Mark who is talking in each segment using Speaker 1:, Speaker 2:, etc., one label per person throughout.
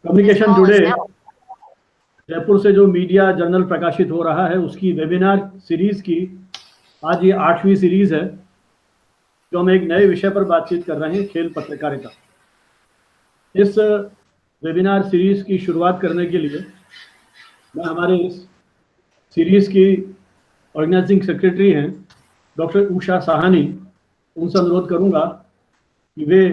Speaker 1: Communication today Jaipur से जो media journal प्रकाशित हो रहा है उसकी वेबिनार सीरीज की आज ये 8वीं सीरीज है, जो हम एक नए विषय पर बातचीत कर रहे हैं, खेल पत्रकारिता। इस वेबिनार सीरीज की शुरुआत करने के लिए मैं हमारे इस सीरीज की ऑर्गेनाइजिंग सेक्रेटरी हैं डॉक्टर उषा साहनी, उनसे अनुरोध करूंगा कि वे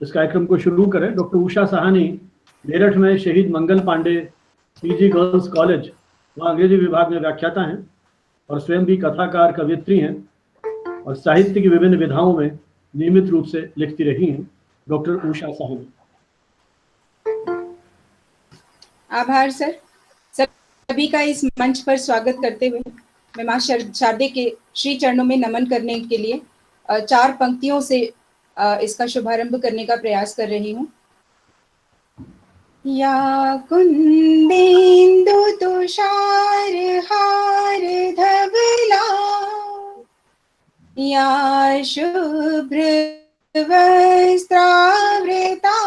Speaker 1: इस कार्यक्रम को शुरू करें। डॉक्टर उषा साहनी मेरठ में शहीद Mangal Pandey PG girls college वहाँ अंग्रेजी विभाग में व्याख्याता हैं और स्वयं भी कथाकार, कवियत्री हैं और साहित्य की विभिन्न विधाओं में नियमित रूप से लिखती रही हैं। डॉक्टर उषा साहनी।
Speaker 2: आभार सर। सभी का इस मंच पर स्वागत करते हुए मैं मां शारदे के श्री चरणों में नमन करने के लिए 4 पंक्तियों से इसका शुभारंभ करने का प्रयास कर रही हूँ। या कुंदेन्दु तुषार हार धवला, या शुभ्र वस्त्रावृता,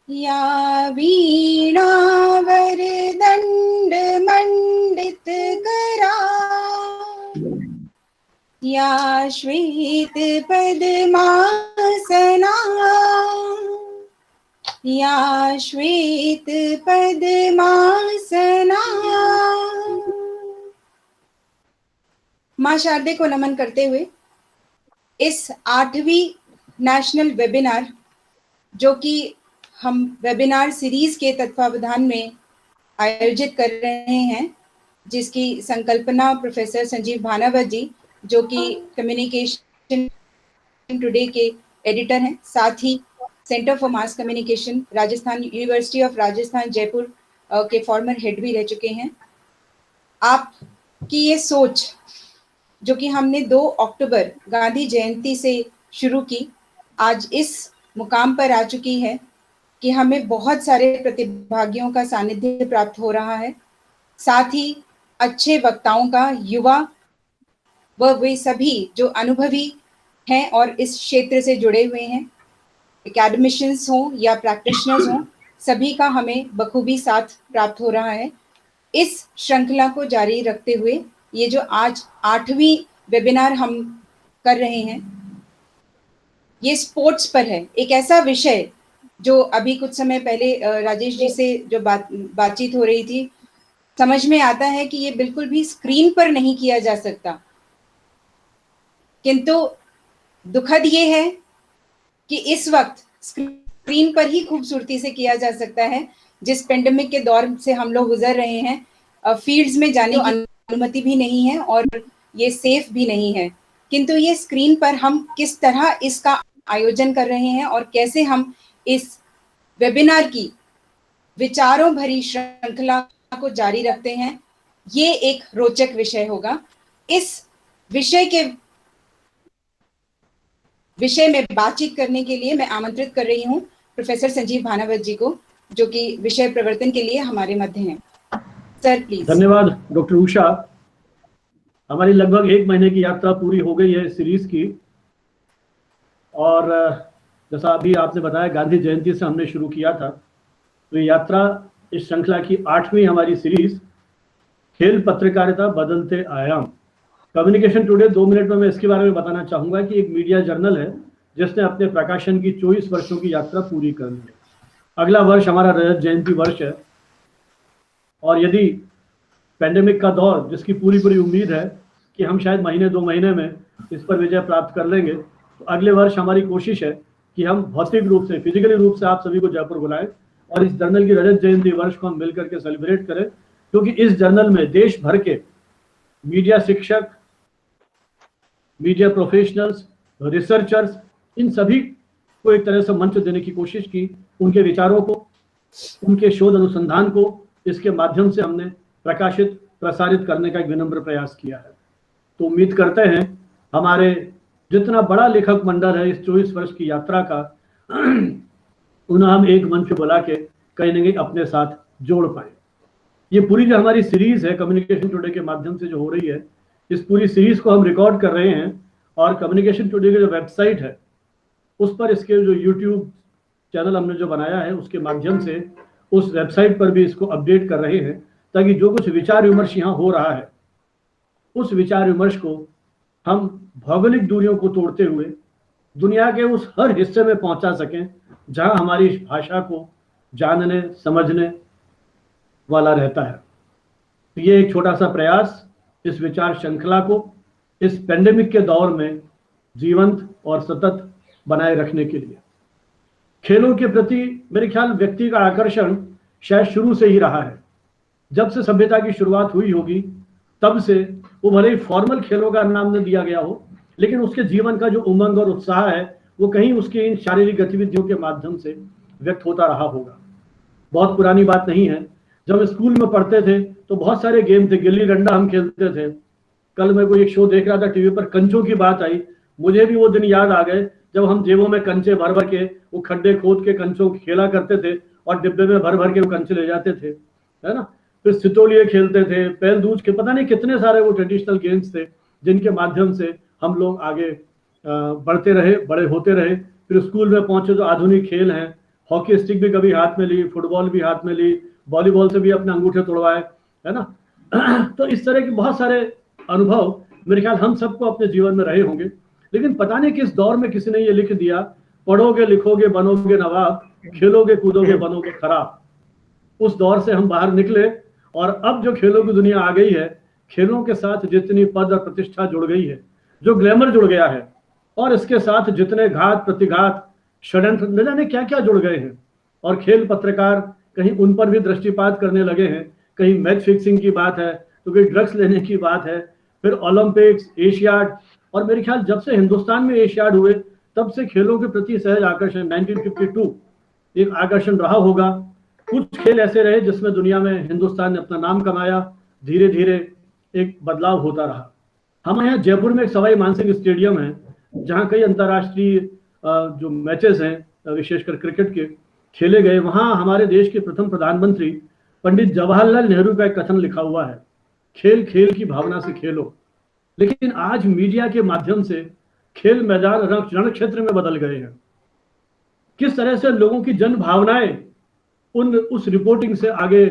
Speaker 2: या वीणा वरदंड मंडित करा, या श्वेत पद्मासना, या श्वेत पद्मासना। मां शारदे को नमन करते हुए इस 8वीं नेशनल वेबिनार, जो कि हम वेबिनार सीरीज के तत्वावधान में आयोजित कर रहे हैं, जिसकी संकल्पना प्रोफेसर संजीव भानावत जी, जो कि कम्युनिकेशन टुडे के एडिटर हैं, साथ ही centre for mass communication Rajasthan, university of Rajasthan Jaipur के फॉर्मर हेड भी रह चुके हैं। आपकी ये सोच, जो कि हमने 2 अक्टूबर गांधी जयंती से शुरू की, आज इस मुकाम पर आ चुकी है कि हमें बहुत सारे प्रतिभागियों का सानिध्य प्राप्त हो रहा है, साथ ही अच्छे वक्ताओं का, युवा व वे सभी जो अनुभवी हैं और इस क्षेत्र से जुड़े हुए हैं, एकेडमिशियंस हों या प्रैक्टिशनर्स हों, सभी का हमें बखूबी साथ प्राप्त हो रहा है। इस श्रृंखला को जारी रखते हुए ये जो आज 8वीं वेबिनार हम कर रहे हैं, ये स्पोर्ट्स पर है। एक ऐसा विषय जो अभी कुछ समय पहले राजेश जी से जो बातचीत हो रही थी, समझ में आता है कि ये बिल्कुल भी स्क्रीन पर नहीं किया जा सकता, किंतु दुखद ये है कि इस वक्त स्क्रीन पर ही खूबसूरती से किया जा सकता है। जिस पेंडेमिक के दौर से हम लोग गुजर रहे हैं, फील्ड्स में जाने की अनुमति भी नहीं है और ये सेफ भी नहीं है, किंतु ये स्क्रीन पर हम किस तरह इसका आयोजन कर रहे हैं और कैसे हम इस वेबिनार की विचारों भरी श्रृंखला को जारी रखते हैं, ये एक रोचक विषय होगा। इस विषय में बातचीत करने के लिए मैं आमंत्रित कर रही हूँ प्रोफेसर संजीव भानावत जी को, जो कि विषय प्रवर्तन के लिए हमारे मध्य हैं। Sir please.
Speaker 1: धन्यवाद डॉक्टर उषा। हमारी लगभग 1 महीने की यात्रा पूरी हो गई है सीरीज की, और जैसा अभी आपने बताया गांधी जयंती से हमने शुरू किया था, तो ये यात्रा इस श्रृंखला की 8वीं हमारी सीरीज खेल पत्रकारिता बदलते आयाम। कम्युनिकेशन टुडे 2 मिनट में मैं इसके बारे में बताना चाहूंगा कि एक मीडिया जर्नल है जिसने अपने प्रकाशन की 24 वर्षों की यात्रा पूरी कर ली है। अगला वर्ष हमारा रजत जयंती वर्ष है, और यदि पेंडेमिक का दौर, जिसकी पूरी उम्मीद है कि हम शायद महीने 2 महीने में इस पर विजय प्राप्त कर लेंगे, तो अगले वर्ष हमारी कोशिश है कि हम भौतिक रूप से, फिजिकली रूप से आप सभी को जयपुर बुलाएं और इस जर्नल की रजत जयंती वर्ष को हम मिलकर के सेलिब्रेट करें, क्योंकि इस जर्नल में देश भर के मीडिया शिक्षक, मीडिया प्रोफेशनल्स, रिसर्चर्स, इन सभी को एक तरह से मंच देने की कोशिश की। उनके विचारों को, उनके शोध अनुसंधान को इसके माध्यम से हमने प्रसारित करने का एक विनम्र प्रयास किया है। तो उम्मीद करते हैं हमारे जितना बड़ा लेखक मंडल है इस 24 वर्ष की यात्रा का, उन्हें हम एक मंच पे बुला के कहीं न कहीं अपने साथ जोड़ पाए। ये पूरी जो हमारी सीरीज है कम्युनिकेशन टुडे के माध्यम से जो हो रही है, इस पूरी सीरीज को हम रिकॉर्ड कर रहे हैं और कम्युनिकेशन टुडे की जो वेबसाइट है उस पर इसके जो यूट्यूब चैनल हमने जो बनाया है उसके माध्यम से उस वेबसाइट पर भी इसको अपडेट कर रहे हैं, ताकि जो कुछ विचार विमर्श यहाँ हो रहा है उस विचार विमर्श को हम भौगोलिक दूरियों को तोड़ते हुए दुनिया के उस हर हिस्से में पहुंचा सकें जहां हमारी भाषा को जानने समझने वाला रहता है। तो ये एक छोटा सा प्रयास इस विचार श्रृंखला को इस पेंडेमिक के दौर में जीवंत और सतत बनाए रखने के लिए। खेलों के प्रति मेरे ख्याल व्यक्ति का आकर्षण शायद शुरू से ही रहा है। जब से सभ्यता की शुरुआत हुई होगी तब से वो भले ही फॉर्मल खेलों का नाम न दिया गया हो, लेकिन उसके जीवन का जो उमंग और उत्साह है वो कहीं उसकी इन शारीरिक गतिविधियों के माध्यम से व्यक्त होता रहा होगा। बहुत पुरानी बात नहीं है, जब हम स्कूल में पढ़ते थे तो बहुत सारे गेम थे, गिल्ली डंडा हम खेलते थे। कल मैं कोई एक शो देख रहा था टीवी पर, कंचों की बात आई, मुझे भी वो दिन याद आ गए जब हम जेबों में कंचे भर भर के वो खड्डे खोद के कंचों खेला करते थे और डिब्बे में भर भर के वो कंचे ले जाते थे, है ना। फिर सितोलिए खेलते थे, पैल दूज के, पता नहीं कितने सारे वो ट्रेडिशनल गेम्स थे जिनके माध्यम से हम लोग आगे बढ़ते रहे, बड़े होते रहे। फिर स्कूल में पहुंचे जो आधुनिक खेल हैं, हॉकी स्टिक भी कभी हाथ में ली, फुटबॉल भी हाथ में ली, वॉलीबॉल से भी अपने अंगूठे तोड़वाए, है ना। तो इस तरह के बहुत सारे अनुभव मेरे ख्याल हम सबको अपने जीवन में रहे होंगे। लेकिन पता नहीं किस दौर में किसी ने ये लिख दिया, पढ़ोगे लिखोगे बनोगे नवाब, खेलोगे कूदोगे बनोगे खराब। उस दौर से हम बाहर निकले और अब जो खेलों की दुनिया आ गई है, खेलों के साथ जितनी पद और प्रतिष्ठा जुड़ गई है, जो ग्लैमर जुड़ गया है, और इसके साथ जितने घात प्रतिघात षड्यंत्र न जाने क्या क्या जुड़ गए हैं, और खेल पत्रकार कहीं उन पर भी दृष्टिपात करने लगे हैं। कहीं मैच फिक्सिंग की बात है तो कहीं ड्रग्स लेने की बात है, फिर ओलंपिक्स, एशियाड, और मेरे ख्याल जब से हिंदुस्तान में एशियाड हुए तब से खेलों के प्रति सहज आकर्षण 1952 एक आकर्षण रहा होगा। कुछ खेल ऐसे रहे जिसमें दुनिया में हिंदुस्तान ने अपना नाम कमाया, धीरे धीरे एक बदलाव होता रहा। हमारे यहाँ जयपुर में एक सवाई मानसिंह स्टेडियम है जहाँ कई अंतर्राष्ट्रीय जो मैचेस हैं विशेषकर क्रिकेट के खेले गए। वहाँ हमारे देश के प्रथम प्रधानमंत्री पंडित जवाहरलाल नेहरू का एक कथन लिखा हुआ है, खेल खेल की भावना से खेलो। लेकिन आज मीडिया के माध्यम से खेल मैदान रण क्षेत्र में बदल गए हैं। किस तरह से लोगों की जन भावनाएं उस रिपोर्टिंग से आगे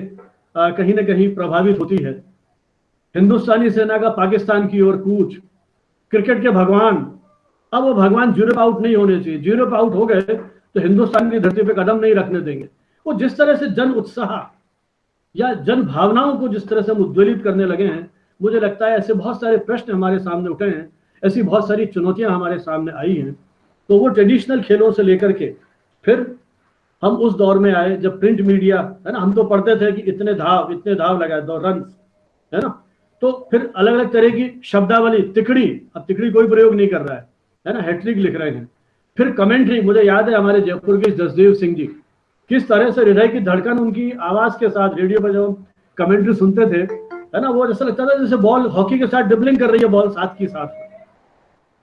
Speaker 1: कहीं ना कहीं प्रभावित होती है। हिंदुस्तानी सेना का पाकिस्तान की ओर कूच, क्रिकेट के भगवान, अब वो भगवान यूरोप आउट नहीं होने चाहिए, यूरोप आउट हो गए तो हिंदुस्तान की धरती पे कदम नहीं रखने देंगे। वो जिस तरह से जन उत्साह या जन भावनाओं को जिस तरह से हम उद्वेलित करने लगे हैं, मुझे लगता है ऐसे बहुत सारे प्रश्न हमारे सामने उठे हैं, ऐसी बहुत सारी चुनौतियां हमारे सामने आई हैं। तो वो ट्रेडिशनल खेलों से लेकर के फिर हम उस दौर में आए जब प्रिंट मीडिया, है ना, हम तो पढ़ते थे कि इतने धाव लगाए, 2 रन, है ना। तो फिर अलग अलग तरह की शब्दावली, तिकड़ी, अब तिकड़ी कोई प्रयोग नहीं कर रहा है ना, हैट्रिक लिख रहे हैं। फिर कमेंट्री, मुझे याद है हमारे जयपुर के जसदेव सिंह जी, किस तरह से हृदय की धड़कन उनकी आवाज के साथ रेडियो पर जब हम कमेंट्री सुनते थे, है ना, वो जैसा लगता था जैसे बॉल हॉकी के साथ ड्रिबलिंग कर रही है बॉल साथ की साथ।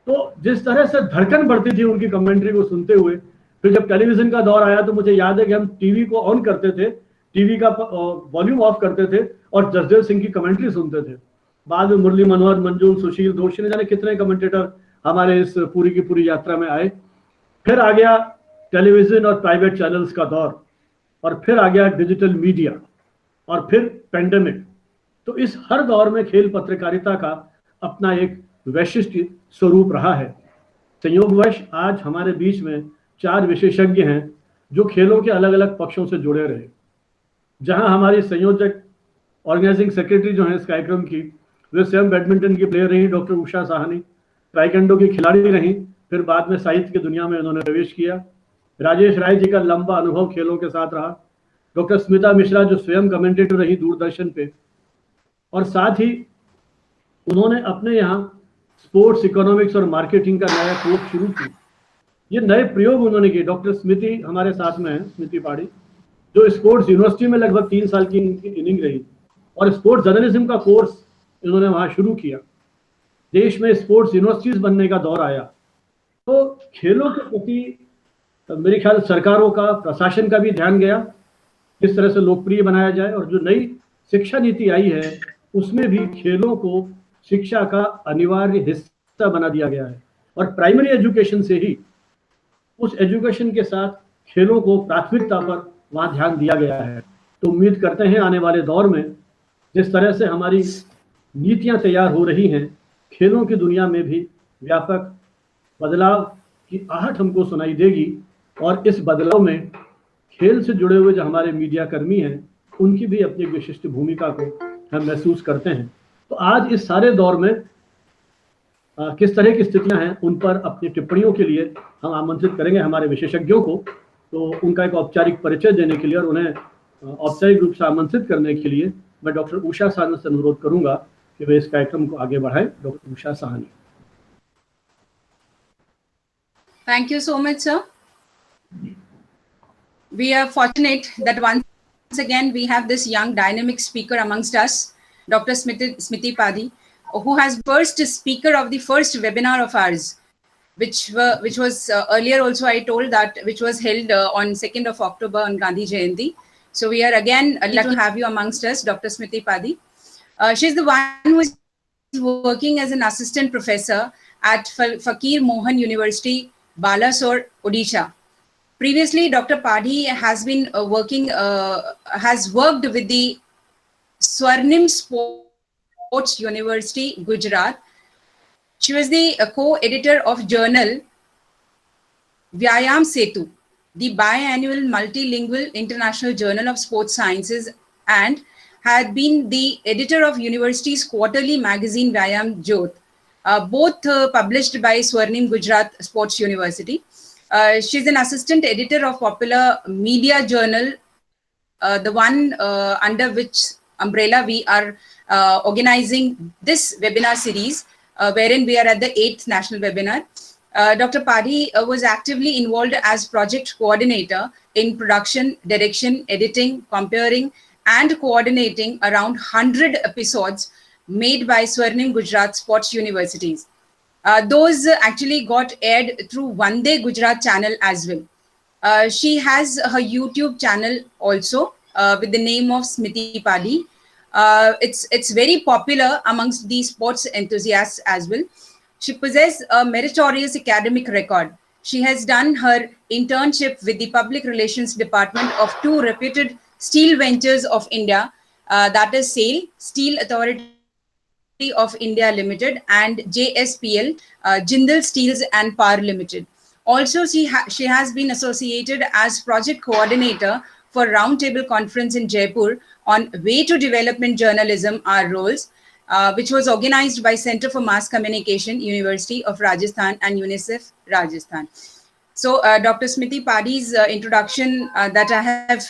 Speaker 1: तो जिस तरह से धड़कन बढ़ती थी उनकी कमेंट्री को सुनते हुए। फिर जब टेलीविजन का दौर आया तो मुझे याद है कि हम टीवी को ऑन करते थे, टीवी का वॉल्यूम ऑफ करते थे और जसदेव सिंह की कमेंट्री सुनते थे। बाद में मुरली मनोहर, मंजूल, सुशील दोषी, ने जाने कितने कमेंटेटर हमारे इस पूरी की पूरी यात्रा में आए। फिर आ गया टेलीविजन और प्राइवेट चैनल्स का दौर, और फिर आ गया डिजिटल मीडिया, और फिर पेंडेमिक। तो इस हर दौर में खेल पत्रकारिता का अपना एक वैशिष्ट स्वरूप रहा है। संयोगवश आज हमारे बीच में 4 विशेषज्ञ हैं जो खेलों के अलग अलग पक्षों से जुड़े रहे। जहां हमारी संयोजक ऑर्गेनाइजिंग सेक्रेटरी जो है इस कार्यक्रम की, वे स्वयं बैडमिंटन की प्लेयर रही, डॉक्टर उषा साहनी, टाइकेंडो की खिलाड़ी रही, फिर बाद में साहित्य की दुनिया में उन्होंने प्रवेश किया। राजेश राय जी का लंबा अनुभव खेलों के साथ रहा। डॉक्टर स्मिता मिश्रा जो स्वयं कमेंटेटर रही दूरदर्शन पे, और साथ ही उन्होंने अपने यहाँ स्पोर्ट्स इकोनॉमिक्स और मार्केटिंग का नया कोर्स शुरू किया। ये नए प्रयोग उन्होंने किए। डॉक्टर स्मृति हमारे साथ में है, स्मृति पाड़ी, जो स्पोर्ट्स यूनिवर्सिटी में लगभग 3 साल की इनिंग रही, और स्पोर्ट्स जर्नलिज्म का कोर्स इन्होंने वहाँ शुरू किया। देश में स्पोर्ट्स यूनिवर्सिटीज बनने का दौर आया। तो खेलों के प्रति मेरे ख्याल सरकारों का, प्रशासन का भी ध्यान गया, किस तरह से लोकप्रिय बनाया जाए। और जो नई शिक्षा नीति आई है उसमें भी खेलों को शिक्षा का अनिवार्य हिस्सा बना दिया गया है, और प्राइमरी एजुकेशन से ही उस एजुकेशन के साथ खेलों को प्राथमिकता पर वहाँ ध्यान दिया गया है। तो उम्मीद करते हैं आने वाले दौर में जिस तरह से हमारी नीतियाँ तैयार हो रही हैं, खेलों की दुनिया में भी व्यापक बदलाव की आहट हमको सुनाई देगी, और इस बदलाव में खेल से जुड़े हुए जो हमारे मीडिया कर्मी हैं, उनकी भी अपनी विशिष्ट भूमिका को हम महसूस करते हैं। तो आज इस सारे दौर में किस तरह की स्थितियां हैं, उन पर अपनी टिप्पणियों के लिए हम आमंत्रित करेंगे हमारे विशेषज्ञों को। तो उनका एक औपचारिक परिचय देने के लिए और उन्हें औपचारिक रूप से आमंत्रित करने के लिए मैं डॉक्टर उषा साहनी से अनुरोध करूंगा कि वे इस कार्यक्रम को आगे बढ़ाएं। Doctor Usha Sahni.
Speaker 2: Thank you so much, sir. We are fortunate that once again we have this young dynamic speaker amongst us, Dr. Smriti Padi, who has first speaker of the first webinar of ours, which was earlier also I told that, which was held on 2nd of October on Gandhi Jayanti. So we are again lucky to have you amongst us, Dr. Smriti Padi. She's the one who is working as an assistant professor at Fakir Mohan University, Balasore, Odisha. Previously, Dr. Padi has been has worked with the Swarnim Sports University, Gujarat. She was the co-editor of journal Vyayam Setu, the biannual multilingual international journal of sports sciences, and had been the editor of university's quarterly magazine Vyayam Jyot, both published by Swarnim Gujarat Sports University. She's an assistant editor of popular media journal, the one under which umbrella we are organizing this webinar series, wherein we are at the 8th national webinar. Dr. Padi was actively involved as project coordinator in production, direction, editing, comparing, and coordinating around 100 episodes made by Swarnim Gujarat Sports Universities. Those actually got aired through Vande Gujarat channel as well. She has her YouTube channel also with the name of Smriti Padi. It's very popular amongst the sports enthusiasts as well. She possesses a meritorious academic record. She has done her internship with the Public Relations Department of two reputed steel ventures of India, that is SAIL, Steel Authority of India Limited, and JSPL, Jindal Steels and Power Limited. Also, she has been associated as project coordinator for Roundtable Conference in Jaipur on Way to Development Journalism, Our Roles, which was organized by Center for Mass Communication, University of Rajasthan and UNICEF, Rajasthan. So Dr. Smriti Padi's introduction that I have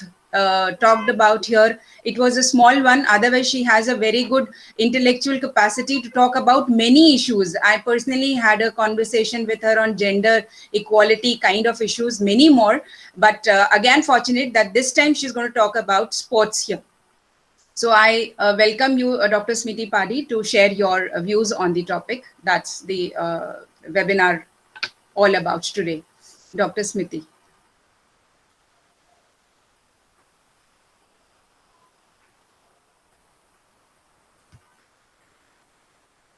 Speaker 2: talked about here, it was a small one. Otherwise, she has a very good intellectual capacity to talk about many issues. I personally had a conversation with her on gender equality kind of issues, many more. But again, fortunate that this time she's going to talk about sports here. So I welcome you, Dr. Smriti Padi, to share your views on the topic. That's the webinar all about today. Dr. Smriti.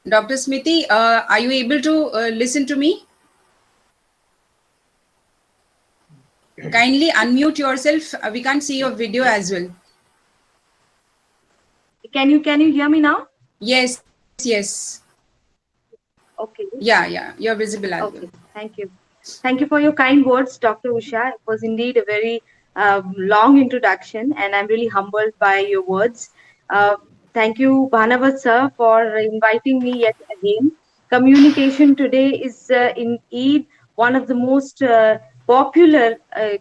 Speaker 2: Dr. Smriti, are you able to listen to me? Kindly unmute yourself. We can't see your video as well.
Speaker 3: Can you hear me now?
Speaker 2: Yes, yes.
Speaker 3: Okay.
Speaker 2: Yeah, you're visible as well.
Speaker 3: Thank you. Thank you for your kind words, Dr. Usha. It was indeed a very long introduction, and I'm really humbled by your words. Thank you, Bhanavat sir, for inviting me yet again. Communication today is indeed one of the most popular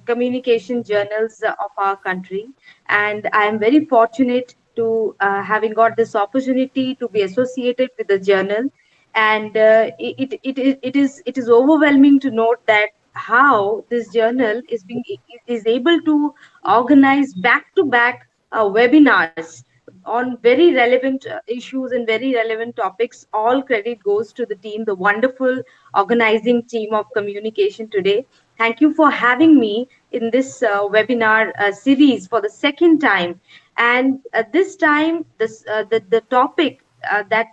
Speaker 3: communication journals of our country, and I am very fortunate to having got this opportunity to be associated with the journal. And it is overwhelming to note that how this journal is able to organize back to back webinars on very relevant issues and very relevant topics. All credit goes to the team, the wonderful organizing team of communication today. Thank you for having me in this webinar series for the second time. And this time, the topic that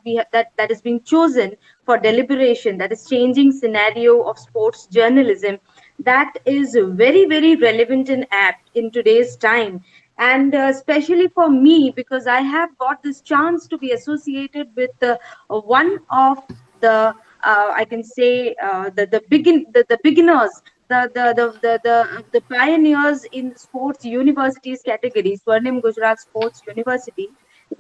Speaker 3: that is being chosen for deliberation, that is changing scenario of sports journalism. that is very, very relevant and apt in today's time. And especially for me, because I have got this chance to be associated with one of the, I can say, the beginners, the pioneers in sports universities category, Swarnim Gujarat Sports University. It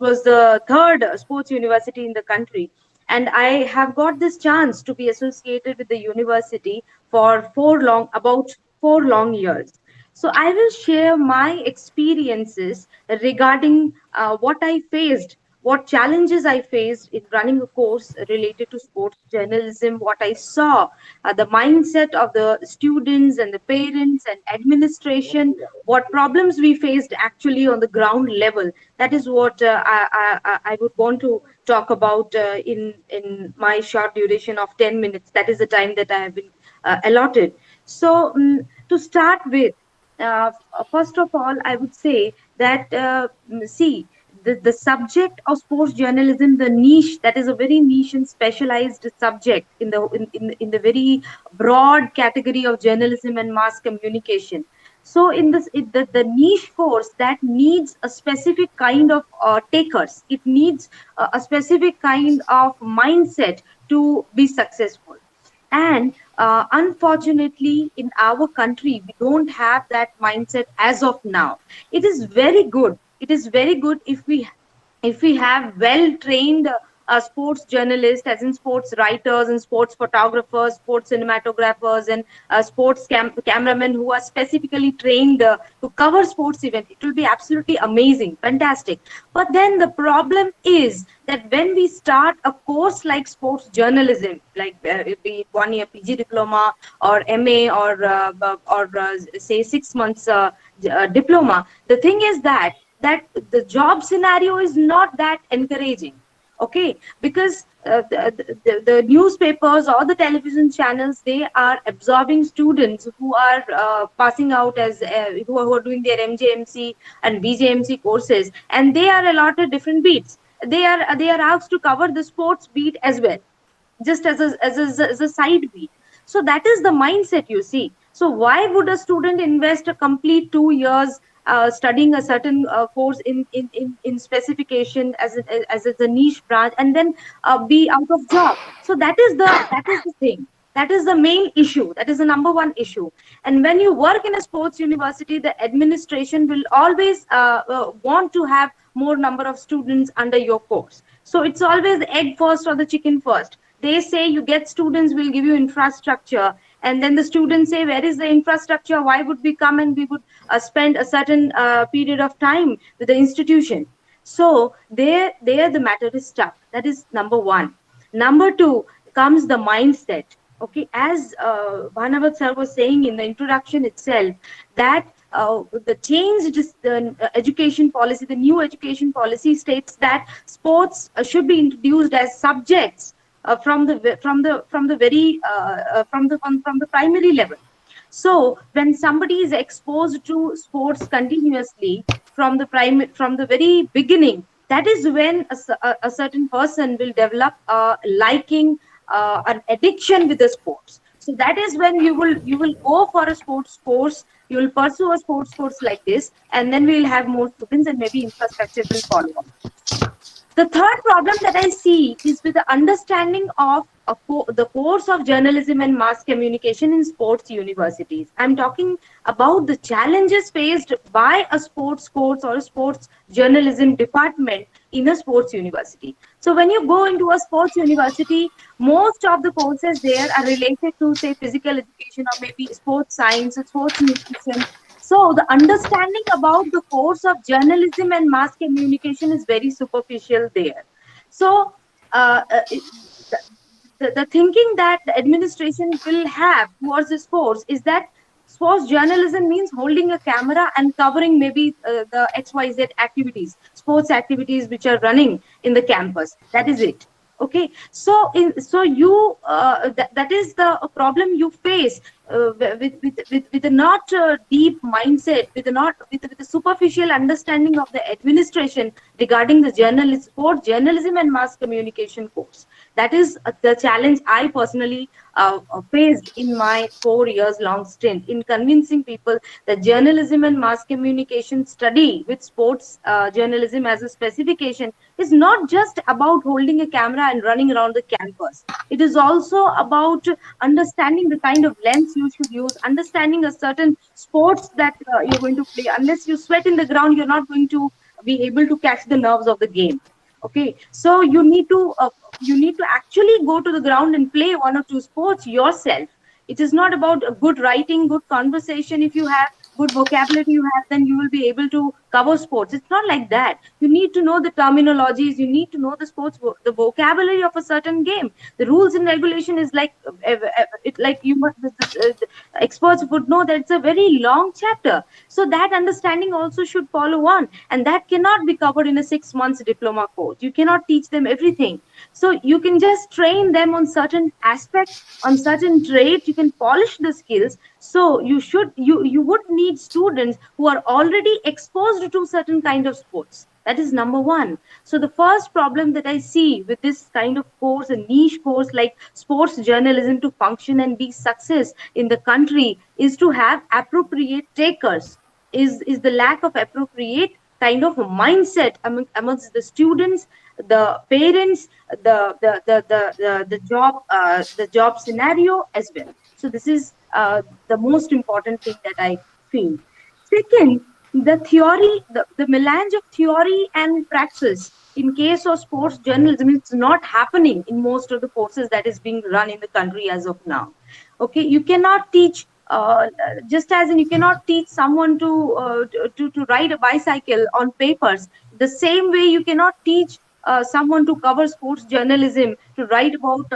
Speaker 3: was the third sports university in the country, and I have got this chance to be associated with the university for about 4 long years. So I will share my experiences regarding what I faced, what challenges I faced in running a course related to sports journalism, what I saw, the mindset of the students and the parents and administration, what problems we faced actually on the ground level. That is what I would want to talk about in my short duration of 10 minutes. That is the time that I have been allotted. So to start with, first of all, I would say that see, the subject of sports journalism, the niche, that is a very niche and specialized subject in the very broad category of journalism and mass communication. So in the niche course that needs a specific kind of takers, it needs a specific kind of mindset to be successful. And unfortunately, in our country, we don't have that mindset as of now. It is very good. It is very good if we have well trained sports journalists, as in sports writers and sports photographers, sports cinematographers, and cameramen who are specifically trained to cover sports events. It will be absolutely amazing, fantastic. But then the problem is that when we start a course like sports journalism, like be it 1 year PG diploma or MA or say 6 months diploma, the thing is that the job scenario is not that encouraging. Okay, because the newspapers or the television channels, they are absorbing students who are passing out as who are doing their MJMC and BJMC courses, and they are allotted different beats. They are asked to cover the sports beat as well, just as a side beat. So that is the mindset, you see. So why would a student invest a complete 2 years studying a certain course in specification as a niche branch, and then be out of job? So that is the thing. That is the main issue. That is the number one issue. And when you work in a sports university, the administration will always want to have more number of students under your course. So it's always the egg first or the chicken first. They say you get students, we'll give you infrastructure. And then the students say, where is the infrastructure? Why would we come and we would spend a certain period of time with the institution? So there the matter is stuck. That is number one. Number two comes the mindset. Okay, as Bhanavat sir was saying in the introduction itself, that the changed education policy, the new education policy states that sports should be introduced as subjects from the primary level. So when somebody is exposed to sports continuously from the very beginning, that is when a certain person will develop a liking, an addiction with the sports. So that is when you will go for a sports course, you will pursue a sports course like this, and then we will have more students and maybe infrastructure will follow up. The third problem that I see is with the understanding of the course of journalism and mass communication in sports universities. I'm talking about the challenges faced by a sports course or a sports journalism department in a sports university. So when you go into a sports university, most of the courses there are related to, say, physical education or maybe sports science or sports nutrition. So the understanding about the course of journalism and mass communication is very superficial there. So the thinking that the administration will have towards this course is that sports journalism means holding a camera and covering maybe the XYZ activities, sports activities which are running in the campus. That is it. Okay, so that is the problem you face with a not deep mindset, with a superficial understanding of the administration regarding the sport journalism and mass communication course. That is the challenge I personally faced in my 4 years long stint in convincing people that journalism and mass communication study with sports journalism as a specification is not just about holding a camera and running around the campus. It is also about understanding the kind of lens you should use, understanding a certain sports that you're going to play. Unless you sweat in the ground, you're not going to be able to catch the nerves of the game. Okay, so you need to actually go to the ground and play one or two sports yourself. It is not about good writing, good conversation. If you have good vocabulary, you have, then you will be able to cover sports. It's not like that. You need to know the terminologies. You need to know the the vocabulary of a certain game. The rules and regulation is like it like you must. The experts would know that it's a very long chapter. So that understanding also should follow on, and that cannot be covered in a 6 months diploma course. You cannot teach them everything. So you can just train them on certain aspects, on certain traits. You can polish the skills. So you would need students who are already exposed to certain kind of sports. That is number one. So the first problem that I see with this kind of course, a niche course like sports journalism, to function and be success in the country, is to have appropriate takers. Is the lack of appropriate kind of a mindset amongst the students, the parents, the job scenario as well. So this is the most important thing that I feel. Second, the theory, the melange of theory and praxis in case of sports journalism is not happening in most of the courses that is being run in the country as of now. Okay, you cannot teach just as in you cannot teach someone to ride a bicycle on papers. The same way you cannot teach someone to cover sports journalism to write about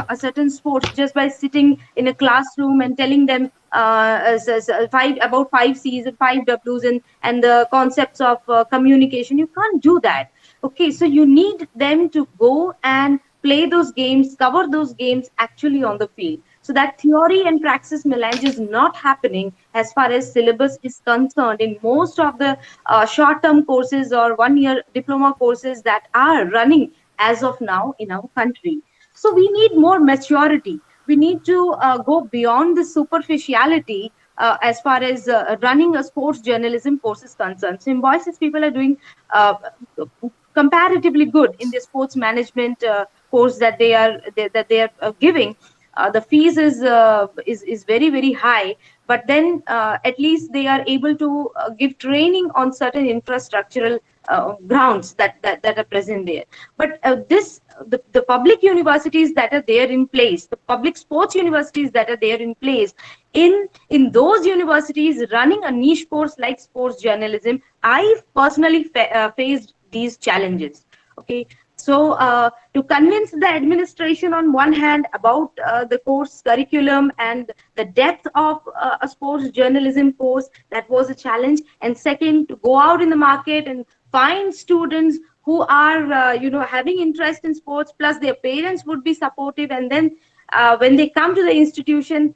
Speaker 3: a certain sport just by sitting in a classroom and telling them about 5 C's and 5 W's and the concepts of communication. You can't do that. Okay, so you need them to go and play those games, cover those games actually on the field. So that theory and praxis melange is not happening as far as syllabus is concerned in most of the short-term courses or one-year diploma courses that are running as of now in our country. So we need more maturity. We need to go beyond the superficiality as far as running a sports journalism course is concerned. Symbiosis people are doing comparatively good in the sports management course that they are giving. The fees is very, very high, but then at least they are able to give training on certain infrastructural grounds that are present there. But the public universities that are there in place, the public sports universities that are there in place, in those universities running a niche course like sports journalism, I personally faced these challenges. Okay. So to convince the administration on one hand about the course curriculum and the depth of a sports journalism course, that was a challenge. And second, to go out in the market and find students who are having interest in sports, plus their parents would be supportive, and then when they come to the institution,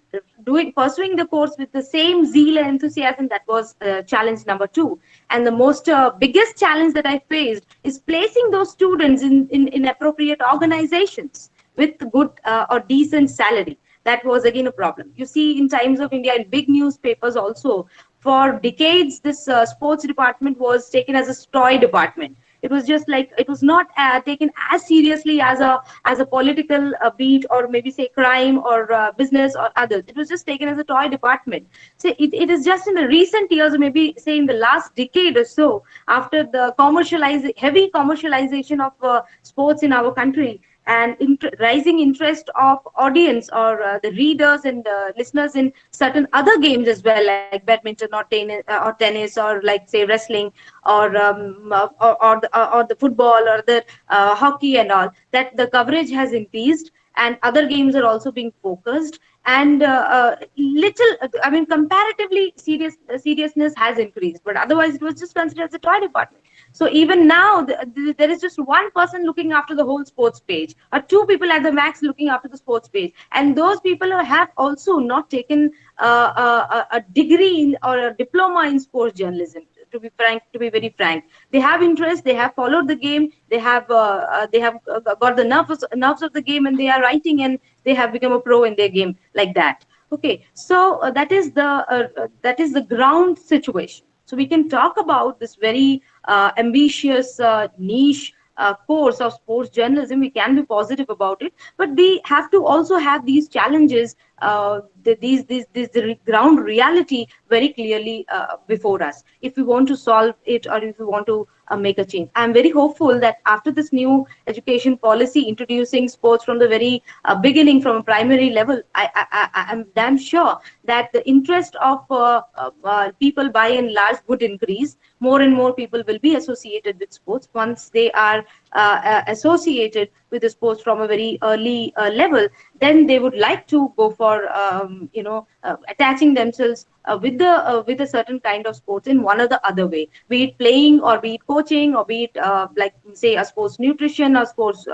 Speaker 3: pursuing the course with the same zeal and enthusiasm, that was challenge number 2. And the most biggest challenge that I faced is placing those students in appropriate organizations with good or decent salary. That was again a problem. You see, in Times of India, in big newspapers also, for decades, this sports department was taken as a toy department. It was just like, it was not taken as seriously as a political beat, or maybe say crime or business or others. It was just taken as a toy department. So it is just in the recent years, or maybe say in the last decade or so, after the heavy commercialization of sports in our country, and rising interest of audience or the readers and listeners in certain other games as well, like badminton or tennis or like say wrestling or the football or the hockey and all, that the coverage has increased and other games are also being focused, and comparatively seriousness has increased, but otherwise it was just considered as a toy department. So even now, there is just one person looking after the whole sports page, or 2 people at the max looking after the sports page. And those people have also not taken a degree or a diploma in sports journalism to be very frank. They have interest, they have followed the game, they have got the nerves of the game, and they are writing, and they have become a pro in their game like that. Okay, so that is the ground situation. So we can talk about this very ambitious niche course of sports journalism. We can be positive about it, but we have to also have these challenges, the ground reality very clearly before us, if we want to solve it, or if we want to make a change. I'm very hopeful that after this new education policy introducing sports from the very beginning, from a primary level, I'm damn sure that the interest of people by and large would increase. More and more people will be associated with sports. Once they are associated with the sports from a very early level, then they would like to go for attaching themselves with a certain kind of sports in one or the other way, be it playing, or be it coaching, or be it like say a sports nutrition, or sports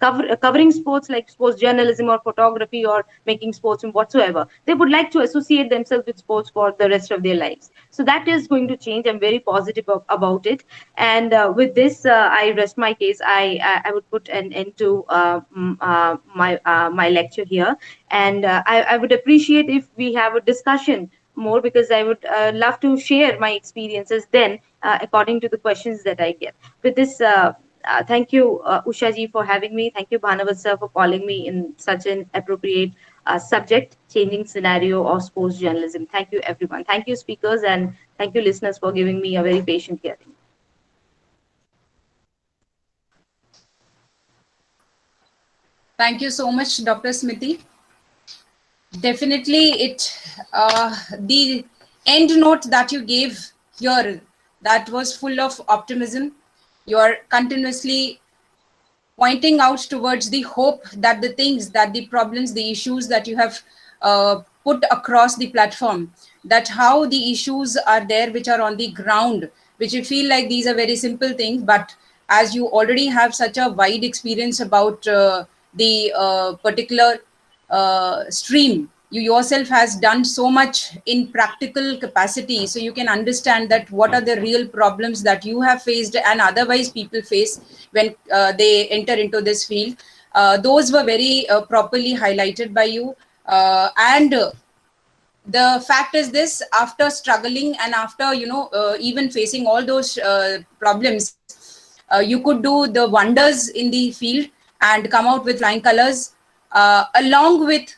Speaker 3: covering sports like sports journalism or photography or making sports and whatsoever. They would like to associate themselves with sports for the rest of their lives. So that is going to change. I'm very positive about it. And with this, I rest my case. I would put an end to my lecture here. And I would appreciate if we have a discussion more, because I would love to share my experiences then according to the questions that I get. With this, thank you, Usha ji, for having me. Thank you, Bhanavat sir, for calling me in such an appropriate subject, changing scenario of sports journalism. Thank you, everyone. Thank you, speakers, and thank you, listeners, for giving me a very patient hearing.
Speaker 2: Thank you so much, Dr. Smriti. Definitely, the end note that you gave here, that was full of optimism. You are continuously pointing out towards the hope that the things, that the problems, the issues that you have put across the platform, that how the issues are there which are on the ground, which you feel like these are very simple things, but as you already have such a wide experience about the particular stream, you yourself has done so much in practical capacity, so you can understand that what are the real problems that you have faced and otherwise people face when they enter into this field. Those were very properly highlighted by you, and the fact is this: after struggling and after even facing all those problems, you could do the wonders in the field and come out with flying colors, along with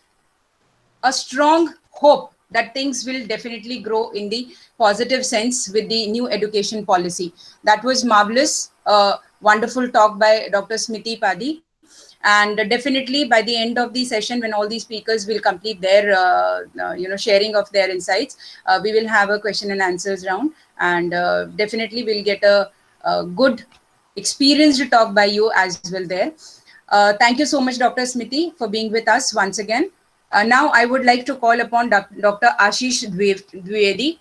Speaker 2: a strong hope that things will definitely grow in the positive sense with the new education policy. That was marvelous. Wonderful talk by Dr. Smriti Padi. And definitely by the end of the session, when all these speakers will complete their sharing of their insights, we will have a question and answers round, and definitely we'll get a good experience to talk by you as well there. Thank you so much, Dr. Smriti, for being with us once again. Now I would like to call upon Dr. Ashish Dwivedi.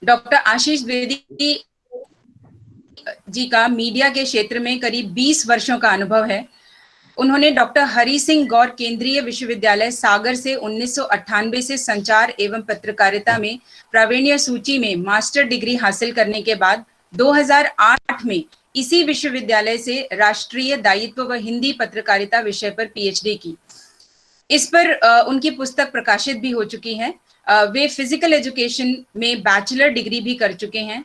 Speaker 2: Dr. Ashish Dwivedi जी का media के क्षेत्र में करीब 20 वर्षों का अनुभव है। उन्होंने डॉक्टर हरि सिंह गौर केंद्रीय विश्वविद्यालय सागर से 1998 से संचार एवं पत्रकारिता में प्रावीण्य सूची में मास्टर डिग्री हासिल करने के बाद 2008 में इसी विश्वविद्यालय से राष्ट्रीय दायित्व व हिंदी पत्रकारिता विषय पर पीएचडी की। इस पर उनकी पुस्तक प्रकाशित भी हो चुकी है। वे फिजिकल एजुकेशन में बैचलर डिग्री भी कर चुके हैं।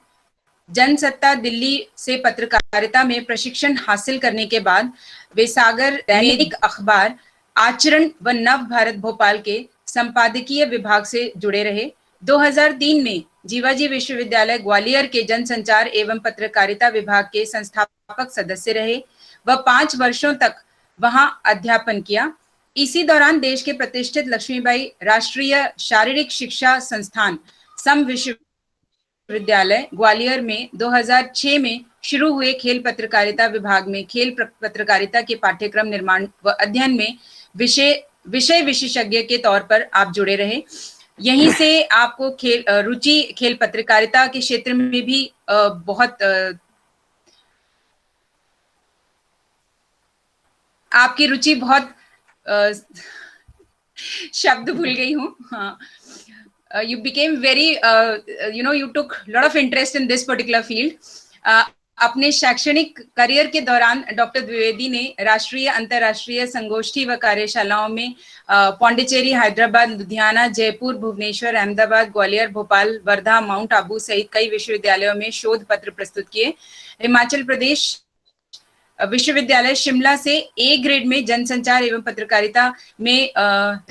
Speaker 2: जनसत्ता दिल्ली से पत्रकारिता में प्रशिक्षण हासिल करने के बाद वे सागर दैनिक अखबार आचरण व नव भारत भोपाल के संपादकीय विभाग से जुड़े रहे। 2003 में जीवाजी विश्वविद्यालय ग्वालियर के जनसंचार एवं पत्रकारिता विभाग के संस्थापक सदस्य रहे व 5 वर्षों तक वहां अध्यापन किया। इसी दौरान देश के प्रतिष्ठित लक्ष्मीबाई राष्ट्रीय शारीरिक शिक्षा संस्थान सम विश्वविद्यालय ग्वालियर में 2006 में शुरू हुए खेल पत्रकारिता विभाग में खेल पत्रकारिता के पाठ्यक्रम निर्माण व अध्ययन में विषय विशेषज्ञ के तौर पर आप जुड़े रहे। यहीं से आपको रुचि खेल पत्रकारिता के क्षेत्र में भी बहुत आपकी रुचि बहुत शब्द भूल गई हूँ। हाँ,
Speaker 4: you became very, you took a lot of interest in this particular field. अपने शैक्षणिक करियर के दौरान डॉक्टर द्विवेदी ने राष्ट्रीय अंतर्राष्ट्रीय संगोष्ठी व कार्यशालाओं में पौंडीचेरी, हैदराबाद, लुधियाना, जयपुर, भुवनेश्वर, अहमदाबाद, ग्वालियर, भोपाल, वर्धा, माउंट आबू सहित कई विश्वविद्यालयों में शोध पत्र प्रस्तुत किए। हिमाचल प्रदेश विश्वविद्यालय शिमला से ए ग्रेड में जनसंचार एवं पत्रकारिता में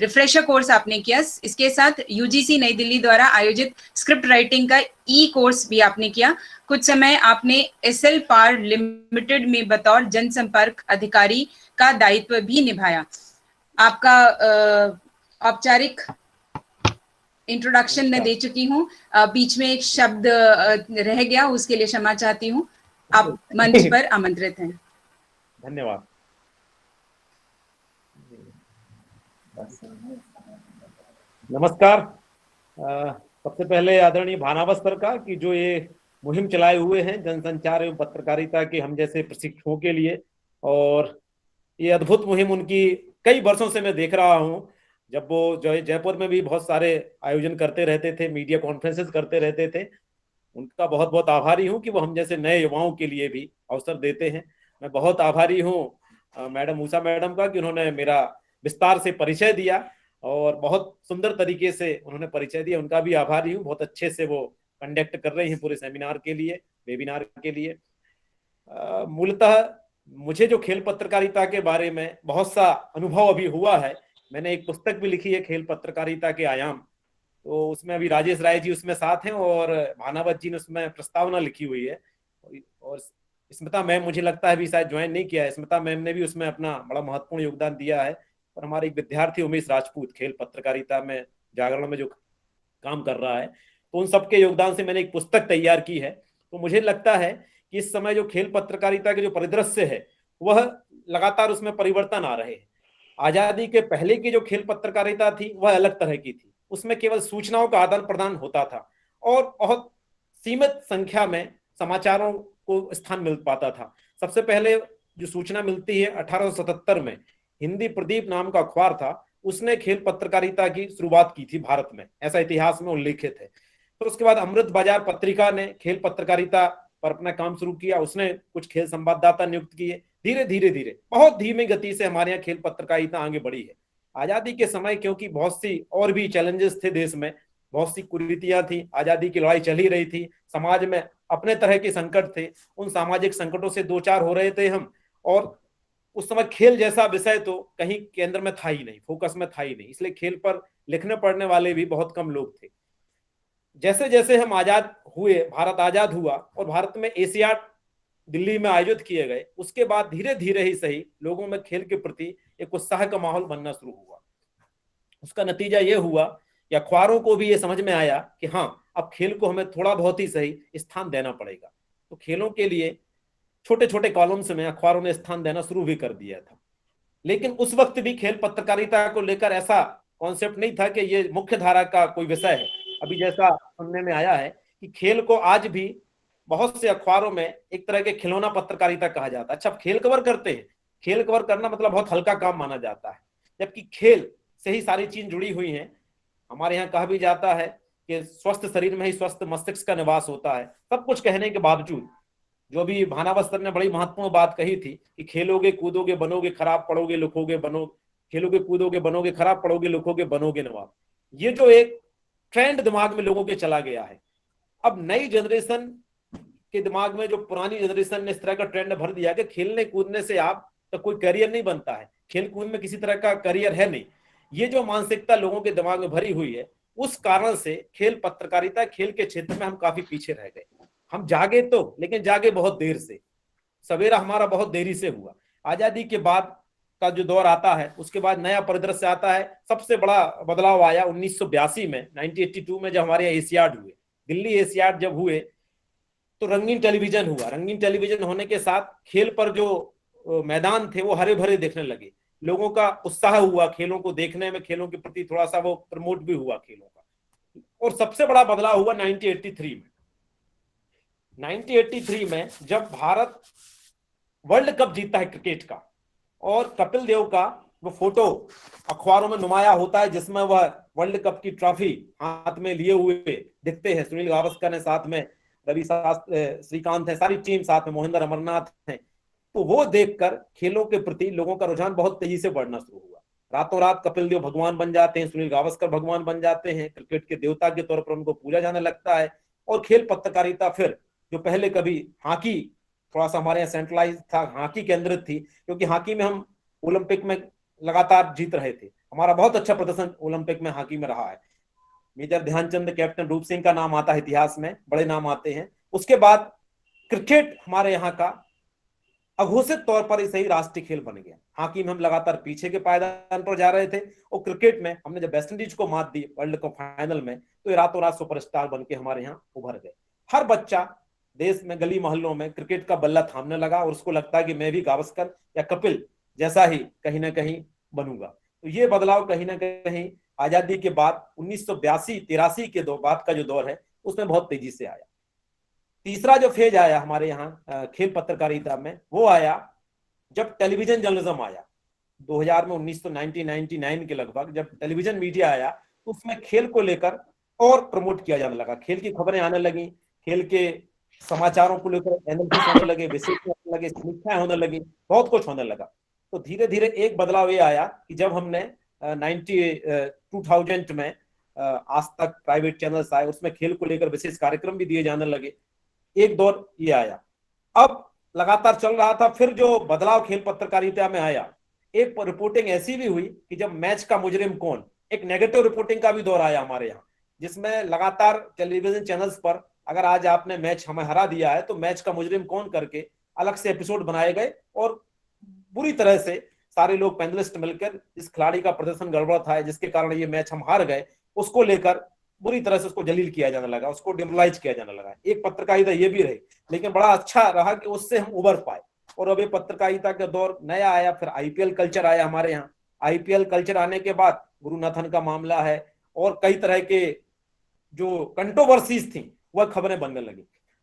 Speaker 4: रिफ्रेशर कोर्स आपने किया। इसके साथ यूजीसी नई दिल्ली द्वारा आयोजित स्क्रिप्ट राइटिंग का ई कोर्स भी आपने किया। कुछ समय आपने एसएल पार लिमिटेड में बतौर जनसंपर्क अधिकारी का दायित्व भी निभाया। आपका औपचारिक इंट्रोडक्शन मैं दे चुकी हूँ, बीच में एक शब्द रह गया, उसके लिए क्षमा चाहती हूँ। आप मंच पर आमंत्रित हैं।
Speaker 5: धन्यवाद। नमस्कार। सबसे पहले आदरणीय भानावत सर का कि जो ये मुहिम चलाए हुए हैं जनसंचार एवं पत्रकारिता के हम जैसे प्रशिक्षुओं के लिए, और ये अद्भुत मुहिम उनकी कई वर्षों से मैं देख रहा हूँ। जब वो जो जयपुर में भी बहुत सारे आयोजन करते रहते थे, मीडिया कॉन्फ्रेंसेस करते रहते थे, उनका बहुत बहुत आभारी हूँ कि वो हम जैसे नए युवाओं के लिए भी अवसर देते हैं। मैं बहुत आभारी हूँ मैडम उषा मैडम का कि उन्होंने मेरा विस्तार से परिचय दिया और बहुत सुंदर तरीके से उन्होंने परिचय दिया। उनका भी आभारी हूँ। बहुत अच्छे से वो कंडक्ट कर रही हैं पूरे सेमिनार के लिए, वेबिनार के लिए। मूलतः मुझे जो खेल पत्रकारिता के बारे में बहुत सा अनुभव अभी हुआ है, मैंने एक पुस्तक भी लिखी है खेल पत्रकारिता के आयाम, तो उसमें अभी राजेश राय जी उसमें साथ हैं और भानावत जी ने उसमें प्रस्तावना लिखी हुई है। और स्मिता मैम मुझे लगता है अभी शायद ज्वाइन नहीं किया है, स्मिता मैम ने भी उसमें अपना बड़ा महत्वपूर्ण योगदान दिया है। और हमारे एक विद्यार्थी उमेश राजपूत खेल पत्रकारिता में जागरण में जो काम कर रहा है, तो उन सबके योगदान से मैंने एक पुस्तक तैयार की है। तो मुझे लगता है कि इस समय जो खेल पत्रकारिता के जो परिदृश्य है वह लगातार उसमें परिवर्तन आ रहे हैं। आजादी के पहले की जो खेल पत्रकारिता थी वह अलग तरह की थी, उसमें केवल सूचनाओं का आदान प्रदान होता था और बहुत सीमित संख्या में समाचारों को स्थान मिल पाता था। सबसे पहले जो सूचना मिलती है 1877 में हिंदी प्रदीप नाम का अखबार था, उसने खेल पत्रकारिता की शुरुआत की थी भारत में, ऐसा इतिहास में उल्लेखित है। फिर उसके बाद अमृत बाजार पत्रिका ने खेल पत्रकारिता पर अपना काम शुरू किया, उसने कुछ खेल संवाददाता नियुक्त किए। धीरे धीरे बहुत धीमी गति से हमारे यहाँ खेल पत्रकारिता आगे बढ़ी है। आजादी के समय क्योंकि बहुत सी और भी चैलेंजेस थे देश में, बहुत सी कुरीतियां थी, आजादी की लड़ाई चल ही रही थी, समाज में अपने तरह के संकट थे, उन सामाजिक संकटों से दो चार हो रहे थे हम। और उस समय खेल जैसा विषय तो कहीं केंद्र में था ही नहीं, फोकस में था ही नहीं, इसलिए खेल पर लिखने पढ़ने वाले भी बहुत कम लोग थे। जैसे जैसे हम आजाद हुए, भारत आजाद हुआ और भारत में एशियाड दिल्ली में आयोजित किए गए, उसके बाद धीरे धीरे ही सही लोगों में खेल के प्रति एक उत्साह का माहौल बनना शुरू हुआ। उसका नतीजा ये हुआ कि अखबारों को भी ये समझ में आया कि हाँ, अब खेल को हमें थोड़ा बहुत ही सही स्थान देना पड़ेगा। तो खेलों के लिए छोटे छोटे कॉलम्स में अखबारों ने स्थान देना शुरू भी कर दिया था। लेकिन उस वक्त भी खेल पत्रकारिता को लेकर ऐसा कॉन्सेप्ट नहीं था कि ये मुख्य धारा का कोई विषय है। अभी जैसा सुनने में आया है कि खेल को आज भी बहुत से अखबारों में एक तरह के खिलौना पत्रकारिता कहा जाता है। अच्छा, खेल कवर करते हैं, खेल कवर करना मतलब बहुत हल्का काम माना जाता है, जबकि खेल से ही सारी चीज जुड़ी हुई हैं। हमारे यहाँ कहा भी जाता है कि स्वस्थ शरीर में ही स्वस्थ मस्तिष्क का निवास होता है। सब कुछ कहने के बावजूद जो भी भानावत सर ने बड़ी महत्वपूर्ण बात कही थी कि खेलोगे कूदोगे बनोगे खराब, पढ़ोगे लिखोगे बनो, खेलोगे कूदोगे बनोगे खराब, पढ़ोगे लिखोगे बनोगे नवाब। ये जो एक ट्रेंड दिमाग में लोगों के चला गया है, अब नई जनरेशन के दिमाग में जो पुरानी जनरेशन ने इस तरह का ट्रेंड भर दिया कि खेलने कूदने से आप तो कोई करियर नहीं बनता है, खेल कूद में किसी तरह का करियर है नहीं। ये जो मानसिकता लोगों के दिमाग में भरी हुई है, उस कारण से खेल पत्रकारिता, खेल के क्षेत्र में हम काफी पीछे रह गए। हम जागे तो, लेकिन जागे बहुत देर से, सवेरा हमारा बहुत देरी से हुआ। आजादी के बाद का जो दौर आता है, उसके बाद नया परिदृश्य आता है। सबसे बड़ा बदलाव आया 1982 में, 1982 में जब हमारे यहाँ एशियाड हुए, दिल्ली एशियाड जब हुए तो रंगीन टेलीविजन हुआ। रंगीन टेलीविजन होने के साथ खेल पर जो मैदान थे वो हरे भरे दिखने लगे, लोगों का उत्साह हुआ खेलों को देखने में, खेलों के प्रति थोड़ा सा वो प्रमोट भी हुआ खेलों का। और सबसे बड़ा बदलाव हुआ 1983 में। 1983 में जब भारत वर्ल्ड कप जीता है क्रिकेट का, और कपिल देव का वो फोटो अखबारों में नुमाया होता है जिसमें वह वर्ल्ड कप की ट्रॉफी हाथ में लिए हुए दिखते हैं। सुनील गावस्कर ने साथ में, रवि शास्त्री, श्रीकांत है, सारी टीम साथ में, मोहिंदर अमरनाथ है। तो वो देखकर खेलों के प्रति लोगों का रुझान बहुत तेजी से बढ़ना शुरू हुआ। रातों रात कपिल देव भगवान बन जाते हैं, सुनील गावस्कर भगवान बन जाते हैं, क्रिकेट के देवता के तौर पर उनको पूजा जाने लगता है। और खेल पत्रकारिता फिर, जो पहले कभी हॉकी थोड़ा सा हमारे यहाँ सेंट्रलाइज था, हॉकी केंद्रित थी, क्योंकि हॉकी में हम ओलंपिक में लगातार जीत रहे थे, हमारा बहुत अच्छा प्रदर्शन ओलंपिक में हॉकी में रहा है। मेजर ध्यानचंद, कैप्टन रूप सिंह का नाम आता है इतिहास में, बड़े नाम आते हैं। उसके बाद क्रिकेट हमारे यहाँ का अघोषित तौर पर इसे ही राष्ट्रीय खेल बन गया। हॉकी में हम लगातार पीछे के पायदान पर जा रहे थे, और क्रिकेट में हमने जब वेस्ट इंडीज को मात दी वर्ल्ड कप फाइनल में, तो ये रातों रात सुपरस्टार बन के हमारे यहाँ उभर गए। हर बच्चा देश में गली मोहल्लों में क्रिकेट का बल्ला थामने लगा, और उसको लगता है कि मैं भी गावस्कर या कपिल जैसा ही कहीं ना कहीं बनूंगा। तो ये बदलाव कहीं ना कहीं आजादी के बाद 1982-83 के बाद का जो दौर है उसमें बहुत तेजी से आया। तीसरा जो फेज आया हमारे यहाँ खेल पत्रकारिता में, वो आया जब टेलीविजन जर्नलिज्म आया 2000 में, 1999 के लगभग जब टेलीविजन मीडिया आया, तो उसमें खेल को लेकर और प्रमोट किया जाने लगा। खेल की खबरें आने लगी, खेल के समाचारों को लेकर एनालिसिस होने लगे, विश्लेषण होने लगे, समीक्षाएं होने लगी, बहुत कुछ होने लगा। तो धीरे धीरे एक बदलाव ये आया कि जब हमने 2000 में आज तक प्राइवेट चैनल्स आए, उसमें खेल को लेकर विशेष कार्यक्रम भी दिए जाने लगे। एक दौर ये आया, अब लगातार चल रहा था। फिर जो बदलाव खेल पत्रकारिता में आया, एक रिपोर्टिंग ऐसी भी हुई कि जब मैच का मुजरिम कौन, एक नेगेटिव रिपोर्टिंग का भी दौर आया हमारे यहाँ, जिसमें लगातार टेलीविजन चैनल्स पर अगर आज आपने मैच हमें हरा दिया है तो मैच का मुजरिम कौन करके अलग से एपिसोड बनाए गए, और बुरी तरह से सारे लोग पैनलिस्ट मिलकर जिस खिलाड़ी का प्रदर्शन गड़बड़ था, जिसके कारण ये मैच हम हार गए, उसको लेकर बुरी तरह से उसको जलील किया जाने लगा, उसको डिमोरलाइज किया जाने लगा। एक पत्रकारिता ये भी रही, लेकिन बड़ा अच्छा रहा कि उससे हम उबर पाए। और अब ये पत्रकारिता का दौर नया आया, फिर आईपीएल कल्चर आया हमारे यहाँ। आईपीएल कल्चर आने के बाद गुरुनाथन का मामला है, और कई तरह के जो कंट्रोवर्सीज थी वह खबरें बनने लगी।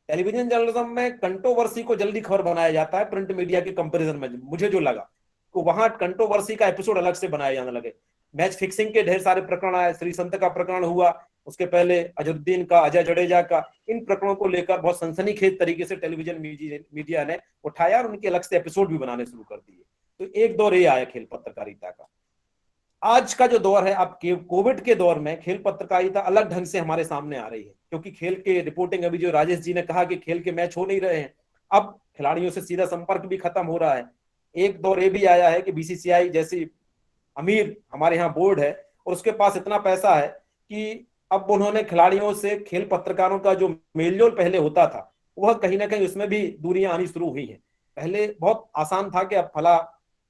Speaker 5: टेलीविजन जर्नलिज्म में कंट्रोवर्सी को जल्दी खबर बनाया जाता है प्रिंट मीडिया के कंपैरिजन में, मुझे जो लगा तो वहां कंट्रोवर्सी का एपिसोड अलग से बनाए जाने लगे। मैच फिक्सिंग के ढेर सारे प्रकरण आए, श्री संत का प्रकरण हुआ, उसके पहले अजरुद्दीन का, अजय जडेजा का, इन प्रकरणों को लेकर बहुत सनसनीखेज तरीके से टेलीविजन मीडिया ने उठाया और उनके अलग से एपिसोड भी बनाने शुरू कर दिए। तो एक दौर ये आया खेल पत्रकारिता का। आज का जो दौर है, अब कोविड के दौर में खेल पत्रकारिता अलग ढंग से हमारे सामने आ रही है, क्योंकि खेल के रिपोर्टिंग, अभी जो राजेश जी ने कहा कि खेल के मैच हो नहीं रहे हैं, अब खिलाड़ियों से सीधा संपर्क भी खत्म हो रहा है। एक दौर ये भी आया है कि बीसीसीआई जैसी अमीर हमारे यहाँ बोर्ड है, और उसके पास इतना पैसा है कि अब उन्होंने खिलाड़ियों से, खेल पत्रकारों का जो मेलजोल पहले होता था, वह कहीं ना कहीं उसमें भी दूरियां आनी शुरू हुई हैं। पहले बहुत आसान था कि अब फला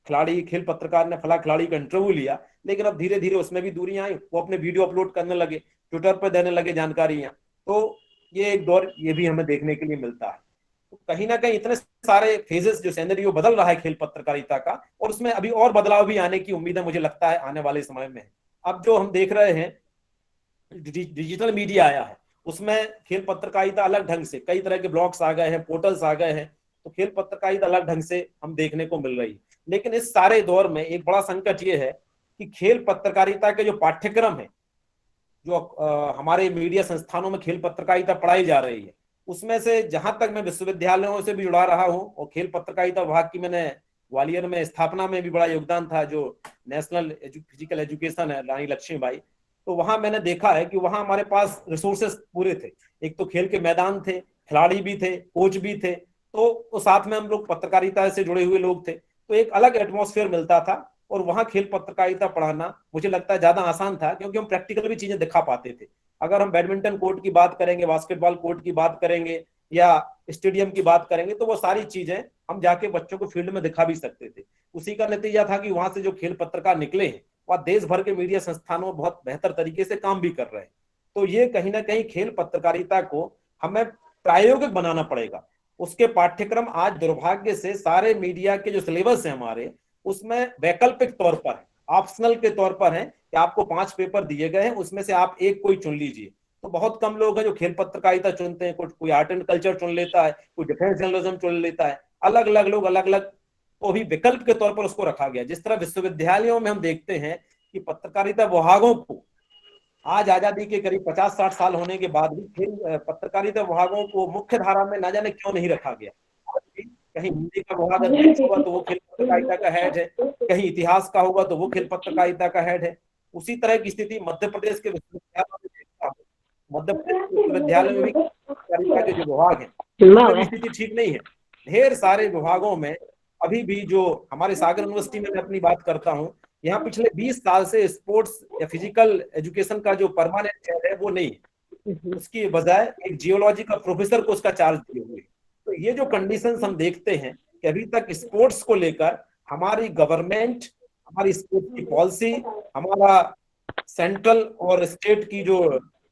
Speaker 5: खिलाड़ी, खेल पत्रकार ने फला खिलाड़ी का इंटरव्यू लिया, लेकिन अब धीरे धीरे उसमें भी दूरियां आई, वो अपने वीडियो अपलोड करने लगे, ट्विटर पर देने लगे जानकारियां। तो ये एक दौर ये भी हमें देखने के लिए मिलता है। तो कहीं ना कहीं इतने सारे फेजेस, जो सिनेरियो बदल रहा है खेल पत्रकारिता का, और उसमें अभी और बदलाव भी आने की उम्मीद है, मुझे लगता है आने वाले समय में। अब जो हम देख रहे हैं, डिजिटल मीडिया आया है, उसमें खेल पत्रकारिता अलग ढंग से, कई तरह के ब्लॉग्स आ गए हैं, पोर्टल्स आ गए हैं, तो खेल पत्रकारिता अलग ढंग से हम देखने को मिल रही है। लेकिन इस सारे दौर में एक बड़ा संकट ये है कि खेल पत्रकारिता के जो पाठ्यक्रम है, जो हमारे मीडिया संस्थानों में खेल पत्रकारिता पढ़ाई जा रही है, उसमें से जहां तक मैं विश्वविद्यालयों से भी जुड़ा रहा हूँ, और खेल पत्रकारिता विभाग की मैंने ग्वालियर में स्थापना में भी बड़ा योगदान था, जो नेशनल फिजिकल एजुकेशन है, रानी लक्ष्मीबाई, तो वहां मैंने देखा है कि वहां हमारे पास रिसोर्सेस पूरे थे। एक तो खेल के मैदान थे, खिलाड़ी भी थे, कोच भी थे, तो साथ में हम लोग पत्रकारिता से जुड़े हुए लोग थे, तो एक अलग एटमॉस्फेयर मिलता था। और वहां खेल पत्रकारिता पढ़ाना मुझे लगता है ज्यादा आसान था, क्योंकि हम प्रैक्टिकल भी चीजें दिखा पाते थे। अगर हम बैडमिंटन कोर्ट की बात करेंगे, बास्केटबॉल कोर्ट की बात करेंगे, या स्टेडियम की बात करेंगे, तो वो सारी चीजें हम जाके बच्चों को फील्ड में दिखा भी सकते थे। उसी का नतीजा था कि वहां से जो खेल पत्रकार निकले हैं, वह देश भर के मीडिया संस्थानों में बहुत बेहतर तरीके से काम भी कर रहे हैं। तो ये कहीं ना कहीं खेल पत्रकारिता को हमें प्रायोगिक बनाना पड़ेगा। उसके पाठ्यक्रम आज दुर्भाग्य से सारे मीडिया के जो सिलेबस है हमारे, उसमें वैकल्पिक तौर पर, ऑप्शनल के तौर पर है कि आपको 5 पेपर दिए गए हैं, उसमें से आप एक कोई चुन लीजिए। तो बहुत कम लोग हैं जो खेल पत्रकारिता चुनते हैं, कोई आर्ट एंड कल्चर चुन लेता है, कोई डिफेंस जर्नलिज्म चुन लेता है, अलग अलग लोग अलग अलग, तो भी विकल्प के तौर पर उसको रखा गया। जिस तरह विश्वविद्यालयों में हम देखते हैं कि पत्रकारिता विभागों को आज आजादी के करीब 50-60 साल होने के बाद भी खेल पत्रकारिता विभागों को मुख्य धारा में ना जाने क्यों नहीं रखा गया। आज भी कहीं हिंदी का विभाग होगा तो वो खेल पत्रकारिता का हेड है, कहीं इतिहास का होगा तो वो खेल पत्रकारिता का हेड है। उसी तरह की स्थिति मध्य प्रदेश के विश्वविद्यालयों में देखता हूं। मध्य प्रदेश विश्वविद्यालय में भी पत्रकारिता के जो विभाग है स्थिति ठीक नहीं है। ढेर सारे विभागों में अभी भी, जो हमारे सागर यूनिवर्सिटी में मैं अपनी बात करता हूँ, यहाँ पिछले 20 साल से स्पोर्ट्स या फिजिकल एजुकेशन का जो परमानेंट हेड है वो नहीं है। उसकी बजाय एक जियोलॉजी का प्रोफेसर को उसका चार्ज दिए हुए। तो ये जो कंडीशंस हम देखते हैं कि अभी तक स्पोर्ट्स को लेकर हमारी गवर्नमेंट, हमारी स्पोर्ट्स की पॉलिसी, हमारा सेंट्रल और स्टेट की जो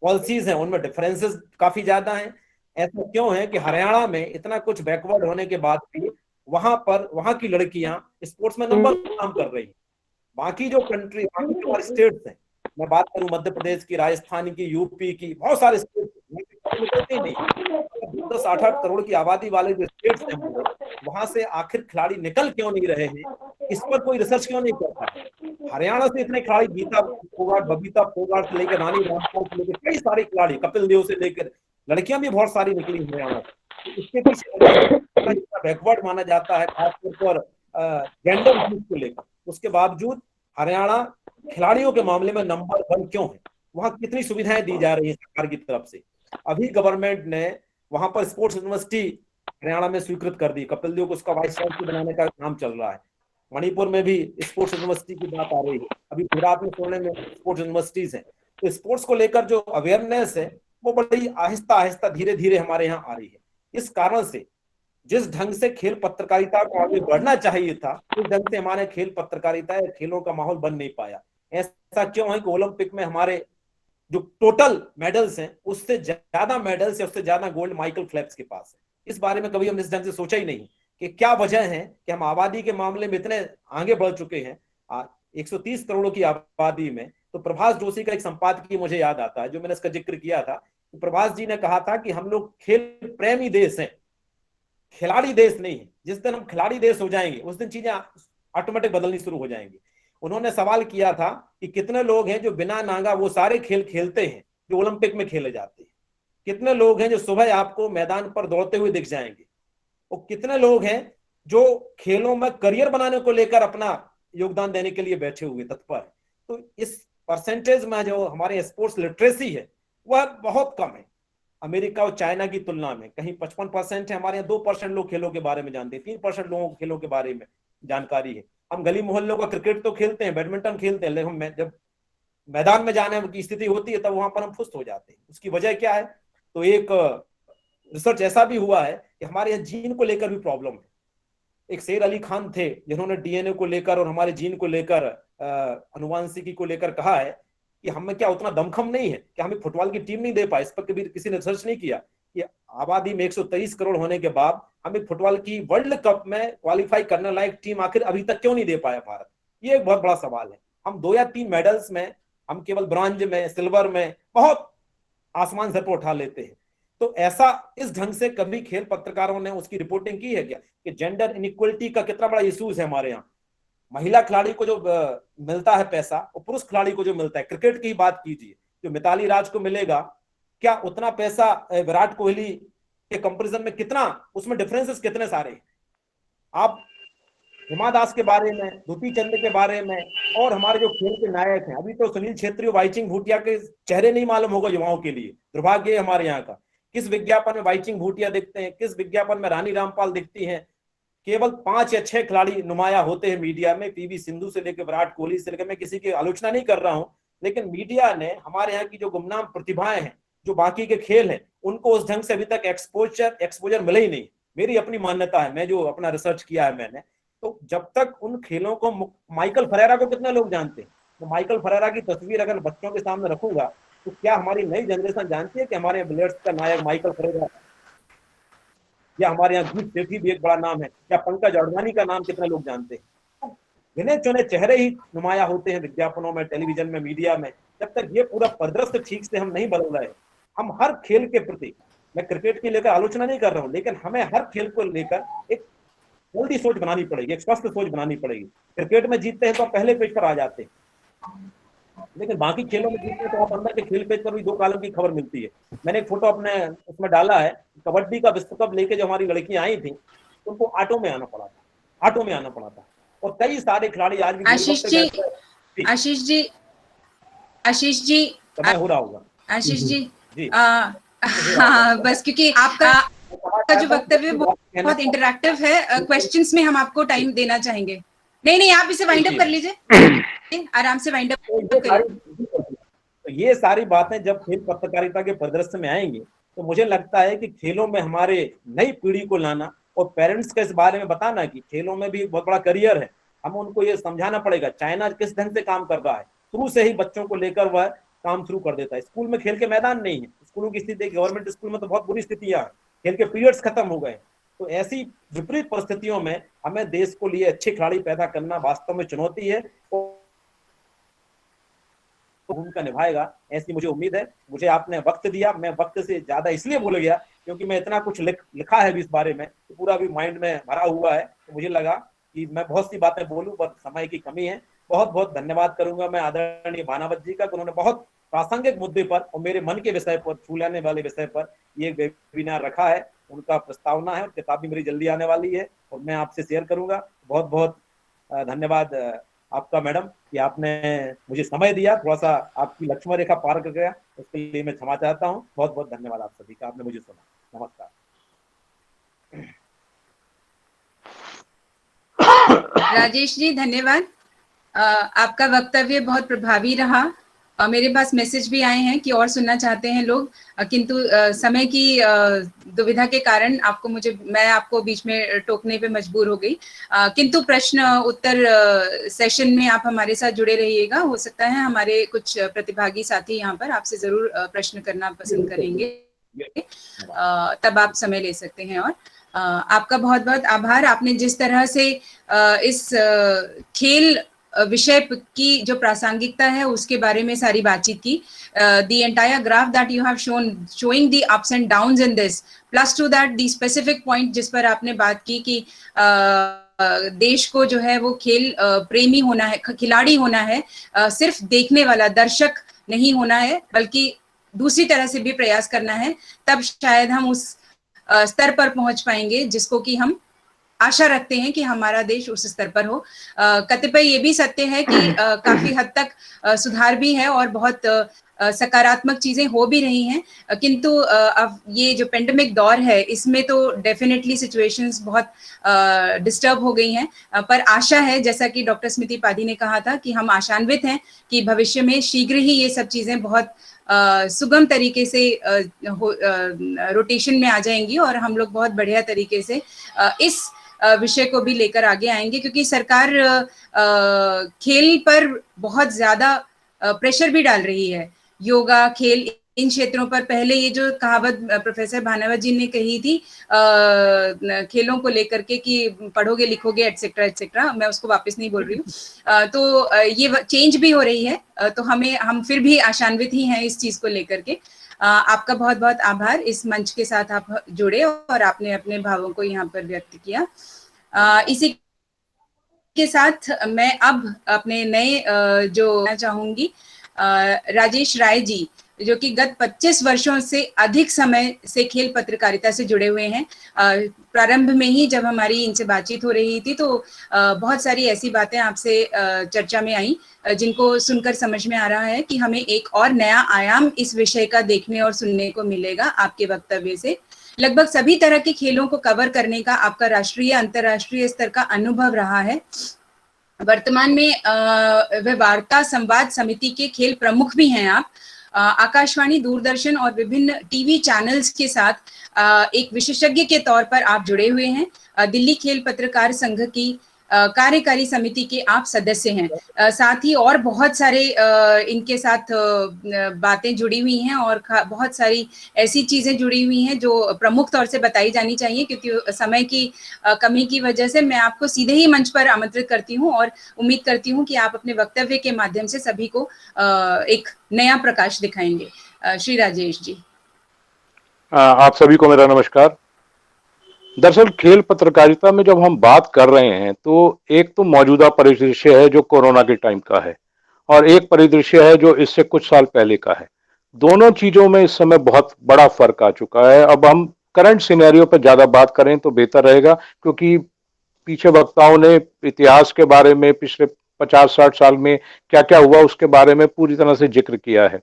Speaker 5: पॉलिसीज हैं उनमें डिफरेंसेस काफी ज्यादा हैं। ऐसा क्यों है कि हरियाणा में इतना कुछ बैकवर्ड होने के बाद भी वहां की लड़कियां स्पोर्ट्स में नंबर काम कर रही हैं। बाकी जो कंट्री, बाकी जो हमारे स्टेट्स हैं, मैं बात करूं मध्य प्रदेश की, राजस्थान की, यूपी की, बहुत सारे स्टेट्स नहीं, 10-8 करोड़ की आबादी वाले जो स्टेट्स हैं वहां से आखिर खिलाड़ी निकल क्यों नहीं रहे हैं, इस पर कोई रिसर्च क्यों नहीं करता। हरियाणा से इतने खिलाड़ी, गीता फोगाट, बबीता फोगाट से लेकर रानी रामपाल से लेकर कई सारे खिलाड़ी, कपिल देव से लेकर लड़कियां भी बहुत सारी निकली हरियाणा से। इसके पीछे बैकवर्ड माना जाता है खासतौर पर जेंडर को लेकर। उसके बावजूद हरियाणा खिलाड़ियों के मामले में नंबर 1 क्यों है? वहां कितनी सुविधाएं दी जा रही है सरकार की तरफ से। अभी गवर्नमेंट ने वहां पर स्पोर्ट्स यूनिवर्सिटी हरियाणा में स्वीकृत कर दी, कपिल देव को उसका वाइस चांसलर बनाने का काम चल रहा है। मणिपुर में भी स्पोर्ट्स यूनिवर्सिटी की बात आ रही है, अभी गुजरात में पुणे में स्पोर्ट्स यूनिवर्सिटीज हैं। तो स्पोर्ट्स को लेकर जो अवेयरनेस है वो बड़ी आहिस्ता आहिस्ता धीरे धीरे हमारे यहाँ आ रही है। इस कारण से जिस ढंग से खेल पत्रकारिता को आगे बढ़ना चाहिए था, उस ढंग से हमारे खेल पत्रकारिता या खेलों का माहौल बन नहीं पाया। ऐसा क्यों है कि ओलंपिक में हमारे जो टोटल मेडल्स हैं उससे ज्यादा मेडल्स या उससे ज्यादा गोल्ड माइकल फेल्प्स के पास है। इस बारे में कभी हमने इस ढंग से सोचा ही नहीं कि क्या वजह है कि हम आबादी के मामले में इतने आगे बढ़ चुके हैं। 130 करोड़ की आबादी में तो प्रभास जोशी का एक संपादकीय मुझे याद आता है, जो मैंने इसका जिक्र किया था। तो प्रभास जी ने कहा था कि हम लोग खेल प्रेमी देश हैं, खिलाड़ी देश नहीं है। जिस दिन हम खिलाड़ी देश हो जाएंगे उस दिन चीजें ऑटोमेटिक बदलनी शुरू हो जाएंगी। उन्होंने सवाल किया था कि कितने लोग हैं जो बिना नांगा वो सारे खेल खेलते हैं जो ओलंपिक में खेले जाते हैं, कितने लोग हैं जो सुबह आपको मैदान पर दौड़ते हुए दिख जाएंगे, और कितने लोग हैं जो खेलों में करियर बनाने को लेकर अपना योगदान देने के लिए बैठे हुए तत्पर है। तो इस परसेंटेज में जो हमारे स्पोर्ट्स लिटरेसी है वह बहुत कम है अमेरिका और चाइना की तुलना में। कहीं 55% है, हमारे यहाँ 2% लोग खेलों के बारे में जानते हैं, 3% लोगों को खेलों के बारे में जानकारी है। हम गली मोहल्लों का क्रिकेट तो खेलते हैं, बैडमिंटन खेलते हैं, लेकिन जब मैदान में जाने की स्थिति होती है तब वहां पर हम फुस्त हो जाते हैं। उसकी वजह क्या है? तो एक रिसर्च ऐसा भी हुआ है कि हमारे यहाँ जीन को लेकर भी प्रॉब्लम है। एक शेर अली खान थे जिन्होंने डीएनए को लेकर और हमारे जीन को लेकर, अनुवांशिकी को लेकर कहा है कि हमें क्या उतना दमखम नहीं है कि हमें फुटबॉल की टीम नहीं दे पाए। इस पर कभी किसी ने रिसर्च नहीं किया कि आबादी में 123 करोड़ होने के बाद हमें फुटबॉल की वर्ल्ड कप में क्वालिफाई करने लायक टीम आखिर अभी तक क्यों नहीं दे पाया भारत। ये एक बहुत बड़ा सवाल है। हम 2 या 3 मेडल्स में हम केवल ब्रॉन्ज में, सिल्वर में बहुत आसमान सर पर उठा लेते हैं। तो ऐसा इस ढंग से कभी खेल पत्रकारों ने उसकी रिपोर्टिंग की है क्या कि जेंडर इनइक्वलिटी का कितना बड़ा इश्यूज है हमारे यहाँ। महिला खिलाड़ी को जो मिलता है पैसा और पुरुष खिलाड़ी को जो मिलता है, क्रिकेट की बात कीजिए, जो मिताली राज को मिलेगा, क्या उतना पैसा विराट कोहली के कंपैरिजन में कितना, उसमें डिफरेंसेस कितने सारे हैं। आप हिमा दास के बारे में, दुती चंद के बारे में, और हमारे जो खेल के नायक हैं, अभी तो सुनील छेत्री और वाईचिंग भूटिया के चेहरे नहीं मालूम होगा युवाओं के लिए। दुर्भाग्य है हमारे यहाँ का। किस विज्ञापन में वाईचिंग भूटिया दिखते हैं, किस विज्ञापन में रानी रामपाल दिखती हैं। केवल 5 या 6 खिलाड़ी नुमाया होते हैं मीडिया में, पीवी सिंधु से लेकर विराट कोहली से लेकर। मैं किसी की आलोचना नहीं कर रहा हूं, लेकिन मीडिया ने हमारे यहाँ की जो गुमनाम प्रतिभाएं हैं, जो बाकी के खेल हैं, उनको उस ढंग से अभी तक एक्सपोजर मिले ही नहीं। मेरी अपनी मान्यता है, मैं जो अपना रिसर्च किया है मैंने, तो जब तक उन खेलों को, माइकल फरेरा को कितने लोग जानते हैं? तो माइकल फरेरा की तस्वीर अगर बच्चों के सामने रखूंगा तो क्या हमारी नई जनरेशन जानती है कि हमारे बिलियर्ड्स का नायक माइकल फरेरा, या हमारे यहाँ गीत सेठी भी एक बड़ा नाम है, या पंकज अडवाणी का नाम कितने लोग जानते हैं? गिने चुने चेहरे ही नुमाया होते हैं विज्ञापनों में, टेलीविजन में, मीडिया में। जब तक ये पूरा परिदृश्य ठीक से हम नहीं बदल रहे, हम हर खेल के प्रति, मैं क्रिकेट की लेकर आलोचना नहीं कर रहा हूँ, लेकिन हमें हर खेल को लेकर एक जल्दी सोच बनानी पड़ेगी, एक स्वस्थ सोच बनानी पड़ेगी। क्रिकेट में जीतते हैं तो पहले पेज पर आ जाते हैं, लेकिन बाकी खेलों में जीतते हैं तो आप अंदर के खेल पेज पर भी 2 कॉलम की खबर मिलती है। मैंने एक फोटो अपने उसमें डाला है, कबड्डी का विश्व कप लेके जो हमारी लड़कियां आई थी, उनको ऑटो में आना पड़ा था, ऑटो में आना पड़ा था। और कई सारे खिलाड़ी आज भी
Speaker 4: आशीष जी, आशीष जी, आशीष जी,
Speaker 5: समय हो रहा होगा।
Speaker 4: आशीष जी,
Speaker 5: जी
Speaker 4: हाँ, बस क्योंकि आपका जो वक्तव्य बहुत इंटरैक्टिव है, क्वेश्चंस में हम आपको टाइम देना चाहेंगे। नहीं, आप इसे वाइंड अप कर लीजिए, आराम से वाइंड अप
Speaker 5: तो ये सारी बातें जब खेल पत्रकारिता के परिदृश्य में आएंगी तो मुझे लगता है कि खेलों में हमारे नई पीढ़ी को लाना और पेरेंट्स को इस बारे में बताना कि खेलों में भी बहुत बड़ा करियर है, हम उनको ये समझाना पड़ेगा। चाइना किस ढंग से काम कर रहा है, शुरू से ही बच्चों को लेकर वह काम शुरू कर देता है। स्कूल में खेल के मैदान नहीं है, स्कूलों की स्थिति, गवर्नमेंट स्कूल में तो बहुत बुरी स्थितियां हैं, खेल के पीरियड्स खत्म हो गए। तो ऐसी विपरीत परिस्थितियों में हमें देश को लिए अच्छे खिलाड़ी पैदा करना वास्तव में चुनौती है, भूमिका निभाएगा ऐसी मुझे उम्मीद है। मुझे आपने वक्त दिया, मैं वक्त से ज्यादा इसलिए भूल गया क्योंकि मैं इतना कुछ लिखा है भी इस बारे में, तो पूरा भी माइंड में भरा हुआ है, तो मुझे लगा कि मैं बहुत सी बातें बोलूं पर समय की कमी है। बहुत बहुत धन्यवाद करूंगा मैं आदरणीय भानावत जी का, उन्होंने बहुत प्रासंगिक मुद्दे पर और मेरे मन के विषय पर, छू लेने वाले विषय पर ये वेबिनार रखा है। उनका प्रस्तावना है और किताब भी मेरी जल्दी आने वाली है और मैं आपसे शेयर करूंगा। बहुत बहुत धन्यवाद आपका मैडम कि आपने मुझे समय दिया, थोड़ा सा आपकी लक्ष्मण रेखा पार कर गया, उसके लिए मैं क्षमा चाहता हूँ। बहुत बहुत धन्यवाद आप सभी का, आपने मुझे सुना। नमस्कार।
Speaker 4: राजेश जी, धन्यवाद। आपका वक्तव्य बहुत प्रभावी रहा। मेरे पास मैसेज भी आए हैं कि और सुनना चाहते हैं लोग, किंतु समय की दुविधा के कारण मैं आपको बीच में टोकने पे मजबूर हो गई। किंतु प्रश्न उत्तर सेशन में आप हमारे साथ जुड़े रहिएगा। हो सकता है हमारे कुछ प्रतिभागी साथी यहाँ पर आपसे जरूर प्रश्न करना पसंद करेंगे, तब आप समय ले सकते हैं। और आपका बहुत बहुत आभार। आपने जिस तरह से इस खेल विषय की जो प्रासंगिकता है उसके बारे में सारी बातचीत की, the entire graph that you have shown showing the ups and downs in this, plus to that the specific point जिस पर आपने बात की कि देश को जो है वो खेल प्रेमी होना है, खिलाड़ी होना है, सिर्फ देखने वाला दर्शक नहीं होना है, बल्कि दूसरी तरह से भी प्रयास करना है, तब शायद हम उस स्तर पर पहुंच पाएंगे जिसको कि हम आशा रखते हैं कि हमारा देश उस स्तर पर हो। कतिपय ये भी सत्य है कि काफी हद तक सुधार भी है और बहुत सकारात्मक चीजें हो भी रही हैं, किंतु अब ये जो पेंडेमिक दौर है इसमें तो डेफिनेटली सिचुएशंस बहुत डिस्टर्ब हो गई हैं, पर आशा है, जैसा कि डॉक्टर स्मृति पाधी ने कहा था, कि हम आशान्वित हैं कि भविष्य में शीघ्र ही ये सब चीजें बहुत सुगम तरीके से रोटेशन में आ जाएंगी और हम लोग बहुत बढ़िया तरीके से इस विषय को भी लेकर आगे आएंगे, क्योंकि सरकार खेल पर बहुत ज्यादा प्रेशर भी डाल रही है। योगा, खेल, इन क्षेत्रों पर पहले ये जो कहावत प्रोफेसर भानावत जी ने कही थी खेलों को लेकर के कि पढ़ोगे लिखोगे एटसेट्रा एटसेट्रा, मैं उसको वापस नहीं बोल रही हूँ, तो ये चेंज भी हो रही है, तो हम फिर भी आशान्वित ही हैं इस चीज को लेकर के। आपका बहुत बहुत आभार, इस मंच के साथ आप जुड़े और आपने अपने भावों को यहाँ पर व्यक्त किया। इसी के साथ मैं अब अपने नए जो चाहूंगी राजेश राय जी, जो कि गत 25 वर्षों से अधिक समय से खेल पत्रकारिता से जुड़े हुए हैं। प्रारंभ में ही जब हमारी इनसे बातचीत हो रही थी तो बहुत सारी ऐसी बातें आपसे चर्चा में आई जिनको सुनकर समझ में आ रहा है कि हमें एक और नया आयाम इस विषय का देखने और सुनने को मिलेगा आपके वक्तव्य से। लगभग सभी तरह के खेलों को कवर करने का आपका राष्ट्रीय अंतर्राष्ट्रीय स्तर का अनुभव रहा है। वर्तमान में वह वार्ता संवाद समिति के खेल प्रमुख भी हैं आप। आकाशवाणी, दूरदर्शन और विभिन्न टीवी चैनल्स के साथ एक विशेषज्ञ के तौर पर आप जुड़े हुए हैं। दिल्ली खेल पत्रकार संघ की कार्यकारी समिति के आप सदस्य हैं। साथ ही और बहुत सारे इनके साथ बातें जुड़ी हुई हैं और बहुत सारी ऐसी चीजें जुड़ी हुई हैं जो प्रमुख तौर से बताई जानी चाहिए, क्योंकि समय की कमी की वजह से मैं आपको सीधे ही मंच पर आमंत्रित करती हूं और उम्मीद करती हूं कि आप अपने वक्तव्य के माध्यम से सभी को एक नया प्रकाश दिखाएंगे। श्री राजेश जी।
Speaker 6: आप सभी को मेरा नमस्कार। दरअसल खेल पत्रकारिता में जब हम बात कर रहे हैं तो एक तो मौजूदा परिदृश्य है जो कोरोना के टाइम का है, और एक परिदृश्य है जो इससे कुछ साल पहले का है। दोनों चीजों में इस समय बहुत बड़ा फर्क आ चुका है। अब हम करंट सिनेरियो पर ज्यादा बात करें तो बेहतर रहेगा, क्योंकि पीछे वक्ताओं ने इतिहास के बारे में पिछले 50-60 साल में क्या क्या हुआ उसके बारे में पूरी तरह से जिक्र किया है।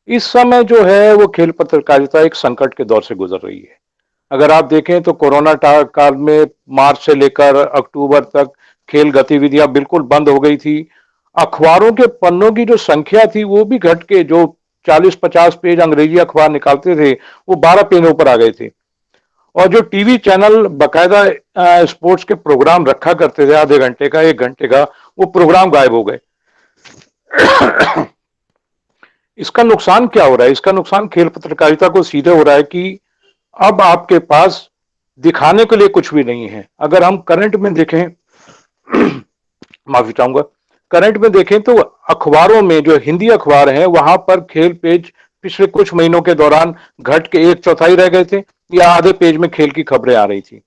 Speaker 6: इस समय जो है वो खेल पत्रकारिता एक संकट के दौर से गुजर रही है। अगर आप देखें तो कोरोना काल में मार्च से लेकर अक्टूबर तक खेल गतिविधियां बिल्कुल बंद हो गई थी। अखबारों के पन्नों की जो संख्या थी वो भी घट के, जो 40-50 पेज अंग्रेजी अखबार निकालते थे वो 12 पेजों पर आ गए थे। और जो टीवी चैनल बाकायदा स्पोर्ट्स के प्रोग्राम रखा करते थे आधे घंटे का 1 घंटे का, वो प्रोग्राम गायब हो गए। इसका नुकसान क्या हो रहा है? इसका नुकसान खेल पत्रकारिता को सीधे हो रहा है कि अब आपके पास दिखाने के लिए कुछ भी नहीं है। अगर हम करंट में देखें माफी चाहूंगा, करंट में देखें तो अखबारों में जो हिंदी अखबार हैं वहां पर खेल पेज पिछले कुछ महीनों के दौरान घट के 1/4 रह गए थे या आधे पेज में खेल की खबरें आ रही थी।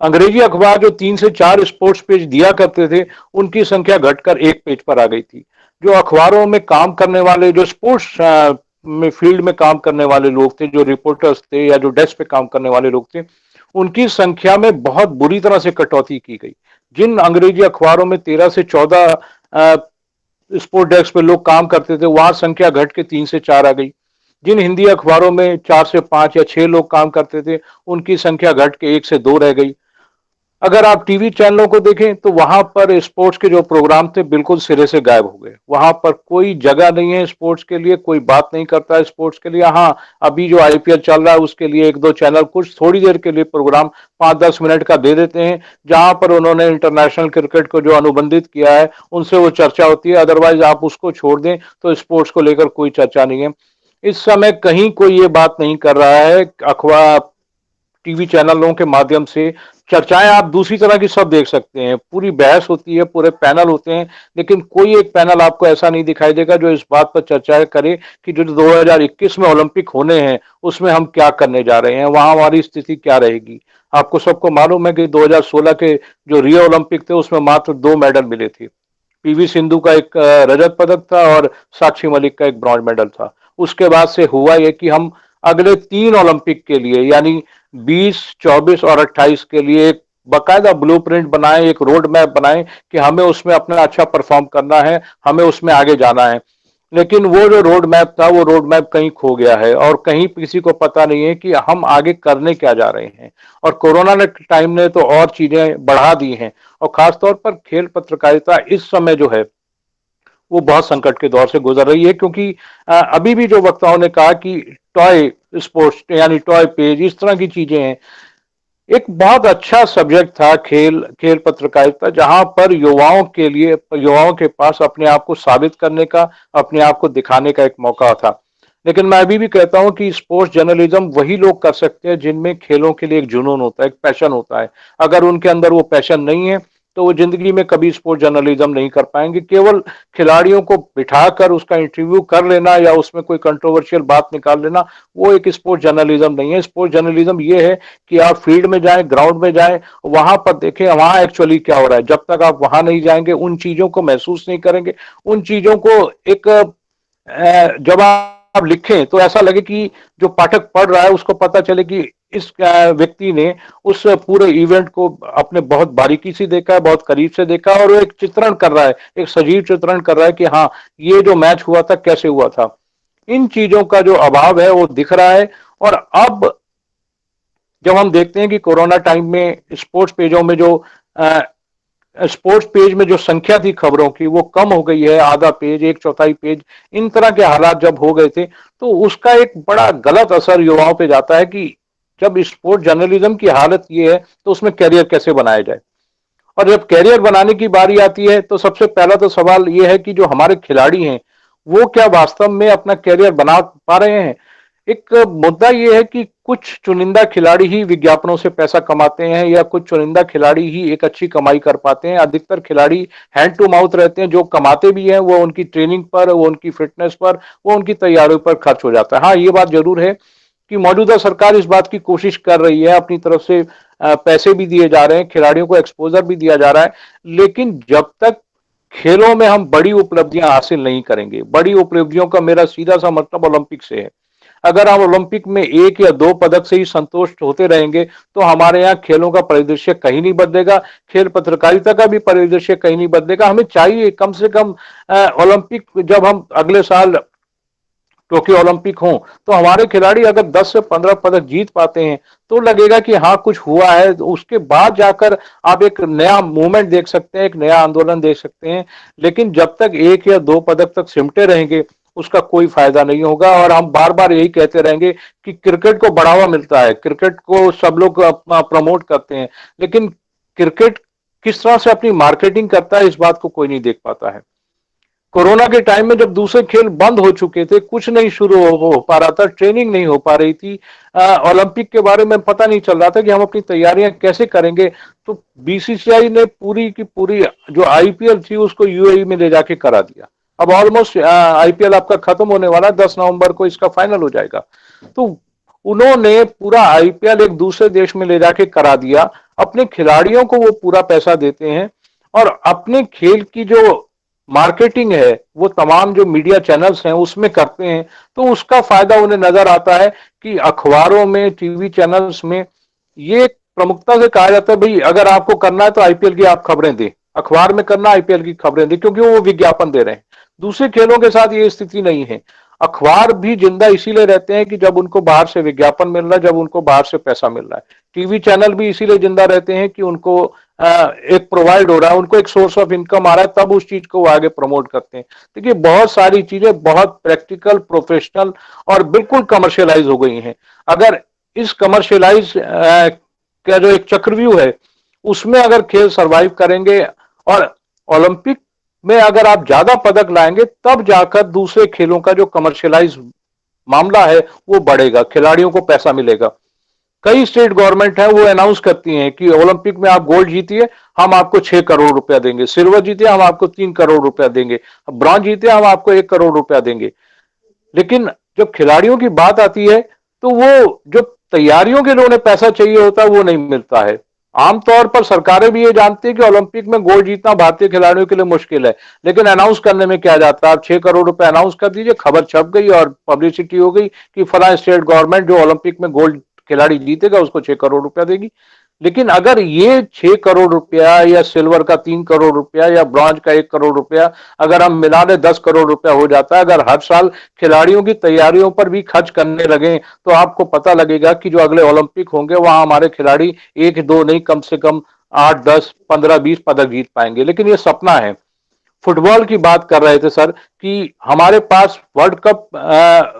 Speaker 6: अंग्रेजी अखबार जो 3 से 4 स्पोर्ट्स पेज दिया करते थे उनकी संख्या घटकर 1 पेज पर आ गई थी। जो अखबारों में काम करने वाले, जो स्पोर्ट्स में फील्ड में काम करने वाले लोग थे, जो रिपोर्टर्स थे या जो डेस्क पे काम करने वाले लोग थे, उनकी संख्या में बहुत बुरी तरह से कटौती की गई। जिन अंग्रेजी अखबारों में 13 से 14 स्पोर्ट डेस्क पे लोग काम करते थे वहां संख्या घट के 3 से 4 आ गई। जिन हिंदी अखबारों में 4 से 5 या 6 लोग काम करते थे उनकी संख्या घट के 1 से 2 रह गई। अगर आप टीवी चैनलों को देखें तो वहां पर स्पोर्ट्स के जो प्रोग्राम थे बिल्कुल सिरे से गायब हो गए। वहां पर कोई जगह नहीं है स्पोर्ट्स के लिए, कोई बात नहीं करता है स्पोर्ट्स के लिए। हाँ, अभी जो आईपीएल चल रहा है उसके लिए 1-2 चैनल कुछ थोड़ी देर के लिए प्रोग्राम 5-10 मिनट का दे देते हैं, जहां पर उन्होंने इंटरनेशनल क्रिकेट को जो अनुबंधित किया है उनसे वो चर्चा होती है। अदरवाइज आप उसको छोड़ दें तो स्पोर्ट्स को लेकर कोई चर्चा नहीं है। इस समय कहीं कोई ये बात नहीं कर रहा है। अखबार, टीवी चैनलों के माध्यम से चर्चाएं आप दूसरी तरह की सब देख सकते हैं, पूरी बहस होती है, पूरे पैनल होते हैं, लेकिन कोई एक पैनल आपको ऐसा नहीं दिखाई देगा जो इस बात पर चर्चा करे कि जो 2021 में ओलंपिक होने हैं उसमें हम क्या करने जा रहे हैं, वहां हमारी स्थिति क्या रहेगी। आपको सबको मालूम है कि 2016 के जो रियो ओलंपिक थे उसमें मात्र 2 मेडल मिले थे। पीवी सिंधु का एक रजत पदक था और साक्षी मलिक का एक ब्रॉन्ज मेडल था। उसके बाद से हुआ यह कि हम अगले 3 ओलंपिक के लिए यानी 20, 24 और 28 के लिए एक बाकायदा ब्लूप्रिंट बनाएं, एक रोड मैप बनाएं कि हमें उसमें अपना अच्छा परफॉर्म करना है, हमें उसमें आगे जाना है। लेकिन वो जो रोड मैप था वो रोड मैप कहीं खो गया है और कहीं किसी को पता नहीं है कि हम आगे करने क्या जा रहे हैं। और कोरोना ने टाइम ने तो और चीजें बढ़ा दी हैं और खासतौर पर खेल पत्रकारिता इस समय जो है वो बहुत संकट के दौर से गुजर रही है, क्योंकि अभी भी जो वक्ताओं ने कहा कि टॉय स्पोर्ट्स यानी टॉय पेज, इस तरह की चीजें हैं। एक बहुत अच्छा सब्जेक्ट था खेल पत्रकारिता, जहां पर युवाओं के लिए, युवाओं के पास अपने आप को साबित करने का, अपने आप को दिखाने का एक मौका था। लेकिन मैं अभी भी कहता हूं कि स्पोर्ट्स जर्नलिज्म वही लोग कर सकते हैं जिनमें खेलों के लिए एक जुनून होता है, एक पैशन होता है। अगर उनके अंदर वो पैशन नहीं है तो वो जिंदगी में कभी स्पोर्ट्स जर्नलिज्म नहीं कर पाएंगे। केवल खिलाड़ियों को बिठाकर उसका इंटरव्यू कर लेना या उसमें कोई कंट्रोवर्शियल बात निकाल लेना, वो एक स्पोर्ट्स जर्नलिज्म नहीं है। स्पोर्ट्स जर्नलिज्म ये है कि आप फील्ड में जाएं, ग्राउंड में जाएं, वहां पर देखें वहां एक्चुअली क्या हो रहा है। जब तक आप वहां नहीं जाएंगे, उन चीजों को महसूस नहीं करेंगे, उन चीजों को एक जब आप लिखें तो ऐसा लगे कि जो पाठक पढ़ रहा है उसको पता चले कि इस व्यक्ति ने उस पूरे इवेंट को अपने बहुत बारीकी से देखा है, बहुत करीब से देखा, और वो एक चित्रण कर रहा है, एक सजीव चित्रण कर रहा है कि हाँ ये जो मैच हुआ था कैसे हुआ था। इन चीजों का जो अभाव है वो दिख रहा है। और अब जब हम देखते हैं कि कोरोना टाइम में स्पोर्ट्स पेजों में जो स्पोर्ट्स पेज में जो संख्या थी खबरों की वो कम हो गई है, आधा पेज, 1/4 पेज, इन तरह के हालात जब हो गए थे तो उसका एक बड़ा गलत असर युवाओं पे जाता है कि जब स्पोर्ट्स जर्नलिज्म की हालत ये है तो उसमें कैरियर कैसे बनाया जाए। और जब कैरियर बनाने की बारी आती है तो सबसे पहला तो सवाल ये है कि जो हमारे खिलाड़ी हैं वो क्या वास्तव में अपना कैरियर बना पा रहे हैं। एक मुद्दा ये है कि कुछ चुनिंदा खिलाड़ी ही विज्ञापनों से पैसा कमाते हैं या कुछ चुनिंदा खिलाड़ी ही एक अच्छी कमाई कर पाते हैं। अधिकतर खिलाड़ी हैंड टू माउथ रहते हैं, जो कमाते भी हैं वो उनकी ट्रेनिंग पर, वो उनकी फिटनेस पर, वो उनकी तैयारियों पर खर्च हो जाता है। हाँ, ये बात जरूर है कि मौजूदा सरकार इस बात की कोशिश कर रही है, अपनी तरफ से पैसे भी दिए जा रहे हैं, खिलाड़ियों को एक्सपोजर भी दिया जा रहा है, लेकिन जब तक खेलों में हम बड़ी उपलब्धियां हासिल नहीं करेंगे। बड़ी उपलब्धियों का मेरा सीधा सा मतलब ओलंपिक से है। अगर हम ओलंपिक में 1 या 2 पदक से ही संतुष्ट होते रहेंगे तो हमारे यहाँ खेलों का परिदृश्य कहीं नहीं बदलेगा, खेल पत्रकारिता का भी परिदृश्य कहीं नहीं बदलेगा। हमें चाहिए कम से कम ओलंपिक, जब हम अगले साल टोक्यो ओलंपिक हो तो हमारे खिलाड़ी अगर 10 से 15 पदक जीत पाते हैं तो लगेगा कि हाँ कुछ हुआ है। तो उसके बाद जाकर आप एक नया मूवमेंट देख सकते हैं, एक नया आंदोलन देख सकते हैं। लेकिन जब तक 1 या 2 पदक तक सिमटे रहेंगे उसका कोई फायदा नहीं होगा। और हम बार बार यही कहते रहेंगे कि क्रिकेट को बढ़ावा मिलता है, क्रिकेट को सब लोग प्रमोट करते हैं, लेकिन क्रिकेट किस तरह से अपनी मार्केटिंग करता है इस बात को कोई नहीं देख पाता है। कोरोना के टाइम में जब दूसरे खेल बंद हो चुके थे, कुछ नहीं शुरू हो पा रहा था, ट्रेनिंग नहीं हो पा रही थी, ओलंपिक के बारे में पता नहीं चल रहा था कि हम अपनी तैयारियां कैसे करेंगे, तो बीसीसीआई ने पूरी की पूरी जो आईपीएल थी उसको यूएई में ले जाके करा दिया। अब ऑलमोस्ट आईपीएल आपका खत्म होने वाला, 10 नवंबर को इसका फाइनल हो जाएगा। तो उन्होंने पूरा आईपीएल एक दूसरे देश में ले जाके करा दिया। अपने खिलाड़ियों को वो पूरा पैसा देते हैं और अपने खेल की जो मार्केटिंग है वो तमाम जो मीडिया चैनल्स हैं उसमें करते हैं। तो उसका फायदा उन्हें नजर आता है कि अखबारों में, टीवी चैनल्स में ये प्रमुखता से कहा जाता है भाई अगर आपको करना है तो आईपीएल की आप खबरें दें, अखबार में करना आईपीएल की खबरें दें, क्योंकि वो विज्ञापन दे रहे हैं। दूसरे खेलों के साथ ये स्थिति नहीं है। अखबार भी जिंदा इसीलिए रहते हैं कि जब उनको बाहर से विज्ञापन मिल रहा है, जब उनको बाहर से पैसा मिल रहा है। टीवी चैनल भी इसीलिए जिंदा रहते हैं कि उनको एक प्रोवाइड हो रहा है, उनको एक सोर्स ऑफ इनकम आ रहा है, तब उस चीज को वो आगे प्रमोट करते हैं। देखिए बहुत सारी चीजें बहुत प्रैक्टिकल, प्रोफेशनल और बिल्कुल कमर्शियलाइज हो गई हैं। अगर इस कमर्शियलाइज का जो एक चक्रव्यूह है उसमें अगर खेल सरवाइव करेंगे और ओलंपिक में अगर आप ज्यादा पदक लाएंगे तब जाकर दूसरे खेलों का जो कमर्शियलाइज मामला है वो बढ़ेगा, खिलाड़ियों को पैसा मिलेगा। कई स्टेट गवर्नमेंट है वो अनाउंस करती हैं कि ओलंपिक में आप गोल्ड जीतिए हम आपको 6 करोड़ रुपया देंगे, सिल्वर जीते हम आपको 3 करोड़ रुपया देंगे, ब्रॉन्ज जीते हम आपको 1 करोड़ रुपया देंगे। लेकिन जब खिलाड़ियों की बात आती है तो वो जो तैयारियों के लिए उन्हें पैसा चाहिए होता है वो नहीं मिलता है। आमतौर पर सरकारें भी ये जानती है कि ओलंपिक में गोल्ड जीतना भारतीय खिलाड़ियों के लिए मुश्किल है, लेकिन अनाउंस करने में क्या जाता है, आप 6 करोड़ रुपए अनाउंस कर दीजिए, खबर छप गई और पब्लिसिटी हो गई कि फला स्टेट गवर्नमेंट जो ओलंपिक में गोल्ड खिलाड़ी जीतेगा उसको 6 करोड़ रुपया देगी। लेकिन अगर ये 6 करोड़ रुपया या सिल्वर का 3 करोड़ रुपया या ब्रॉन्ज का 1 करोड़ रुपया अगर हम मिला ले 10 करोड़ रुपया हो जाता है। अगर हर साल खिलाड़ियों की तैयारियों पर भी खर्च करने लगे तो आपको पता लगेगा कि जो अगले ओलंपिक होंगे वहां हमारे खिलाड़ी 1-2 नहीं कम से कम 8, 10, 15, 20 पदक जीत पाएंगे। लेकिन ये सपना है। फुटबॉल की बात कर रहे थे सर कि हमारे पास वर्ल्ड कप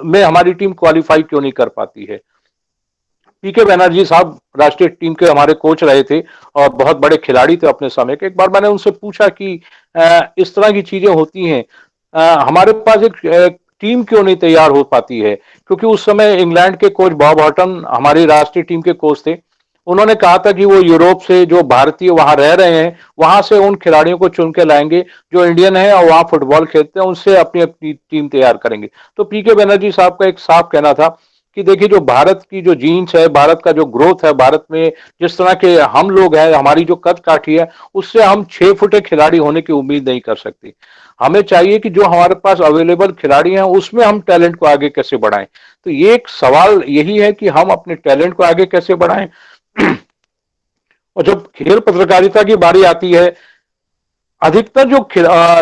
Speaker 6: में हमारी टीम क्वालिफाई क्यों नहीं कर पाती है। पीके बनर्जी साहब राष्ट्रीय टीम के हमारे कोच रहे थे और बहुत बड़े खिलाड़ी थे अपने समय के। एक बार मैंने उनसे पूछा कि इस तरह की चीजें होती हैं, हमारे पास एक टीम क्यों नहीं तैयार हो पाती है, क्योंकि उस समय इंग्लैंड के कोच बॉब हॉटन हमारी राष्ट्रीय टीम के कोच थे। उन्होंने कहा था कि वो यूरोप से जो भारतीय वहां रह रहे हैं वहां से उन खिलाड़ियों को चुन के लाएंगे जो इंडियन है और वहां फुटबॉल खेलते हैं, उनसे अपनी अपनी टीम तैयार करेंगे। तो पीके बनर्जी साहब का एक साफ कहना था कि देखिए जो भारत की जो जीन्स है, भारत का जो ग्रोथ है, भारत में जिस तरह के हम लोग हैं, हमारी जो कद काठी है, उससे हम 6 फुटे खिलाड़ी होने की उम्मीद नहीं कर सकते। हमें चाहिए कि जो हमारे पास अवेलेबल खिलाड़ी हैं उसमें हम टैलेंट को आगे कैसे बढ़ाएं। तो ये एक सवाल यही है कि हम अपने टैलेंट को आगे कैसे बढ़ाएं। और जब खेल पत्रकारिता की बारी आती है, अधिकतर जो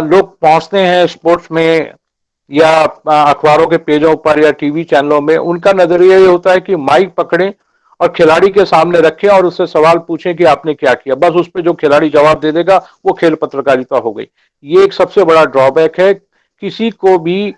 Speaker 6: लोग पहुंचते हैं स्पोर्ट्स में या अखबारों के पेजों पर या टीवी चैनलों में, उनका नजरिया ये होता है कि माइक पकड़ें और खिलाड़ी के सामने रखें और उससे सवाल पूछें कि आपने क्या किया, बस उस पर जो खिलाड़ी जवाब दे देगा वो खेल पत्रकारिता हो गई। ये एक सबसे बड़ा ड्रॉबैक है। किसी को भी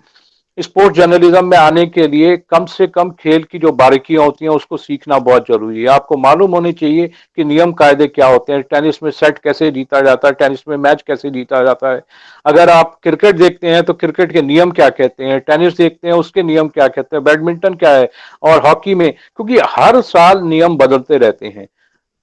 Speaker 6: स्पोर्ट्स जर्नलिज्म में आने के लिए कम से कम खेल की जो बारीकियां होती हैं उसको सीखना बहुत जरूरी है। आपको मालूम होनी चाहिए कि नियम कायदे क्या होते हैं, टेनिस में सेट कैसे जीता जाता है, टेनिस में मैच कैसे जीता जाता है। अगर आप क्रिकेट देखते हैं तो क्रिकेट के नियम क्या कहते हैं, टेनिस देखते हैं उसके नियम क्या कहते हैं, बैडमिंटन क्या है, और हॉकी में, क्योंकि हर साल नियम बदलते रहते हैं।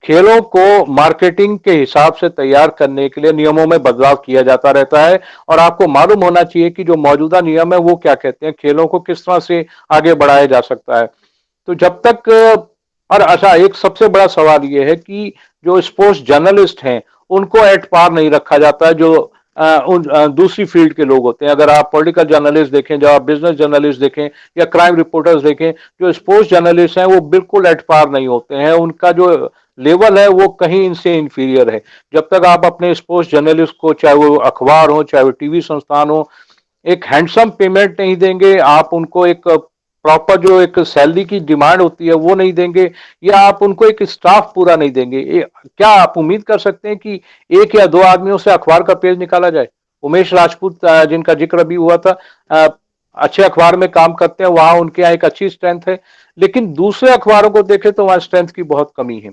Speaker 6: खेलों को मार्केटिंग के हिसाब से तैयार करने के लिए नियमों में बदलाव किया जाता रहता है और आपको मालूम होना चाहिए कि जो मौजूदा नियम है वो क्या कहते हैं, खेलों को किस तरह से आगे बढ़ाया जा सकता है। तो जब तक, और अच्छा एक सबसे बड़ा सवाल ये है कि जो स्पोर्ट्स जर्नलिस्ट हैं उनको एट पार नहीं रखा जाता है। जो दूसरी फील्ड के लोग होते हैं। अगर आप पॉलिटिकल जर्नलिस्ट देखें, जब आप बिजनेस जर्नलिस्ट देखें या क्राइम रिपोर्टर्स देखें, जो स्पोर्ट्स जर्नलिस्ट हैं वो बिल्कुल एट पार नहीं होते हैं, उनका जो लेवल है वो कहीं इनसे इंफीरियर है। जब तक आप अपने स्पोर्ट्स जर्नलिस्ट को, चाहे वो अखबार हो चाहे वो टीवी संस्थान हो, एक हैंडसम पेमेंट नहीं देंगे, आप उनको एक प्रॉपर जो एक सैलरी की डिमांड होती है वो नहीं देंगे, या आप उनको एक स्टाफ पूरा नहीं देंगे, क्या आप उम्मीद कर सकते हैं कि एक या दो आदमियों से अखबार का पेज निकाला जाए? उमेश राजपूत जिनका जिक्र अभी हुआ था, अच्छे अखबार में काम करते हैं, वहां उनके यहाँ एक अच्छी स्ट्रेंथ है, लेकिन दूसरे अखबारों को देखें तो वहां स्ट्रेंथ की बहुत कमी है।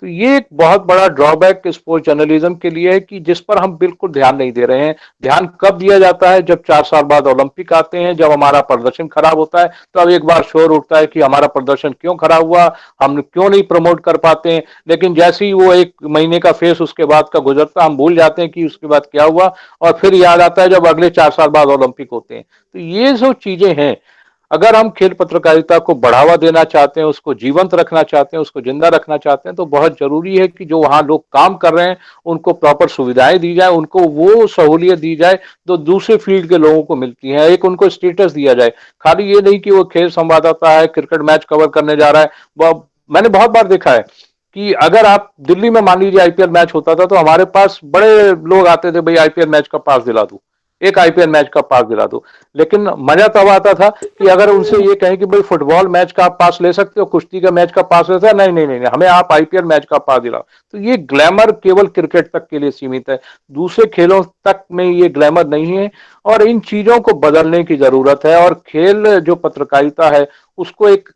Speaker 6: तो ये एक बहुत बड़ा ड्रॉबैक स्पोर्ट्स जर्नलिज्म के लिए है कि जिस पर हम बिल्कुल ध्यान नहीं दे रहे हैं। ध्यान कब दिया जाता है? जब 4 साल बाद ओलंपिक आते हैं, जब हमारा प्रदर्शन खराब होता है, तो अब एक बार शोर उठता है कि हमारा प्रदर्शन क्यों खराब हुआ, हम क्यों नहीं प्रमोट कर पाते हैं। लेकिन जैसे ही वो 1 महीने का फेस उसके बाद का गुजरता, हम भूल जाते हैं कि उसके बाद क्या हुआ, और फिर याद आता है जब अगले 4 साल बाद ओलंपिक होते हैं। तो ये जो चीजें हैं, अगर हम खेल पत्रकारिता को बढ़ावा देना चाहते हैं, उसको जीवंत रखना चाहते हैं, उसको जिंदा रखना चाहते हैं, तो बहुत जरूरी है कि जो वहां लोग काम कर रहे हैं उनको प्रॉपर सुविधाएं दी जाए, उनको वो सहूलियत दी जाए जो दूसरे फील्ड के लोगों को मिलती है, एक उनको स्टेटस दिया जाए। खाली ये नहीं कि वो खेल संवाददाता है, क्रिकेट मैच कवर करने जा रहा है। मैंने बहुत बार देखा है कि अगर आप दिल्ली में मान लीजिए आईपीएल मैच होता था, तो हमारे पास बड़े लोग आते थे, भाई आईपीएल मैच का पास दिला दो, एक आईपीएल मैच का पास दिला दो। लेकिन मजा तब आता था कि अगर उनसे ये कहें कि भाई फुटबॉल मैच का आप पास ले सकते हो, कुश्ती का मैच का पास लेते हैं, नहीं नहीं नहीं, हमें आप आईपीएल मैच का पास दिलाओ। तो ये ग्लैमर केवल क्रिकेट तक के लिए सीमित है, दूसरे खेलों तक में ये ग्लैमर नहीं है, और इन चीजों को बदलने की जरूरत है। और खेल जो पत्रकारिता है उसको एक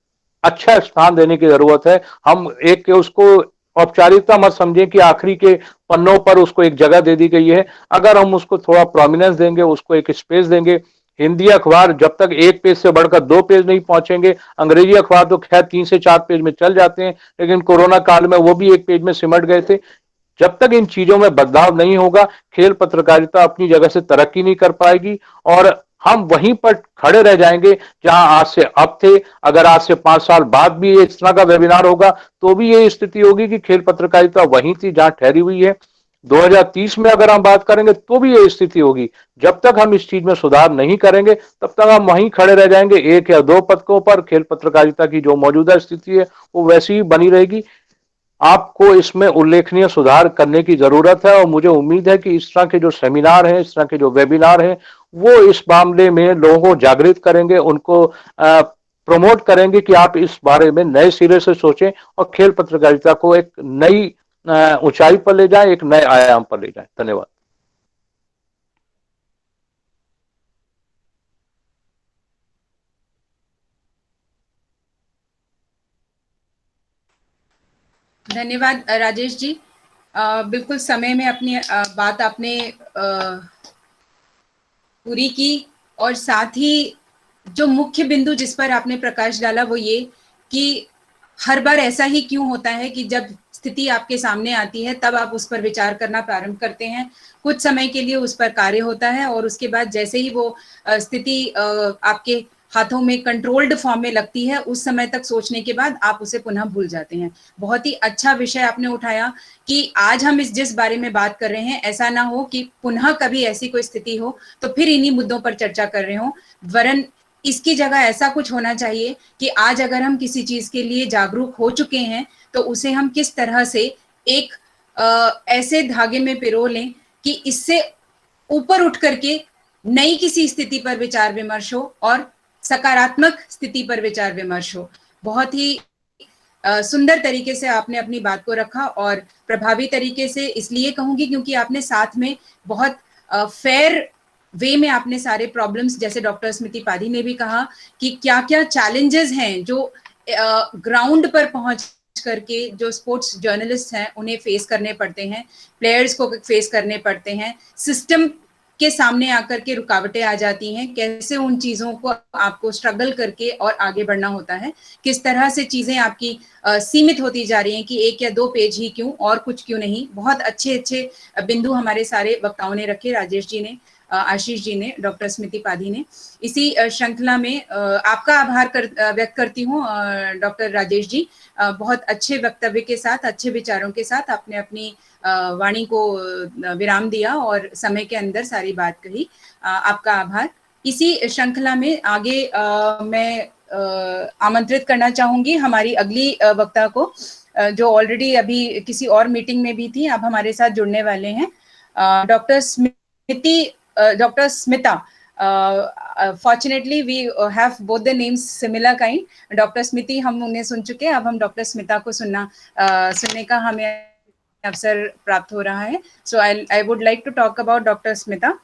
Speaker 6: अच्छा स्थान देने की जरूरत है। हम एक उसको औपचारिकता मत समझें कि आखिरी के पन्नों पर उसको एक जगह दे दी गई है। अगर हम उसको थोड़ा प्रोमिनेंस देंगे, उसको एक स्पेस देंगे, हिंदी अखबार जब तक 1 पेज से बढ़कर 2 पेज नहीं पहुंचेंगे, अंग्रेजी अखबार तो खैर 3 से 4 पेज में चल जाते हैं, लेकिन कोरोना काल में वो भी 1 पेज में सिमट गए थे। जब तक इन चीजों में बदलाव नहीं होगा, खेल पत्रकारिता अपनी जगह से तरक्की नहीं कर पाएगी, और हम वहीं पर खड़े रह जाएंगे जहां आज से अब थे। अगर आज से 5 साल बाद भी इस तरह का वेबिनार होगा तो भी ये स्थिति होगी कि खेल पत्रकारिता वहीं थी जहां ठहरी हुई है। 2030 में अगर हम बात करेंगे तो भी ये स्थिति होगी। जब तक हम इस चीज में सुधार नहीं करेंगे तब तक हम वहीं खड़े रह जाएंगे, 1 या 2 पदकों पर। खेल पत्रकारिता की जो मौजूदा स्थिति है वो वैसी ही बनी रहेगी। आपको इसमें उल्लेखनीय सुधार करने की जरूरत है, और मुझे उम्मीद है कि इस तरह के जो सेमिनार हैं, इस तरह के जो वेबिनार हैं, वो इस मामले में लोगों को जागृत करेंगे, उनको प्रमोट करेंगे कि आप इस बारे में नए सिरे से सोचें और खेल पत्रकारिता को एक नई ऊंचाई पर ले जाएं, एक नए आयाम पर ले जाएं। धन्यवाद।
Speaker 4: धन्यवाद राजेश जी। बिल्कुल समय में अपनी बात आपने पूरी की, और साथ ही जो मुख्य बिंदु जिस पर आपने प्रकाश डाला वो ये कि हर बार ऐसा ही क्यों होता है कि जब स्थिति आपके सामने आती है तब आप उस पर विचार करना प्रारंभ करते हैं। कुछ समय के लिए उस पर कार्य होता है, और उसके बाद जैसे ही वो स्थिति आपके हाथों में कंट्रोल्ड फॉर्म में लगती है, उस समय तक सोचने के बाद आप उसे पुनः भूल जाते हैं। बहुत ही अच्छा विषय आपने उठाया कि आज हम जिस बारे में बात कर रहे हैं, ऐसा ना हो कि पुनः कभी ऐसी कोई स्थिति हो तो फिर इन्हीं मुद्दों पर चर्चा कर रहे हो, वरन इसकी जगह ऐसा कुछ होना चाहिए कि आज अगर हम किसी चीज के लिए जागरूक हो चुके हैं तो उसे हम किस तरह से एक ऐसे धागे में पिरो लें कि इससे ऊपर उठ करके नई किसी स्थिति पर विचार विमर्श हो और सकारात्मक स्थिति पर विचार विमर्श हो। बहुत ही सुंदर तरीके से आपने अपनी बात को रखा, और प्रभावी तरीके से इसलिए कहूंगी क्योंकि आपने साथ में बहुत फेयर वे में आपने सारे प्रॉब्लम्स, जैसे डॉक्टर स्मृति पाधी ने भी कहा कि क्या क्या चैलेंजेस हैं जो ग्राउंड पर पहुंच करके जो स्पोर्ट्स जर्नलिस्ट हैं उन्हें फेस करने पड़ते हैं, प्लेयर्स को फेस करने पड़ते हैं, सिस्टम के सामने आकर के रुकावटें आ जाती हैं, कैसे उन चीजों को आपको स्ट्रगल करके और आगे बढ़ना होता है, किस तरह से चीजें आपकी सीमित होती जा रही हैं कि 1 या 2 पेज ही क्यों और कुछ क्यों नहीं। बहुत अच्छे अच्छे बिंदु हमारे सारे वक्ताओं ने रखे, राजेश जी ने। आशीष जी ने, डॉक्टर स्मृति पाधी ने। इसी श्रृंखला में आपका आभार व्यक्त करती हूँ डॉक्टर राजेश जी, बहुत अच्छे वक्तव्य के साथ, अच्छे विचारों के साथ आपने अपनी वाणी को विराम दिया और समय के अंदर सारी बात कही, आपका आभार। इसी श्रृंखला में आगे मैं आमंत्रित करना चाहूंगी हमारी अगली वक्ता को, जो ऑलरेडी अभी किसी और मीटिंग में भी थी, अब हमारे साथ जुड़ने वाले हैं doctor Smita. Fortunately we have both the names similar kind. Doctor Smriti हम उन्हें सुन चुके हैं, अब हम डॉक्टर स्मिता को सुनने का हमें अवसर प्राप्त हो रहा है। So I would like to talk about doctor Smita.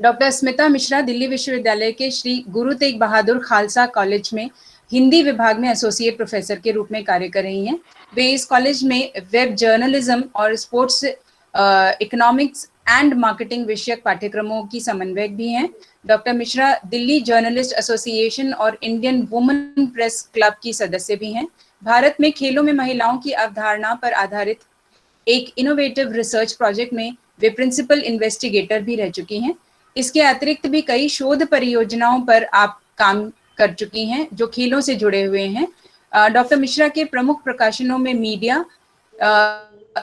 Speaker 4: Doctor Smita Mishra Delhi विश्वविद्यालय के श्री गुरु तेग बहादुर खालसा कॉलेज में हिंदी विभाग में एसोसिएट प्रोफेसर के रूप में कार्य कर रही हैं। वे इस कॉलेज में वेब जर्नलिज्म और स्पोर्ट्स इकोनॉमिक्स एंड मार्केटिंग विषयक पाठ्यक्रमों की समन्वयक भी हैं। Doctor Mishra Delhi journalist association और इंडियन वुमेन प्रेस क्लब की सदस्य भी हैं। भारत में खेलों में महिलाओं की अवधारणा पर आधारित एक इनोवेटिव रिसर्च प्रोजेक्ट में वे प्रिंसिपल इन्वेस्टिगेटर भी रह चुकी हैं। इसके अतिरिक्त भी कई शोध परियोजनाओं पर आप काम कर चुकी हैं जो खेलों से जुड़े हुए हैं। डॉक्टर मिश्रा के प्रमुख प्रकाशनों में मीडिया,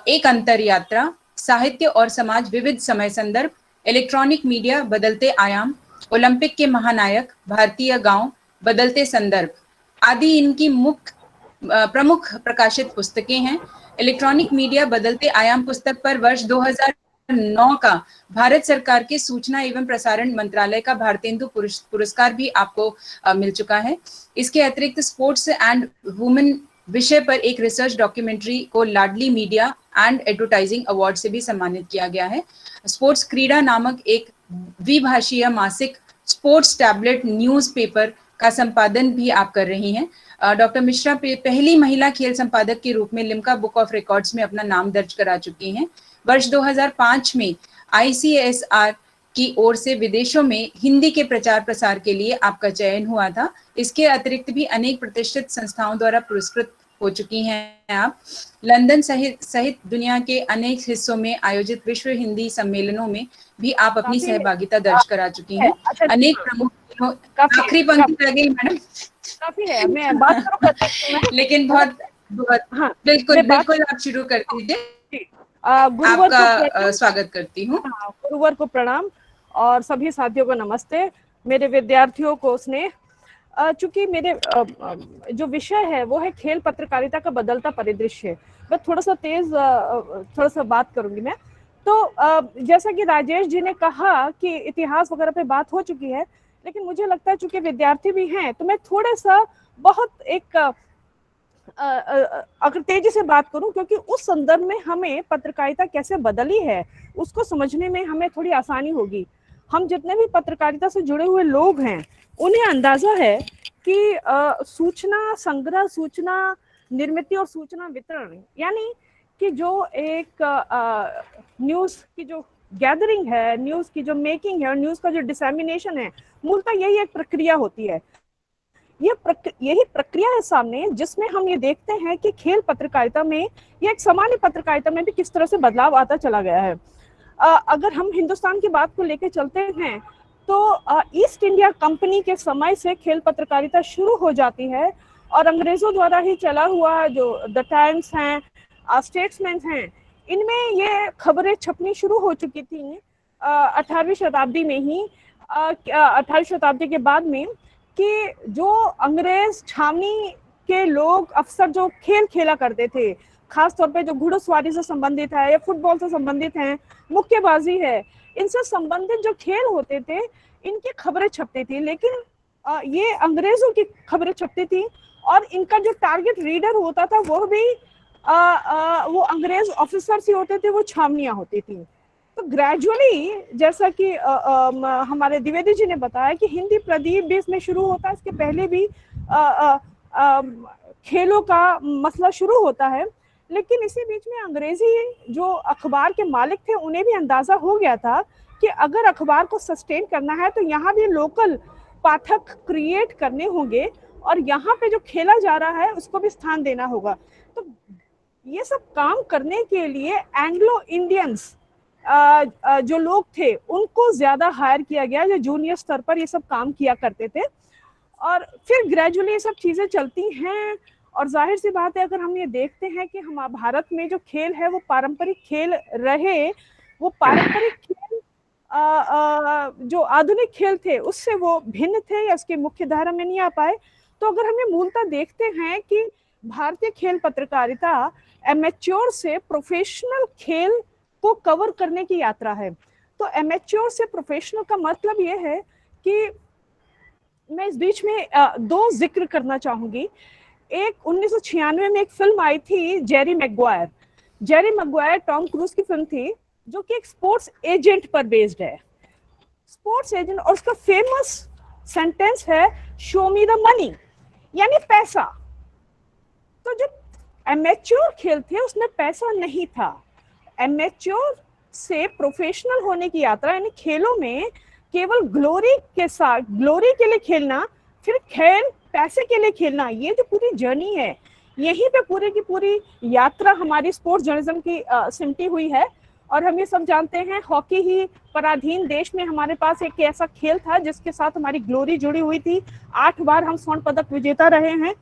Speaker 4: एक अंतर यात्रा, साहित्य और समाज विविध समय संदर्भ, इलेक्ट्रॉनिक मीडिया बदलते आयाम, ओलंपिक के महानायक, भारतीय गांव, बदलते संदर्भ आदि इनकी प्रमुख प्रकाशित पुस्तकें हैं। इलेक्ट्रॉनिक मीडिया बदलते आयाम पुस्तक पर वर्ष 2009 का भारत सरकार के सूचना एवं प्रसारण मंत्रालय का भारतेंदु पुरस्कार भी आपको मिल चुका है। इसके अतिरिक्त स्पोर्ट्स एंड वुमेन विषय पर एक रिसर्च डॉक्यूमेंट्री को लाडली मीडिया एंड एडवर्टाइजिंग अवार्ड से भी सम्मानित किया गया है। स्पोर्ट्स क्रीडा नामक एक द्विभाषीय मासिक स्पोर्ट्स टैबलेट न्यूज़पेपर का संपादन भी आप कर रही हैं। डॉक्टर मिश्रा पहली महिला खेल संपादक के रूप में लिम्का बुक ऑफ रिकॉर्ड्स में अपना नाम दर्ज करा चुकी हैं। वर्ष 2005 में ICSR की ओर से विदेशों में हिंदी के प्रचार प्रसार के लिए आपका चयन हुआ था। इसके अतिरिक्त भी अनेक प्रतिष्ठित संस्थाओं द्वारा पुरस्कृत हो चुकी हैं आप। लंदन सहित दुनिया के अनेक हिस्सों में आयोजित विश्व हिंदी सम्मेलनों में भी आप अपनी सहभागिता दर्ज करा चुकी हैं। अनेक प्रमुख, आखिरी पंक्ति रह गई मैडम,
Speaker 7: काफी है, मैं बात शुरू कर सकती हूँ
Speaker 4: लेकिन बहुत
Speaker 7: हाँ,
Speaker 4: बिल्कुल आप शुरू कर दीजिए। आपका स्वागत करती हूँ।
Speaker 7: गुरुवर को प्रणाम और सभी साथियों को नमस्ते। मेरे विद्यार्थियों को स्नेह। चूंकि मेरे जो विषय है वो है खेल पत्रकारिता का बदलता परिदृश्य। मैं थोड़ा सा बात करूंगी मैं। तो जैसा कि राजेश जी ने कहा कि इतिहास वगैरह पे बात हो चुकी है, लेकिन मुझे लगता है चूंकि विद्यार्थी भी हैं तो मैं थोड़ा सा बहुत एक अगर तेजी से बात करूं, क्योंकि उस संदर्भ में हमें पत्रकारिता कैसे बदली है उसको समझने में हमें थोड़ी आसानी होगी। हम जितने भी पत्रकारिता से जुड़े हुए लोग हैं उन्हें अंदाजा है कि सूचना संग्रह, सूचना निर्मित और सूचना वितरण, यानी कि जो एक न्यूज़ की जो गैदरिंग है, न्यूज़ की जो मेकिंग है और न्यूज़ का जो डिसेमिनेशन है, मूलतः यही एक प्रक्रिया होती है। यही प्रक्रिया है सामने, जिसमें हम ये देखते हैं कि खेल पत्रकारिता में या एक सामान्य पत्रकारिता में भी किस तरह से बदलाव आता चला गया है। अगर हम हिंदुस्तान की बात को लेकर चलते हैं तो ईस्ट इंडिया कंपनी के समय से खेल पत्रकारिता शुरू हो जाती है और अंग्रेजों द्वारा ही चला हुआ जो द टाइम्स हैं, स्टेट्समैन हैं, इनमें ये खबरें छपनी शुरू हो चुकी थी 18वीं शताब्दी में ही, 18वीं शताब्दी के बाद में, कि जो अंग्रेज छावनी के लोग अफसर जो खेल खेला करते थे, खासतौर पे जो घुड़सवारी से संबंधित है या फुटबॉल से संबंधित है, मुक्केबाजी है, इनसे संबंधित जो खेल होते थे इनकी खबरें छपती थी। लेकिन ये अंग्रेजों की खबरें छपती थी और इनका जो टारगेट रीडर होता था वो भी वो अंग्रेज ऑफिसर्स ही होते थे, वो छावनियां होती थी। तो ग्रेजुअली जैसा कि हमारे द्विवेदी जी ने बताया कि हिंदी प्रदीप भी इसमें शुरू होता है, इसके पहले भी खेलों का मसला शुरू होता है। लेकिन इसी बीच में अंग्रेजी जो अखबार के मालिक थे उन्हें भी अंदाजा हो गया था कि अगर अखबार को सस्टेन करना है तो यहाँ भी लोकल पाठक क्रिएट करने होंगे और यहाँ पे जो खेला जा रहा है उसको भी स्थान देना होगा। तो ये सब काम करने के लिए एंग्लो इंडियंस जो लोग थे उनको ज्यादा हायर किया गया, जो जूनियर स्तर पर ये सब काम किया करते थे। और फिर ग्रेजुअली ये सब चीजें चलती हैं। और जाहिर सी बात है, अगर हम ये देखते हैं कि हम भारत में जो खेल है वो पारंपरिक खेल रहे, वो पारंपरिक खेल जो आधुनिक खेल थे उससे वो भिन्न थे या उसके मुख्य धारा में नहीं आ पाए। तो अगर हम ये मूलतः देखते हैं कि भारतीय खेल पत्रकारिता एमेच्योर से प्रोफेशनल खेल को कवर करने की यात्रा है। तो एमेच्योर से प्रोफेशनल का मतलब ये है कि मैं इस बीच में दो जिक्र करना चाहूंगी। एक 1996 में एक फिल्म आई थी Jerry Maguire. Jerry Maguire Tom cruise की फिल्म थी, जो कि एक स्पोर्ट्स एजेंट पर बेस्ड है। स्पोर्ट्स एजेंट, और उसका फेमस सेंटेंस है शो मी द मनी, यानी पैसा। तो जो एमेच्योर खेल थे उसमें पैसा नहीं था। एमेच्योर से प्रोफेशनल होने की यात्रा, यानी खेलों में केवल ग्लोरी के साथ, ग्लोरी के लिए खेलना, फिर खेल पैसे के लिए खेलना, ये जो पूरी जर्नी है, यहीं पे पूरी की पूरी यात्रा हमारी स्पोर्ट्स जर्नलिज्म की सिमटी हुई है। और हम ये सब जानते हैं, हॉकी ही पराधीन देश में हमारे पास एक ऐसा खेल था जिसके साथ हमारी ग्लोरी जुड़ी हुई थी। 8 बार हम स्वर्ण पदक विजेता रहे हैं।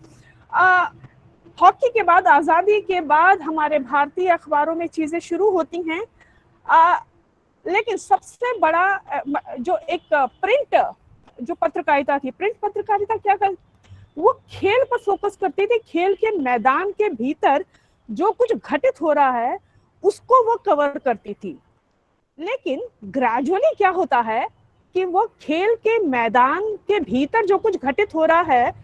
Speaker 7: हॉकी के बाद, आज़ादी के बाद हमारे भारतीय अखबारों में चीज़ें शुरू होती हैं। लेकिन सबसे बड़ा जो एक प्रिंट जो पत्रकारिता थी, प्रिंट पत्रकारिता क्या कर, वो खेल पर फोकस करती थी। खेल के मैदान के भीतर जो कुछ घटित हो रहा है उसको वो कवर करती थी। लेकिन ग्रेजुअली क्या होता है कि वो खेल के मैदान के भीतर जो कुछ घटित हो रहा है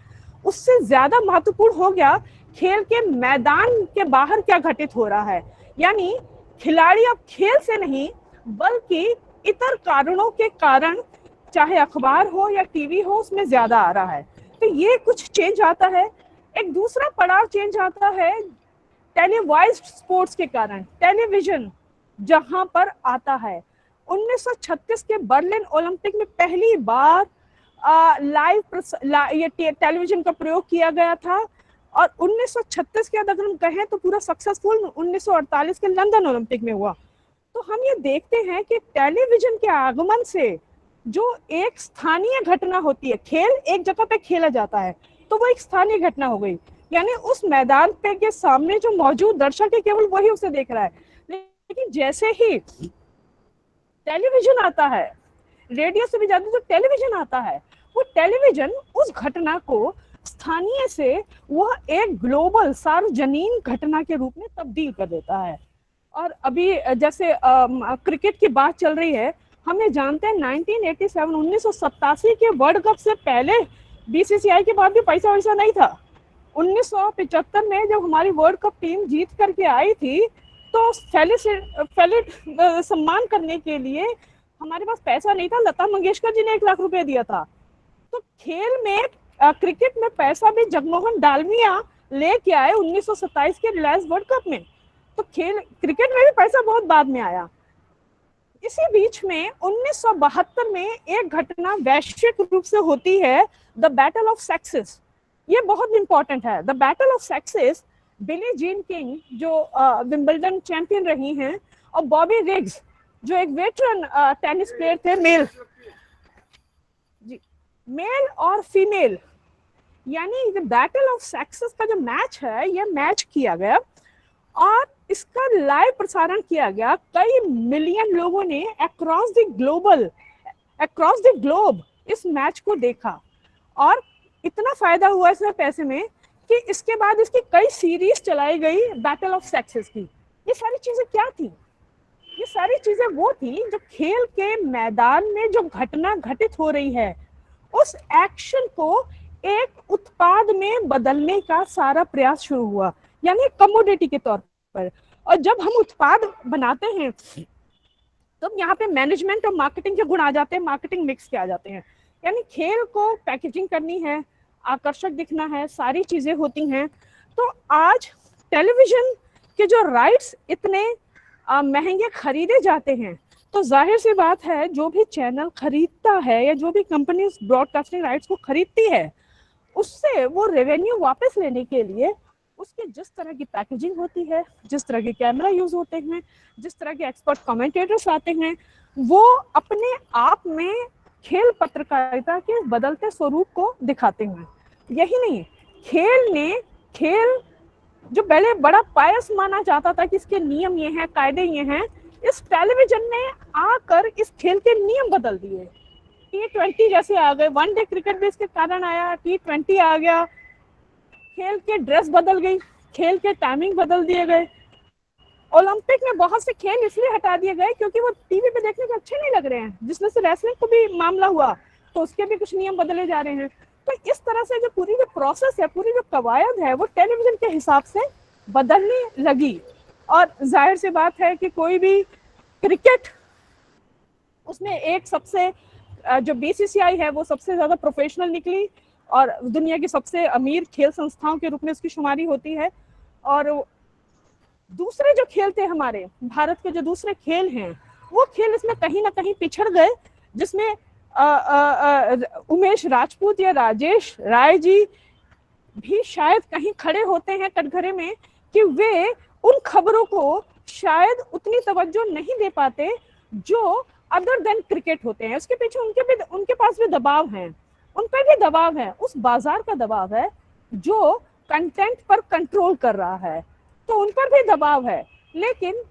Speaker 7: उससे ज्यादा महत्वपूर्ण हो गया खेल के मैदान के बाहर क्या घटित हो रहा है। यानी खिलाड़ी अब खेल से नहीं बल्कि इतर कारणों के कारण, चाहे अखबार हो या टीवी हो, उसमें ज्यादा आ रहा है। तो ये कुछ चेंज आता है। एक दूसरा पड़ाव चेंज आता है टेलीवाइज्ड स्पोर्ट्स के कारण। टेलीविजन जहां पर आता है, 1936 के बर्लिन ओलंपिक में पहली बार लाइव ये टेलीविजन का प्रयोग किया गया था। और 1936 के बाद अगर हम कहें तो पूरा सक्सेसफुल 1948 के लंदन ओलंपिक में हुआ। तो हम ये देखते हैं कि टेलीविजन के आगमन से जो एक स्थानीय घटना होती है, खेल एक जगह पे खेला जाता है तो वो एक स्थानीय घटना हो गई, यानी उस मैदान पे के सामने जो मौजूद दर्शक है केवल वही उसे देख रहा है। लेकिन जैसे ही टेलीविजन आता है, रेडियो से भी ज्यादा जो टेलीविजन आता है, वो टेलीविजन उस घटना को स्थानीय से वह एक ग्लोबल सार्वजनीन घटना के रूप में तब्दील कर देता है। और अभी जैसे क्रिकेट की बात चल रही है, हम ये जानते हैं 1987 के वर्ल्ड कप से पहले बीसीसीआई के बाद भी पैसा वैसा नहीं था। 1975 में जब हमारी वर्ल्ड कप टीम जीत करके आई थी तो सम्मान करने के लिए हमारे पास पैसा नहीं था। लता मंगेशकर जी ने 1 लाख रुपए दिया था। तो खेल में क्रिकेट में पैसा भी जगमोहन डालमिया लेके आए 1927 के रिलायंस वर्ल्ड कप में। तो क्रिकेट में भी पैसा बहुत बाद में आया। इसी बीच में 1972 में एक घटना वैश्विक रूप से होती है, द बैटल ऑफ सेक्सेस। ये बहुत इंपॉर्टेंट है। The battle of sexes, Billie Jean King जो विंबलडन चैंपियन रही हैं, और बॉबी रिग्स जो एक वेटरन टेनिस प्लेयर थे, मेल और फीमेल, यानी द बैटल ऑफ सेक्सेस का जो मैच है, ये मैच किया गया और इसका लाइव प्रसारण किया गया। कई मिलियन लोगों ने अक्रॉस द ग्लोब इस मैच को देखा और इतना फायदा हुआ इसमें पैसे में कि इसके बाद इसकी कई सीरीज चलाई गई बैटल ऑफ सेक्सेस की। ये सारी चीजें क्या थी? ये सारी चीजें वो थी जो खेल के मैदान में जो घटना घटित हो रही है उस एक्शन को एक उत्पाद में बदलने का सारा प्रयास शुरू हुआ, यानी कमोडिटी के तौर पर। और जब हम उत्पाद बनाते हैं तो यहाँ पे मैनेजमेंट और मार्केटिंग के गुण आ जाते हैं, मार्केटिंग मिक्स के आ जाते हैं। यानी खेल को पैकेजिंग करनी है, आकर्षक दिखना है, सारी चीजें होती हैं। तो आज टेलीविजन के जो राइट्स इतने महंगे खरीदे जाते हैं, तो जाहिर सी बात है जो भी चैनल खरीदता है या जो भी कंपनी ब्रॉडकास्टिंग राइट्स को खरीदती है, उससे वो रेवेन्यू वापस लेने के लिए उसके जिस तरह की पैकेजिंग होती है, जिस तरह के कैमरा यूज होते हैं, जिस तरह के एक्सपर्ट कमेंटेटर्स आते हैं, वो अपने आप में खेल पत्रकारिता के बदलते स्वरूप को दिखाते हैं। यही नहीं, खेल जो पहले बड़ा पायस माना जाता था कि इसके नियम ये हैं, कायदे ये हैं, इस टेलीविजन ने आकर इस खेल के नियम बदल दिए। T20 जैसे आ गए, वनडे क्रिकेट भी इसके कारण आया, T20 आ गया, खेल के ड्रेस बदल गई, खेल के टाइमिंग बदल दिए गए। ओलंपिक में बहुत से खेल इसलिए हटा दिए गए क्योंकि वो टीवी पे देखने को अच्छे नहीं लग रहे हैं, जिसमें से रेसलिंग को भी मामला हुआ तो उसके भी कुछ नियम बदले जा रहे हैं। तो इस तरह से जो पूरी जो प्रोसेस है, पूरी जो कवायद है, वो टेलीविजन के हिसाब से बदलने लगी। और जाहिर सी बात है कि कोई भी क्रिकेट, उसमें एक सबसे जो बीसीसीआई है वो सबसे ज्यादा प्रोफेशनल निकली और दुनिया की सबसे अमीर खेल संस्थाओं के रूप में उसकी शुमारी होती है। और दूसरे जो खेल थे हमारे भारत के, जो दूसरे खेल हैं, वो खेल इसमें कहीं ना कहीं पिछड़ गए, जिसमें उमेश राजपूत या राजेश राय जी भी शायद कहीं खड़े होते हैं कटघरे में कि वे उन खबरों को शायद उतनी तवज्जो नहीं दे पाते जो अदर देन क्रिकेट होते हैं। उसके पीछे उनके पास भी दबाव है, उन पर भी दबाव है, उस बाजार का दबाव है जो कंटेंट पर कंट्रोल कर रहा है, तो उन पर भी दबाव है। लेकिन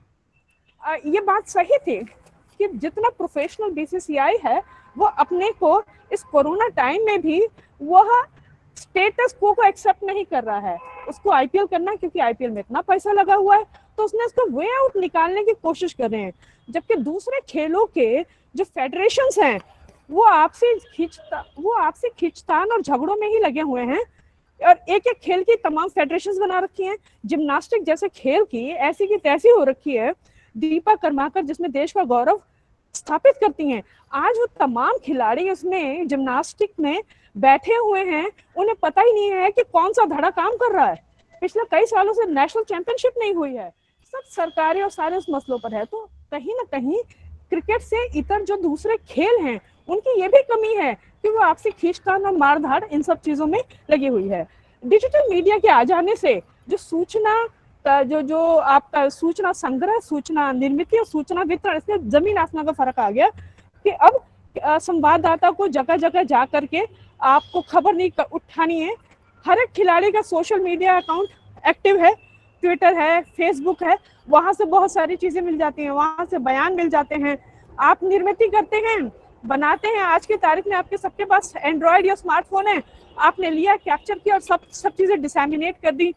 Speaker 7: ये बात सही थी कि जितना प्रोफेशनल बीसीसीआई है वो अपने को इस कोरोना टाइम में भी वह स्टेटस को एक्सेप्ट नहीं कर रहा है। उसको आईपीएल करना है क्योंकि आईपीएल में इतना पैसा लगा हुआ है, तो उसने इसको वे आउट निकालने की कोशिश कर रहे हैं। जबकि दूसरे खेलों के जो फेडरेशंस हैं वो आपसे खींचतान और झगड़ों में ही लगे हुए हैं और एक एक खेल की तमाम फेडरेशंस बना रखी हैं। जिम्नास्टिक जैसे खेल की ऐसी की तैसी हो रखी है, दीपा कर्माकर जिसमें देश का गौरव स्थापित करती हैं, आज वो तमाम खिलाड़ी उसमें जिम्नास्टिक में बैठे हुए हैं, उन्हें पता ही नहीं है कि कौन सा धड़ा काम कर रहा है। पिछले कई सालों से नेशनल चैंपियनशिप नहीं हुई है, सब सरकारी और सारे उस मसलों पर है। तो कहीं ना कहीं क्रिकेट से इतर जो दूसरे खेल हैं उनकी ये भी कमी है कि वो आपसे खींचतान और मारधाड़ इन सब चीजों में लगी हुई है। डिजिटल मीडिया के आ जाने से जो सूचना जो आपका सूचना संग्रह, सूचना निर्मित और सूचना वितरण, इसमें जमीन आसमान का फर्क आ गया कि अब संवाददाता को जगह जगह जा करके आपको खबर नहीं उठानी है। हर एक खिलाड़ी का सोशल मीडिया अकाउंट एक्टिव है, ट्विटर है, फेसबुक है, वहां से बहुत सारी चीजें मिल जाती हैं, वहां से बयान मिल जाते हैं। आप निर्मित करते हैं, बनाते हैं, आज की तारीख में आपके सबके पास एंड्रॉयड या स्मार्टफोन है, आपने लिया, कैप्चर किया और सब चीजें डिसैमिनेट कर दी,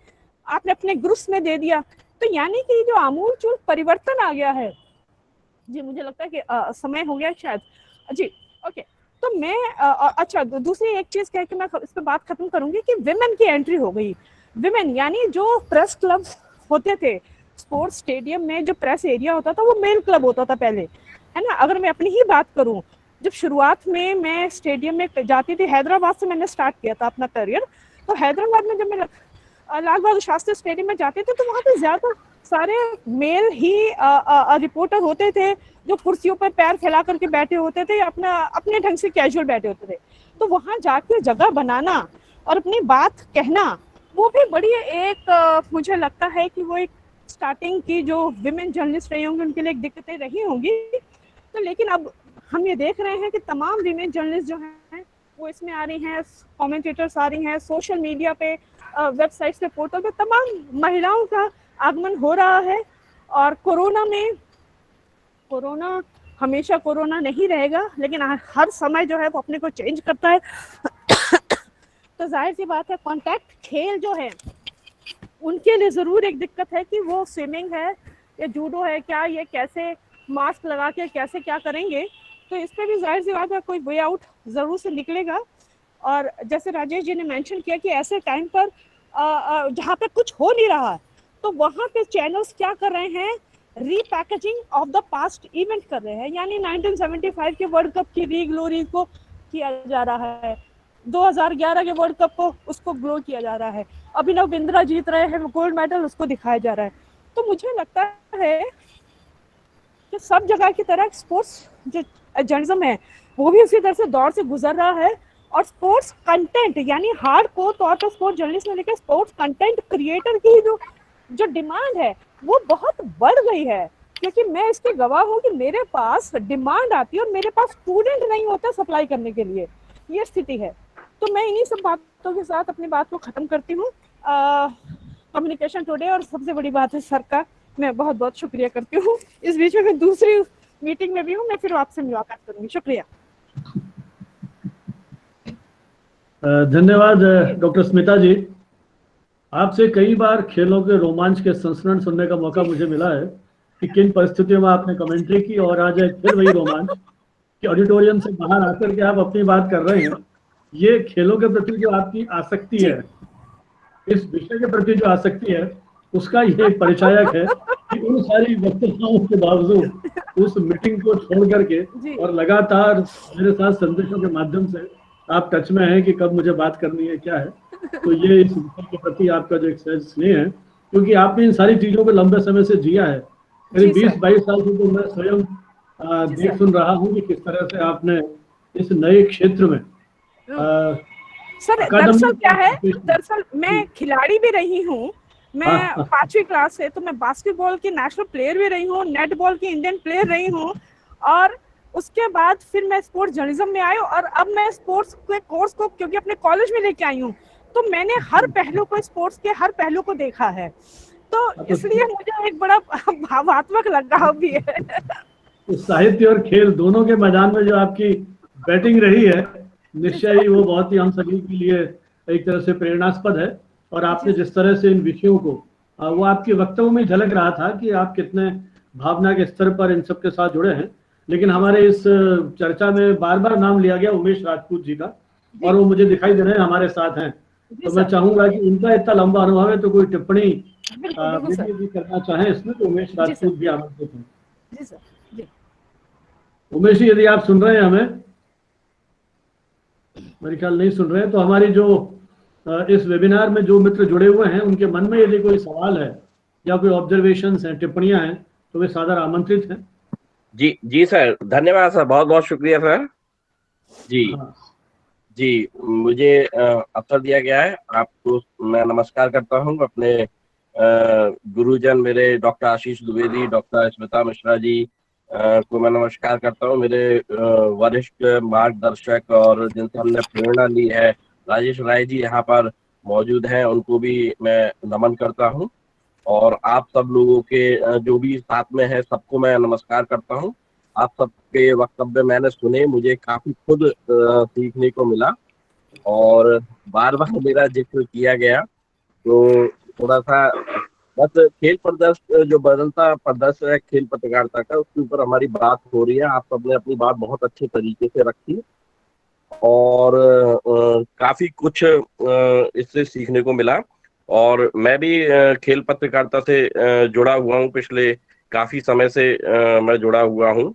Speaker 7: आपने अपने ग्रुप्स में दे दिया। तो यानी कि जो आमूलचूल परिवर्तन आ गया है जी, मुझे लगता है कि समय हो गया शायद जी। ओके, तो मैं अच्छा दूसरी एक चीज कह के मैं इस पर बात खत्म करूंगी कि विमेन की एंट्री हो गई। विमेन यानी जो प्रेस क्लब होते थे स्पोर्ट्स स्टेडियम में, जो प्रेस एरिया होता था वो मेल क्लब होता था पहले, है ना। अगर मैं अपनी ही बात करूं, जब शुरुआत में मैं स्टेडियम में जाती थी, हैदराबाद से मैंने स्टार्ट किया था अपना करियर, तो हैदराबाद में जब मैं लाल बहादुर शास्त्री स्टेडियम में जाते थे तो वहाँ पे ज्यादा सारे मेल ही रिपोर्टर होते थे जो कुर्सियों पर पैर फैला करके बैठे होते थे, अपने ढंग से कैजुअल बैठे होते थे। तो वहां जाके जगह बनाना और अपनी बात कहना, वो भी बड़ी एक मुझे लगता है कि वो एक स्टार्टिंग की जो विमेन जर्नलिस्ट रही होंगी उनके लिए एक दिक्कतें रही होंगी। तो लेकिन अब हम ये देख रहे हैं कि तमाम विमेन जर्नलिस्ट जो हैं वो इसमें आ रही हैं, कमेंटेटर्स आ रही हैं, सोशल मीडिया पे, वेबसाइट्स पे, पोर्टल पे तमाम महिलाओं का आगमन हो रहा है। और कोरोना हमेशा कोरोना नहीं रहेगा, लेकिन हर समय जो है वो अपने को चेंज करता है। तो जाहिर सी बात है कॉन्टैक्ट खेल जो है उनके लिए जरूर एक दिक्कत है कि वो स्विमिंग है या जूडो है, क्या ये कैसे मास्क लगा के कैसे क्या करेंगे। तो इस पर भी जाहिर सी बात है कोई वे आउट जरूर से निकलेगा। और जैसे राजेश जी ने मेंशन किया कि ऐसे टाइम पर जहाँ पे कुछ हो नहीं रहा तो वहाँ पे चैनल्स क्या कर रहे हैं, repackaging of the past event कर रहे हैं। यानी 1975 के वर्ल्ड कप की रीग्लोरी को किया जा रहा है, 2011 के वर्ल्ड कप को उसको ग्लो किया जा रहा है, अभिनव बिंद्रा जीत रहे हैं गोल्ड मेडल, उसको दिखाया जा रहा है। तो मुझे लगता है कि सब जगह की तरह स्पोर्ट्स जो जर्नलिज्म है वो भी उसी तरह से दौर से गुजर रहा है और स्पोर्ट्स कंटेंट यानी हार्ड कोर तौर पर स्पोर्ट्स जर्नलिस्ट ने लेकर स्पोर्ट्स कंटेंट क्रिएटर की जो डिमांड है वो बहुत बढ़ गई है, क्योंकि मैं इसकी गवाह हूँ कि मेरे पास डिमांड आती है और मेरे पास स्टूडेंट नहीं होता सप्लाई करने के लिए, ये स्थिति है। तो मैं इन्हीं सब बातों के साथ अपनी बात को खत्म करती हूँ। कम्युनिकेशन टुडे और सबसे बड़ी बात है सर का मैं बहुत बहुत शुक्रिया करती हूँ। इस बीच में मैं दूसरी मीटिंग में भी हूँ, मैं फिर आपसे मुलाकात करूंगी। शुक्रिया।
Speaker 1: धन्यवाद डॉक्टर स्मिता जी। आपसे कई बार खेलों के रोमांच के संस्करण सुनने का मौका मुझे मिला है कि किन परिस्थितियों में आपने कमेंट्री की, और आज फिर वही रोमांच कि ऑडिटोरियम से बाहर आकर के आप अपनी बात कर रहे हैं। ये खेलों के प्रति जो आपकी आसक्ति है, इस विषय के प्रति जो आसक्ति है, उसका ये एक परिचायक है कि उन सारी वक्तव्यों के बावजूद उस मीटिंग को छोड़ करके और लगातार मेरे साथ संदेशों के माध्यम से आप टच में हैं कि कब मुझे बात करनी है, क्या है। तो ये इस विषय के प्रति आपका जो एक सहज स्नेह है, क्योंकि आपने इन सारी चीजों को लंबे समय से जिया है। करीब 20-22 साल से तो मैं स्वयं देख सुन रहा हूँ कि किस तरह से आपने इस नए क्षेत्र में
Speaker 7: सर दरअसल क्या है, दरअसल मैं खिलाड़ी भी रही हूँ। मैं 5वीं क्लास से तो मैं बास्केटबॉल की नेशनल प्लेयर भी रही हूँ, नेटबॉल की इंडियन प्लेयर रही हूँ, और उसके बाद फिर मैं स्पोर्ट्स जर्नलिज्म में आई और अब मैं स्पोर्ट्स के कोर्स को क्योंकि अपने कॉलेज में लेके आई हूँ, तो मैंने हर पहलू को, स्पोर्ट्स के हर पहलू को देखा है। तो इसलिए मुझे एक बड़ा भावात्मक लगाव भी है।
Speaker 1: तो साहित्य और खेल दोनों के मैदान में जो आपकी बैटिंग रही है, निश्चय ही वो बहुत ही हम सभी के लिए एक तरह से प्रेरणास्पद है। और आपने जिस तरह से इन विषयों को, वो आपके वक्तव्यों में झलक रहा था कि आप कितने भावना के स्तर पर इन सब के साथ जुड़े हैं। लेकिन हमारे इस चर्चा में बार बार नाम लिया गया उमेश राजपूत जी का, और वो मुझे दिखाई दे रहे हैं हमारे साथ हैं। तो मैं चाहूंगा कि उनका इतना लंबा अनुभव है, तो कोई टिप्पणी भी करना चाहें इसमें, तो उमेश राजपूत भी आमंत्रित हैं।
Speaker 7: जी सर।
Speaker 1: उमेश जी, यदि आप सुन रहे हैं हमें, मेरे ख्याल नहीं सुन रहे हैं, तो हमारी जो इस वेबिनार में जो मित्र जुड़े हुए हैं, उनके मन में यदि कोई सवाल है या कोई ऑब्जर्वेशंस हैं, टिप्पणियां हैं, तो वे सादर आमंत्रित हैं।
Speaker 8: जी सर, धन्यवाद सर, बहुत बहुत शुक्रिया सर। जी मुझे अवसर दिया गया है, आपको मैं नमस्कार करता हूँ। अपने गुरुजन मेरे डॉक्टर आशीष द्विवेदी, डॉक्टर स्मिता मिश्रा जी को मैं नमस्कार करता हूँ। मेरे वरिष्ठ मार्गदर्शक और जिनसे हमने प्रेरणा ली है, राजेश राय जी यहाँ पर मौजूद हैं, उनको भी मैं नमन करता हूँ। और आप सब लोगों के जो भी साथ में है, सबको मैं नमस्कार करता हूँ। आप सबके वक्तव्य मैंने सुने, मुझे काफी खुद सीखने को मिला, और बार बार मेरा जिक्र किया गया, तो थोड़ा सा बस खेल प्रदर्शन, जो बदलता प्रदर्शन है खेल पत्रकारिता का, उसके ऊपर हमारी बात हो रही है। आप सबने अपनी बात बहुत अच्छे तरीके से रखी और काफी कुछ इससे सीखने को मिला। और मैं भी खेल पत्रकारिता से जुड़ा हुआ हूँ, पिछले काफी समय से मैं जुड़ा हुआ हूँ,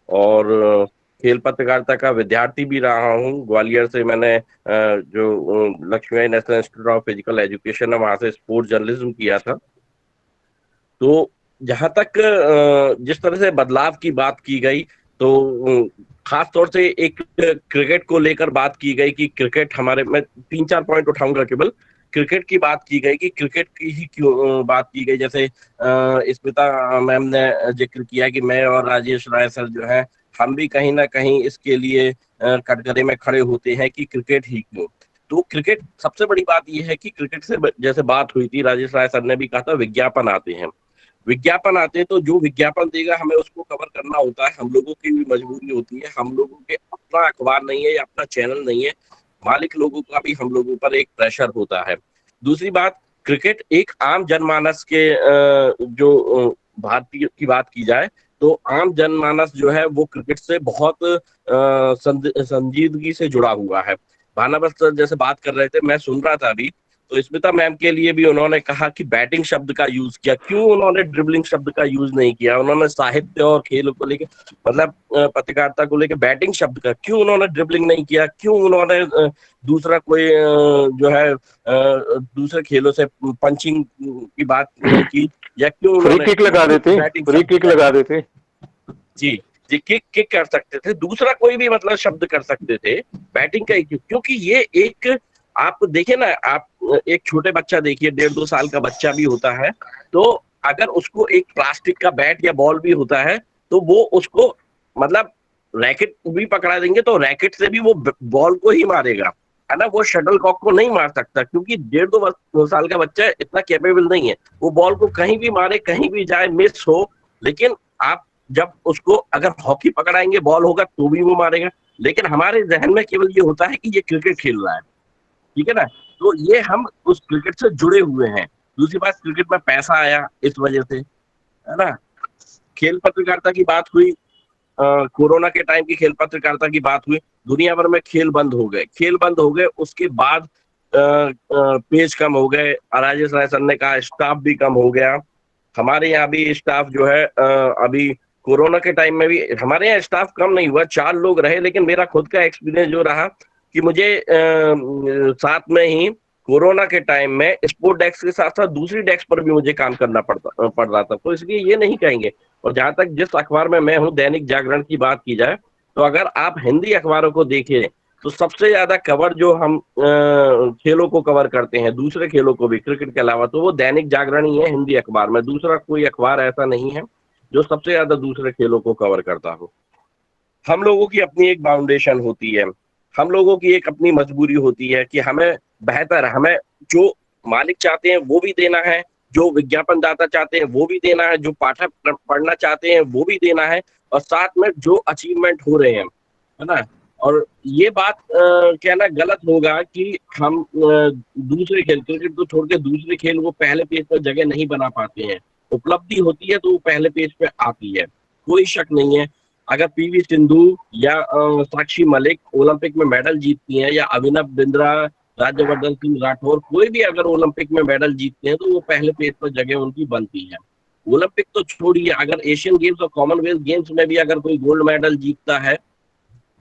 Speaker 8: और खेल पत्रकारिता का विद्यार्थी भी रहा हूँ। ग्वालियर से मैंने जो Lakshmibai national institute of physical education है, वहां से स्पोर्ट्स जर्नलिज्म किया था। तो जहां तक जिस तरह से बदलाव की बात की गई, तो खास तौर से एक क्रिकेट को लेकर बात की गई कि क्रिकेट हमारे, मैं 3-4 पॉइंट उठाऊंगा केवल। क्रिकेट की बात की गई कि क्रिकेट की ही क्यों बात की गई, जैसे स्मिता मैम ने जिक्र किया कि मैं और राजेश राय सर जो है, हम भी कहीं ना कहीं इसके लिए कटघरे में खड़े होते हैं कि क्रिकेट ही क्यों। तो क्रिकेट, सबसे बड़ी बात यह है कि क्रिकेट से जैसे बात हुई थी, राजेश राय सर ने भी कहा था, विज्ञापन आते हैं, तो जो विज्ञापन देगा हमें उसको कवर करना होता है। हम लोगों की भी मजबूरी होती है, हम लोगों के अपना अखबार नहीं है या अपना चैनल नहीं है, मालिक लोगों का भी हम लोगों पर एक प्रेशर होता है। दूसरी बात, क्रिकेट एक आम जनमानस के जो भारतीय की बात की जाए, तो आम जनमानस जो है वो क्रिकेट से बहुत संजीदगी से जुड़ा हुआ है। भानावत सर जैसे बात कर रहे थे, मैं सुन रहा था अभी, तो स्मिता मैम के लिए भी उन्होंने कहा कि बैटिंग शब्द का यूज किया, क्यों उन्होंने ड्रिबलिंग शब्द का यूज नहीं किया। उन्होंने साहित्य और खेल को लेकर, मतलब पत्रकारिता को लेकर बैटिंग शब्द का क्यों उन्होंने ड्रिबलिंग नहीं किया, क्यों उन्होंने दूसरा कोई जो है दूसरे खेलों से पंचिंग की बात नहीं की, या क्यों
Speaker 6: फ्री किक लगा देते।
Speaker 8: जी किक कर सकते थे, दूसरा कोई भी मतलब शब्द कर सकते थे, बैटिंग का क्योंकि ये एक आप देखे ना, आप एक छोटे बच्चा देखिए, 1.5-2 साल का बच्चा भी होता है, तो अगर उसको एक प्लास्टिक का बैट या बॉल भी होता है तो वो उसको मतलब रैकेट भी पकड़ा देंगे तो रैकेट से भी वो बॉल को ही मारेगा, है ना। वो शटल कॉक को नहीं मार सकता क्योंकि 1.5-2 साल का बच्चा इतना कैपेबल नहीं है, वो बॉल को कहीं भी मारे, कहीं भी जाए, मिस हो। लेकिन आप जब उसको अगर हॉकी पकड़ाएंगे, बॉल होगा तो भी वो मारेगा। लेकिन हमारे जहन में केवल ये होता है कि ये क्रिकेट खेल रहा है, ठीक है ना, तो ये हम उस क्रिकेट से जुड़े हुए हैं। दूसरी बात, क्रिकेट में पैसा आया इस वजह से, है ना। खेल पत्रकारिता की बात हुई, कोरोना के टाइम की खेल पत्रकारिता की बात हुई, दुनिया भर में खेल बंद हो गए, उसके बाद पेज कम हो गए, राजेश राय सर ने कहा स्टाफ भी कम हो गया। हमारे यहाँ भी स्टाफ जो है अभी कोरोना के टाइम में भी हमारे यहाँ स्टाफ कम नहीं हुआ, 4 लोग रहे। लेकिन मेरा खुद का एक्सपीरियंस जो रहा कि मुझे साथ में ही कोरोना के टाइम में स्पोर्ट डेस्क के साथ साथ दूसरी डेस्क पर भी मुझे काम करना पड़ रहा था, तो इसलिए ये नहीं कहेंगे। और जहां तक जिस अखबार में मैं हूँ, दैनिक जागरण की बात की जाए, तो अगर आप हिंदी अखबारों को देखें तो सबसे ज्यादा कवर जो हम खेलों को कवर करते हैं, दूसरे खेलों को भी क्रिकेट के अलावा, तो वो दैनिक जागरण ही है हिंदी अखबार में। दूसरा कोई अखबार ऐसा नहीं है जो सबसे ज्यादा दूसरे खेलों को कवर करता हो। हम लोगों की अपनी एक बाउंडेशन होती है, हम लोगों की एक अपनी मजबूरी होती है कि हमें बेहतर, हमें जो मालिक चाहते हैं वो भी देना है, जो विज्ञापनदाता चाहते हैं वो भी देना है, जो पाठक पढ़ना चाहते हैं वो भी देना है, और साथ में जो अचीवमेंट हो रहे हैं, है ना। और ये बात कहना गलत होगा कि हम दूसरे खेल, क्रिकेट को छोड़ के दूसरे खेल वो पहले पेज पर जगह नहीं बना पाते हैं। उपलब्धि होती है तो वो पहले पेज पे आती है, कोई शक नहीं है। अगर पीवी सिंधु या साक्षी मलिक ओलंपिक में मेडल जीतती हैं, या अभिनव बिंद्रा, राज्यवर्धन सिंह राठौर, कोई भी अगर ओलंपिक में मेडल जीतते हैं तो वो पहले पेज पर जगह उनकी बनती है। ओलंपिक तो छोड़िए, अगर एशियन गेम्स और कॉमनवेल्थ गेम्स में भी अगर कोई गोल्ड मेडल जीतता है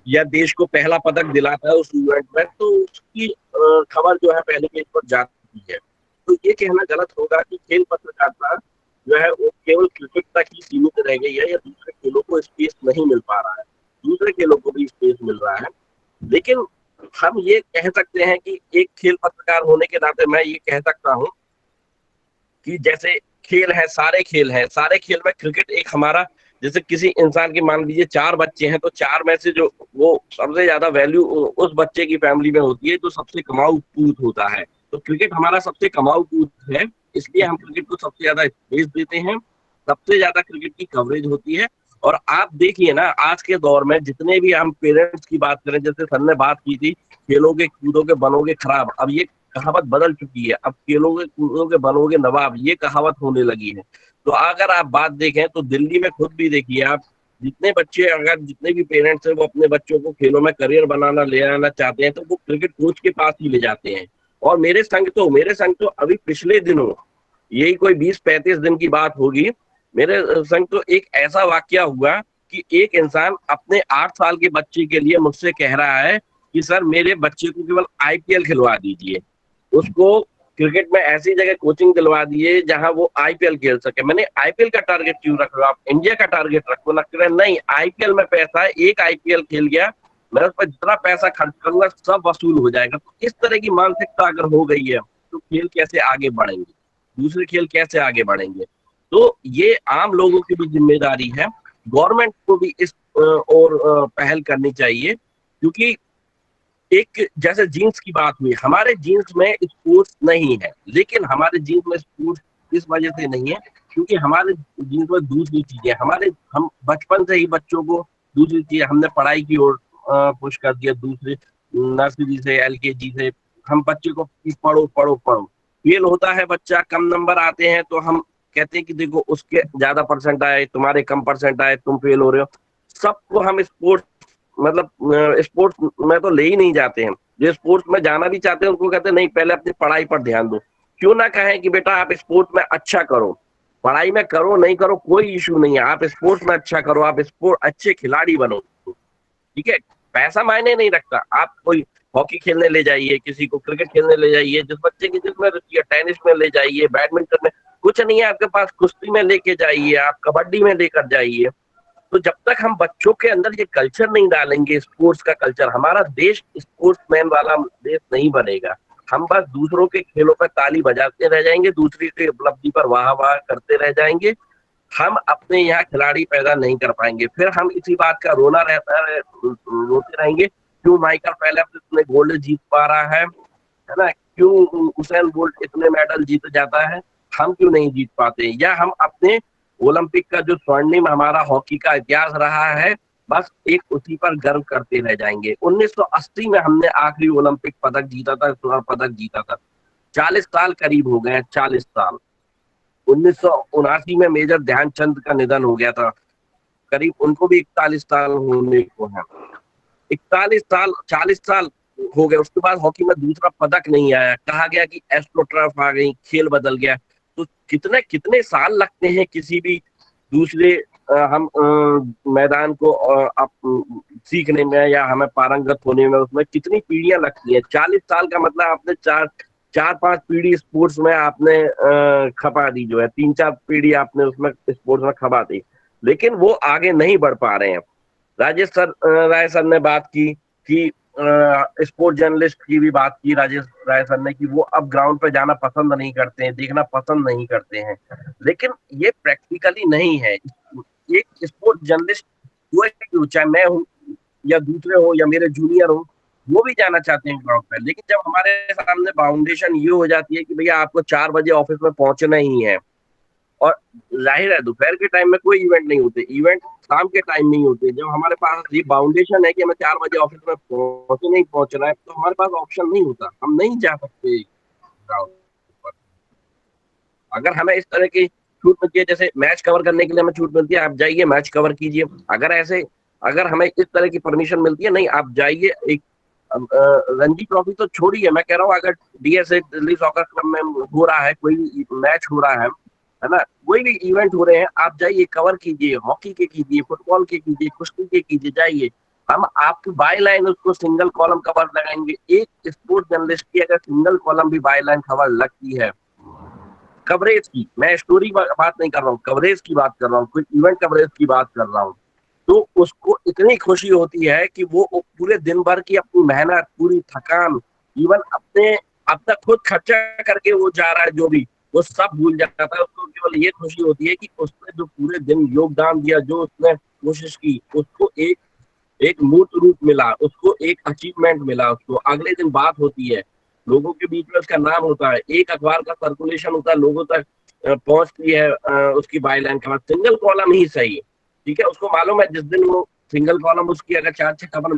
Speaker 8: या देश को पहला पदक दिलाता है उस इवेंट में, तो उसकी खबर जो है पहले पेज पर जाती है। तो ये कहना गलत होगा कि खेल पत्रकारिता जो है वो केवल क्रिकेट तक ही सीमित रह गई है या दूसरे खेलों को स्पेस नहीं मिल पा रहा है। दूसरे खेलों को भी स्पेस मिल रहा है, लेकिन हम ये कह सकते हैं कि एक खेल पत्रकार होने के नाते मैं ये कह सकता हूँ कि जैसे खेल है, सारे खेल हैं, सारे खेल में क्रिकेट एक हमारा, जैसे किसी इंसान की मान लीजिए 4 बच्चे हैं, तो 4 में से जो वो सबसे ज्यादा वैल्यू उस बच्चे की फैमिली में होती है जो सबसे कमाऊ पूत होता है। तो क्रिकेट हमारा सबसे कमाऊ पूत है, इसलिए हम क्रिकेट को सबसे ज्यादा स्पेस देते हैं, सबसे ज्यादा क्रिकेट की कवरेज होती है। और आप देखिए ना, आज के दौर में जितने भी हम पेरेंट्स की बात करें, जैसे सर ने बात की थी खेलोगे कूदोगे बनोगे खराब, अब ये कहावत बदल चुकी है, अब खेलोगे कूदोगे बनोगे नवाब, ये कहावत होने लगी है। तो अगर आप बात देखें तो दिल्ली में खुद भी देखिए आप, जितने बच्चे, अगर जितने भी पेरेंट्स हैं वो अपने बच्चों को खेलों में करियर बनाना ले आना चाहते हैं तो वो क्रिकेट कोच के पास ही ले जाते हैं। और मेरे संग तो अभी पिछले दिनों, यही कोई 20-35 दिन की बात होगी, मेरे संग तो एक ऐसा वाकया हुआ कि एक इंसान अपने 8 साल के बच्चे के लिए मुझसे कह रहा है कि सर मेरे बच्चे को केवल आईपीएल खिलवा दीजिए, उसको क्रिकेट में ऐसी जगह कोचिंग दिलवा दिए जहां वो आईपीएल खेल सके। मैंने आईपीएल का टारगेट क्यों रख रहे हो, आप इंडिया का टारगेट रखो ना। नहीं, आईपीएल में पैसा है, एक आईपीएल खेल गया, मैं उस पर जितना पैसा खर्च करूंगा सब वसूल हो जाएगा। तो इस तरह की मानसिकता अगर हो गई है तो खेल कैसे आगे बढ़ेंगे, दूसरे खेल कैसे आगे बढ़ेंगे। तो ये आम लोगों की भी जिम्मेदारी है, गवर्नमेंट को भी इस और पहल करनी चाहिए, क्योंकि एक जैसे जीन्स की बात हुई, हमारे जीन्स में स्पोर्ट्स नहीं है, लेकिन हमारे जीन्स में स्पोर्ट्स इस वजह से नहीं है क्योंकि हमारे जीन्स में दूसरी चीजें, हम बचपन से ही बच्चों को दूसरी चीज, हमने पढ़ाई की ओर पुश कर दिया, दूसरे नर्सरी से एलकेजी से हम बच्चे को पढ़ो पढ़ो पढ़ो। फेल होता है बच्चा, कम नंबर आते हैं तो हम कहते हैं कि देखो उसके ज्यादा परसेंट आए, तुम्हारे कम परसेंट आए, तुम फेल हो रहे हो। सबको हम स्पोर्ट्स में तो ले ही नहीं जाते हैं। जो स्पोर्ट्स में जाना भी चाहते हैं उनको कहते हैं नहीं, पहले अपनी पढ़ाई पर ध्यान दो। क्यों ना कहें कि बेटा आप स्पोर्ट्स में अच्छा करो, पढ़ाई में करो नहीं करो कोई इशू नहीं है, आप स्पोर्ट्स में अच्छा करो, आप स्पोर्ट अच्छे खिलाड़ी बनो, ठीक है। पैसा मायने नहीं रखता, आप कोई हॉकी खेलने ले जाइए, किसी को क्रिकेट खेलने ले जाइए, जिस बच्चे की जिसमें रुचि है, टेनिस में ले जाइए, बैडमिंटन में, कुछ नहीं है आपके पास, कुश्ती में लेके जाइए, आप कबड्डी में लेकर जाइए, तो जब तक हम बच्चों के अंदर ये कल्चर नहीं डालेंगे, स्पोर्ट्स का कल्चर, हमारा देश स्पोर्ट्समैन वाला देश नहीं बनेगा। हम बस दूसरों के खेलों पर ताली बजाते रह जाएंगे, दूसरी की उपलब्धि पर वाह वाह करते रह जाएंगे, हम अपने यहाँ खिलाड़ी पैदा नहीं कर पाएंगे। फिर हम इसी बात का रोना रहता है, रोते रहेंगे क्यों माइकल फेल्प्स इतने गोल्ड जीत पा रहा है ना, क्यों उसेन बोल्ट इतने मेडल जीत जाता है, हम क्यों नहीं जीत पाते। या हम अपने ओलंपिक का जो स्वर्णिम हमारा हॉकी का इतिहास रहा है, बस एक उसी पर गर्व करते रह जाएंगे। 1980 में हमने आखिरी ओलंपिक पदक जीता था, स्वर्ण पदक जीता था। 40 साल करीब हो गए, 40 साल। 1979 में मेजर ध्यानचंद का निधन हो गया था, करीब उनको भी 41 साल होने को है। 41 साल, 40 साल हो गए, उसके बाद हॉकी में दूसरा पदक नहीं आया। कहा गया कि एस्ट्रोटर्फ आ गई, खेल बदल गया। तो कितने कितने साल लगते हैं किसी भी दूसरे हम मैदान को सीखने में या हमें पारंगत होने में, उसमें कितनी पीढ़ियां लगती हैं। 40 साल का मतलब आपने चार पांच पीढ़ी स्पोर्ट्स में आपने खपा दी, जो है 3-4 पीढ़ी आपने उसमें स्पोर्ट्स में खपा दी, लेकिन वो आगे नहीं बढ़ पा रहे हैं। राजेश राय सर ने बात की कि स्पोर्ट जर्नलिस्ट की भी बात की राजेश राय सर ने, कि वो अब ग्राउंड पे जाना पसंद नहीं करते हैं, देखना पसंद नहीं करते हैं। लेकिन ये प्रैक्टिकली नहीं है। एक स्पोर्ट जर्नलिस्ट कोई भी, चाहे मैं हूँ या दूसरे हो या मेरे जूनियर हो, वो भी जाना चाहते हैं ग्राउंड पे। लेकिन जब हमारे सामने बाउंडेशन ये हो जाती है कि भैया आपको 4 बजे ऑफिस में पहुंचना ही है, और जाहिर है दोपहर के टाइम में कोई इवेंट नहीं होते, इवेंट शाम के टाइम नहीं होते। जब हमारे पास ये बाउंडेशन है कि हमें 4 बजे ऑफिस में पहुंचना है, तो हमारे पास ऑप्शन नहीं होता, हम नहीं जा सकते ग्राउंड पर। अगर हमें इस तरह की छूट मिलती है, जैसे मैच कवर करने के लिए हमें छूट मिलती है, आप जाइए मैच कवर कीजिए, अगर हमें इस तरह की परमिशन मिलती है, नहीं आप जाइए, एक रणजी ट्रॉफी तो छोड़िए, मैं कह रहा हूँ अगर DSA दिल्ली सॉकर क्लब में हो रहा है, कोई मैच हो रहा है ना, कोई भी इवेंट हो रहे हैं, आप जाइए कवर कीजिए, हॉकी के कीजिए, फुटबॉल के कीजिए, कुश्ती के कीजिए, जाइए। हम आपकी बाई लाइन उसको सिंगल कॉलम कवर लगाएंगे। एक स्पोर्ट जर्नलिस्ट की अगर सिंगल कॉलम भी बाई लाइन खबर लगती है, कवरेज की, मैं स्टोरी बात नहीं कर रहा हूँ, कवरेज की बात कर रहा हूँ, कोई इवेंट कवरेज की बात कर रहा हूँ, तो उसको इतनी खुशी होती है कि वो पूरे दिन भर की अपनी मेहनत, पूरी थकान, इवन अपना खुद खर्चा करके वो जा रहा है, जो भी वो सब भूल जाता है। उसको केवल ये खुशी होती है कि उसने जो पूरे दिन योगदान दिया, जो उसने कोशिश की, उसको एक मूर्त रूप मिला, उसको एक अचीवमेंट मिला, उसको अगले दिन बात होती है, लोगों के बीच में उसका नाम होता है, एक अखबार का सर्कुलेशन होता है, लोगों तक पहुंचती है उसकी बाईलाइन खबर, सिंगल कॉलम ही सही, ठीक है। उसको मालूम है जिस दिन वो सिंगल कॉलम उसकी अगर 4-6 खबर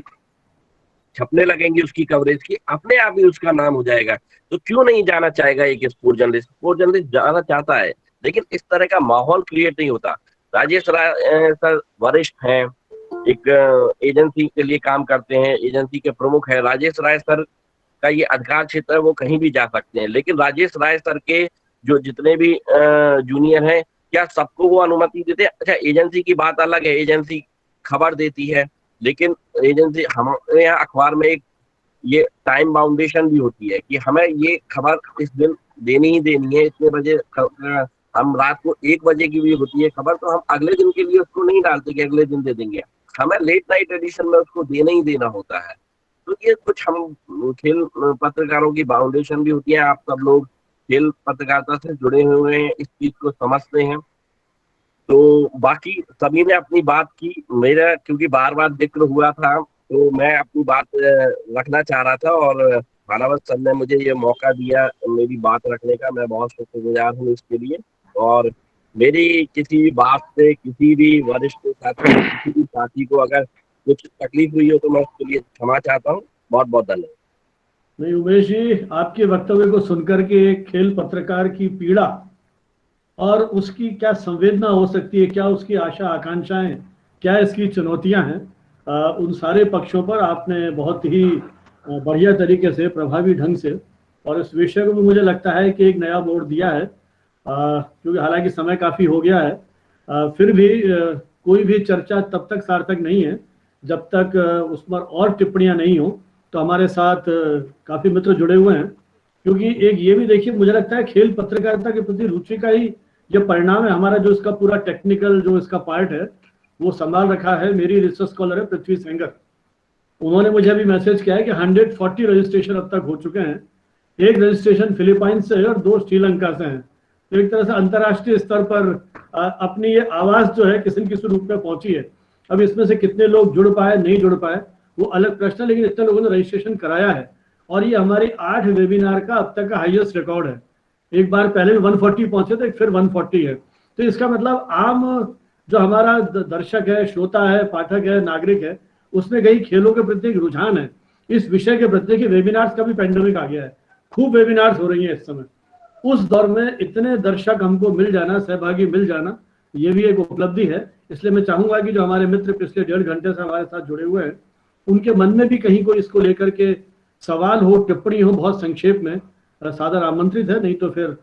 Speaker 8: छपने लगेंगी उसकी कवरेज की, अपने आप ही उसका नाम हो जाएगा। तो क्यों नहीं जाना चाहेगा एक स्पोर्ट जर्नलिस्ट जाना चाहता है, लेकिन इस तरह का माहौल क्रिएट नहीं होता। राजेश राय सर वरिष्ठ हैं, एक एजेंसी के लिए काम करते हैं, एजेंसी के प्रमुख है। राजेश राय सर का ये अधिकार क्षेत्र है, वो कहीं भी जा सकते हैं, लेकिन राजेश राय सर के जो जितने भी जूनियर हैं, क्या सबको वो अनुमति देते हैं? अच्छा, एजेंसी की बात अलग है, एजेंसी खबर देती है, लेकिन एजेंसी हमारे यहाँ अखबार में एक ये टाइम बाउंडेशन भी होती है कि हमें ये खबर इस दिन देनी ही देनी है, इतने बजे। हम रात को 1 बजे की भी होती है खबर, तो हम अगले दिन के लिए उसको नहीं डालते कि अगले दिन दे देंगे, हमें लेट नाइट एडिशन में उसको देना ही देना होता है। तो ये कुछ हम खेल पत्रकारों की बाउंडेशन भी होती है। आप सब लोग खेल पत्रकारिता से जुड़े हुए हैं, इस चीज को समझते हैं। तो बाकी सभी ने अपनी बात की, मेरा क्योंकि बार बार जिक्र हुआ था, तो मैं अपनी बात रखना चाह रहा था, और भानावत सर ने मुझे ये मौका दिया मेरी बात रखने का, मैं बहुत शुक्रगुजार हूँ इसके लिए। और मेरी किसी भी बात से किसी भी वरिष्ठ साथी, किसी भी साथी को अगर कुछ तकलीफ हुई हो तो मैं उसके लिए क्षमा चाहता हूँ। बहुत बहुत धन्यवाद।
Speaker 1: नहीं उमेश जी, आपके वक्तव्य को सुनकर के एक खेल पत्रकार की पीड़ा और उसकी क्या संवेदना हो सकती है, क्या उसकी आशा आकांक्षाएं, क्या इसकी चुनौतियां हैं, उन सारे पक्षों पर आपने बहुत ही बढ़िया तरीके से, प्रभावी ढंग से, और इस विषय को भी मुझे लगता है कि एक नया मोड़ दिया है, क्योंकि हालांकि समय काफ़ी हो गया है, फिर भी कोई भी चर्चा तब तक सार्थक नहीं है जब तक उस पर और टिप्पणियां नहीं हो। तो हमारे साथ काफ़ी मित्र जुड़े हुए हैं, क्योंकि एक ये भी देखिए, मुझे लगता है खेल पत्रकारिता के प्रति रुचि का ही ये परिणाम है। हमारा जो इसका पूरा टेक्निकल जो इसका पार्ट है वो संभाल रखा है मेरी रिसर्च स्कॉलर है पृथ्वी सेंगर। उन्होंने मुझे अभी मैसेज किया है कि 140 रजिस्ट्रेशन अब तक हो चुके हैं। एक रजिस्ट्रेशन फिलीपाइंस से है और 2 श्रीलंका से हैं। तो एक तरह से अंतर्राष्ट्रीय स्तर पर अपनी ये आवाज जो है किसी न किसी रूप में पहुंची है। अब इसमें से कितने लोग जुड़ पाए नहीं जुड़ पाए वो अलग प्रश्न है, लेकिन इतने लोगों ने रजिस्ट्रेशन कराया है और ये हमारी 8 वेबिनार का अब तक का हाईएस्ट रिकॉर्ड है। एक बार पहले भी 140 पहुंचे थे, फिर 140 है। तो इसका मतलब आम जो हमारा दर्शक है, श्रोता है, पाठक है, नागरिक है, उसमें कई खेलों के प्रति एक रुझान है इस विषय के प्रति कि वेबिनार्स का भी पेंडेमिक आ गया है, खूब वेबिनार्स हो रही है इस समय। उस दौर में इतने दर्शक हमको मिल जाना, सहभागी मिल जाना, ये भी एक उपलब्धि है। इसलिए मैं चाहूंगा कि जो हमारे मित्र पिछले 1.5 घंटे से हमारे साथ जुड़े हुए हैं, उनके मन में भी कहीं कोई इसको लेकर के सवाल हो, टिप्पणी हो, बहुत संक्षेप में सादर आमंत्रित है, नहीं तो फिर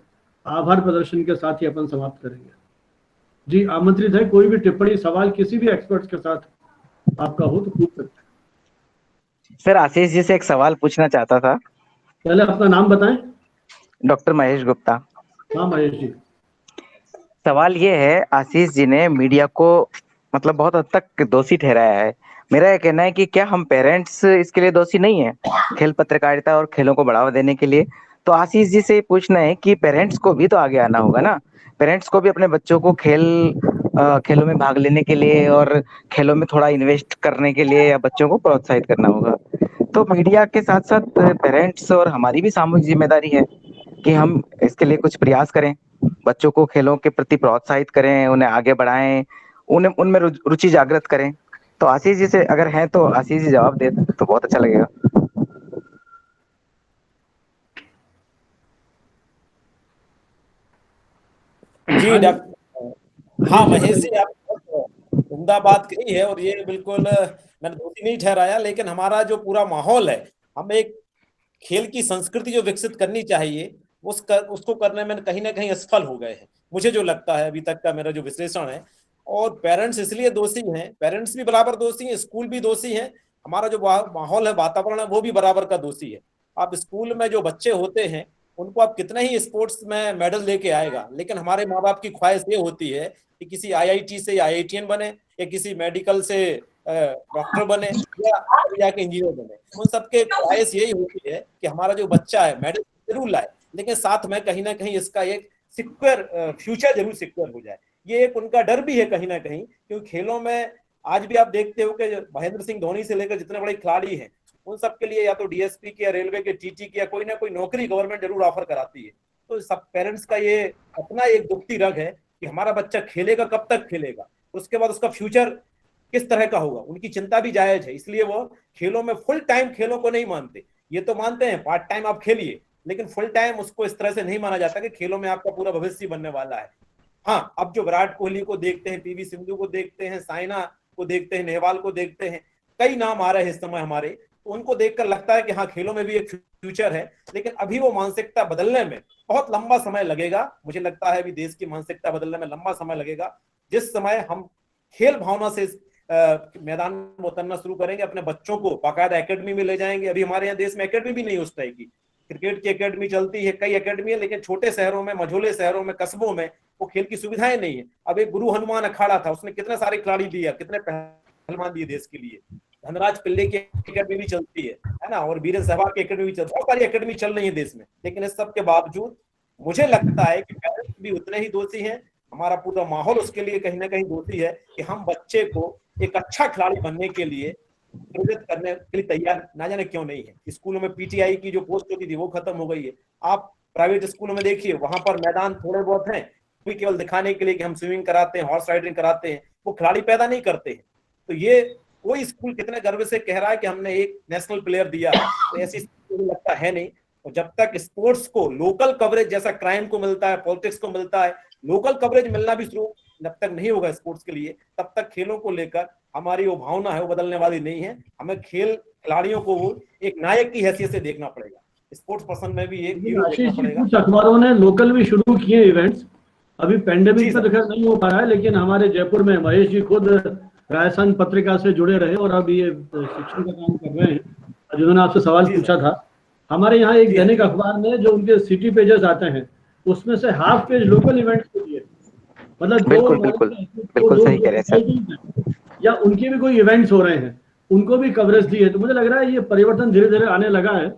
Speaker 1: आभार प्रदर्शन के साथ ही अपन समाप्त करेंगे। जी आमंत्रित है, कोई भी टिप्पणी सवाल किसी भी एक्सपर्ट्स के साथ आपका हो तो पूछ सकते हैं।
Speaker 9: सर आशीष जी से एक सवाल पूछना चाहता था।
Speaker 1: पहले अपना नाम बताएं।
Speaker 9: डॉक्टर महेश गुप्ता।
Speaker 1: हाँ महेश जी।
Speaker 9: सवाल ये है, आशीष जी ने मीडिया को मतलब बहुत हद तक दोषी ठहराया है। मेरा यह कहना है कि क्या हम पेरेंट्स इसके लिए दोषी नहीं है, खेल पत्रकारिता और खेलों को बढ़ावा देने के लिए? तो आशीष जी से पूछना है कि पेरेंट्स को भी तो आगे आना होगा ना, पेरेंट्स को भी अपने बच्चों को खेलों में भाग लेने के लिए और खेलों में थोड़ा इन्वेस्ट करने के लिए या बच्चों को प्रोत्साहित करना होगा। तो मीडिया के साथ साथ पेरेंट्स और हमारी भी सामूहिक जिम्मेदारी है कि हम इसके लिए कुछ प्रयास करें, बच्चों को खेलों के प्रति प्रोत्साहित करें, उन्हें आगे बढ़ाएं, उन्हें उनमें रुचि जागृत करें। तो आशीष जी से अगर हैं तो आशीष जी जवाब दे तो बहुत अच्छा लगेगा।
Speaker 5: जी डॉक्टर, हाँ महेश जी, आप बहुत उम्दा बात कही है और ये बिल्कुल मैंने दोषी नहीं ठहराया, लेकिन हमारा जो पूरा माहौल है, हम एक खेल की संस्कृति जो विकसित करनी चाहिए उसको करने में कहीं ना कहीं असफल हो गए हैं, मुझे जो लगता है अभी तक का मेरा जो विश्लेषण है। और पेरेंट्स इसलिए दोषी हैं, पेरेंट्स भी बराबर दोषी हैं, स्कूल भी दोषी हैं, हमारा जो माहौल है, वातावरण है, वो भी बराबर का दोषी है। आप स्कूल में जो बच्चे होते हैं उनको आप कितने ही स्पोर्ट्स में मेडल लेके आएगा, लेकिन हमारे माँ बाप की ख्वाहिश ये होती है कि किसी IIT से IITian बने या किसी मेडिकल से डॉक्टर बने या जाके इंजीनियर बने। उन सबके ख्वाहिश यही होती है कि हमारा जो बच्चा है मेडल जरूर लाए, लेकिन साथ में कहीं ना कहीं इसका एक सिक्योर फ्यूचर जरूर सिक्योर हो जाए। ये एक उनका डर भी है कहीं ना कहीं, क्योंकि खेलों में आज भी आप देखते हो कि महेंद्र सिंह धोनी से लेकर जितने बड़े खिलाड़ी हैं उन सबके लिए या तो DSP की या रेलवे के TT की या कोई ना कोई नौकरी गवर्नमेंट जरूर ऑफर कराती है। तो सब पेरेंट्स का ये अपना एक दुखती रग है कि हमारा बच्चा खेलेगा, कब तक खेलेगा, उसके बाद उसका फ्यूचर किस तरह का होगा, उनकी चिंता भी जायज है। इसलिए वो खेलों में फुल टाइम खेलों को नहीं मानते, ये तो मानते हैं पार्ट टाइम आप खेलिए, लेकिन फुल टाइम उसको इस तरह से नहीं माना जाता कि खेलों में आपका पूरा भविष्य बनने वाला है। हाँ, अब जो विराट कोहली को देखते हैं, PV सिंधु को देखते हैं, साइना को देखते हैं, नेहवाल को देखते हैं, कई नाम आ रहे हैं इस समय हमारे, तो उनको देखकर लगता है कि हाँ खेलों में भी एक फ्यूचर है। लेकिन अभी वो मानसिकता बदलने में बहुत लंबा समय लगेगा। मुझे लगता है अभी देश की मानसिकता बदलने में लंबा समय लगेगा। जिस समय हम खेल भावना से मैदान में उतरना शुरू करेंगे, अपने बच्चों को बाकायदा एकेडमी में ले जाएंगे। अभी हमारे यहाँ देश में एकेडमी भी नहीं उस तरह की, क्रिकेट की एकेडमी चलती है, कई एकेडमी है, लेकिन छोटे शहरों में, मझोले शहरों में, कस्बों में वो खेल की सुविधाएं नहीं है। अब एक गुरु हनुमान अखाड़ा था, उसने कितने सारे खिलाड़ी दिया, कितने पहलवान दिए देश के लिए। धनराज पिल्ले की एकेडमी भी चलती है ना, और वीरेंद्र सहवाग की एकेडमी भी चलती है, बहुत सारी एकेडमी चल रही है देश में। लेकिन इस सब के बावजूद मुझे लगता है कि पेरेंट्स भी उतने ही दोषी हैं, हमारा पूरा माहौल उसके लिए कहीं ना कहीं दोषी है कि हम बच्चे को एक अच्छा खिलाड़ी बनने के लिए प्रेरित करने के लिए तैयार ना जाने क्यों नहीं है। स्कूलों में PTI की जो पोस्ट होती थी वो खत्म हो गई है। आप प्राइवेट स्कूलों में देखिए, वहां पर मैदान थोड़े बहुत हैं, भी केवल दिखाने के लिए कि हम स्विमिंग कराते हैं, हॉर्स राइडिंग कराते हैं, वो खिलाड़ी पैदा नहीं करते हैं। तो ये कोई स्कूल कितने गर्व से कह रहा है कि हमने एक नेशनल प्लेयर दिया, तो ऐसी मुझे लगता है नहीं। और जब तक स्पोर्ट्स को लोकल कवरेज, जैसा क्राइम को मिलता है, पॉलिटिक्स को मिलता है, लोकल कवरेज मिलना भी शुरू जब तक नहीं होगा स्पोर्ट्स के लिए, तब तक खेलों को लेकर हमारी वो भावना है वो बदलने वाली नहीं है। हमें खेल खिलाड़ियों को एक नायक की हैसियत से देखना पड़ेगा, स्पोर्ट्स पर्सन में भी एक हीरो देखना पड़ेगा।
Speaker 1: कुछ अखबारों ने लोकल भी शुरू किए इवेंट्स, अभी पेंडेमिक में देखा नहीं हो पा रहा है, लेकिन हमारे जयपुर में महेश जी खुद राजस्थान पत्रिका से जुड़े रहे और अब ये शिक्षण का काम कर रहे हैं, जिन्होंने आपसे सवाल पूछा था। हमारे यहाँ एक दैनिक अखबार में जो उनके सिटी पेजेस आते हैं उसमें से हाफ पेज लोकल इवेंट्स के लिए, मतलब
Speaker 9: बिल्कुल सही कह रहे हैं सर।
Speaker 1: या उनके भी कोई इवेंट्स हो रहे हैं, उनको भी कवरेज दी है। तो मुझे लग रहा है ये परिवर्तन धीरे धीरे आने लगा है।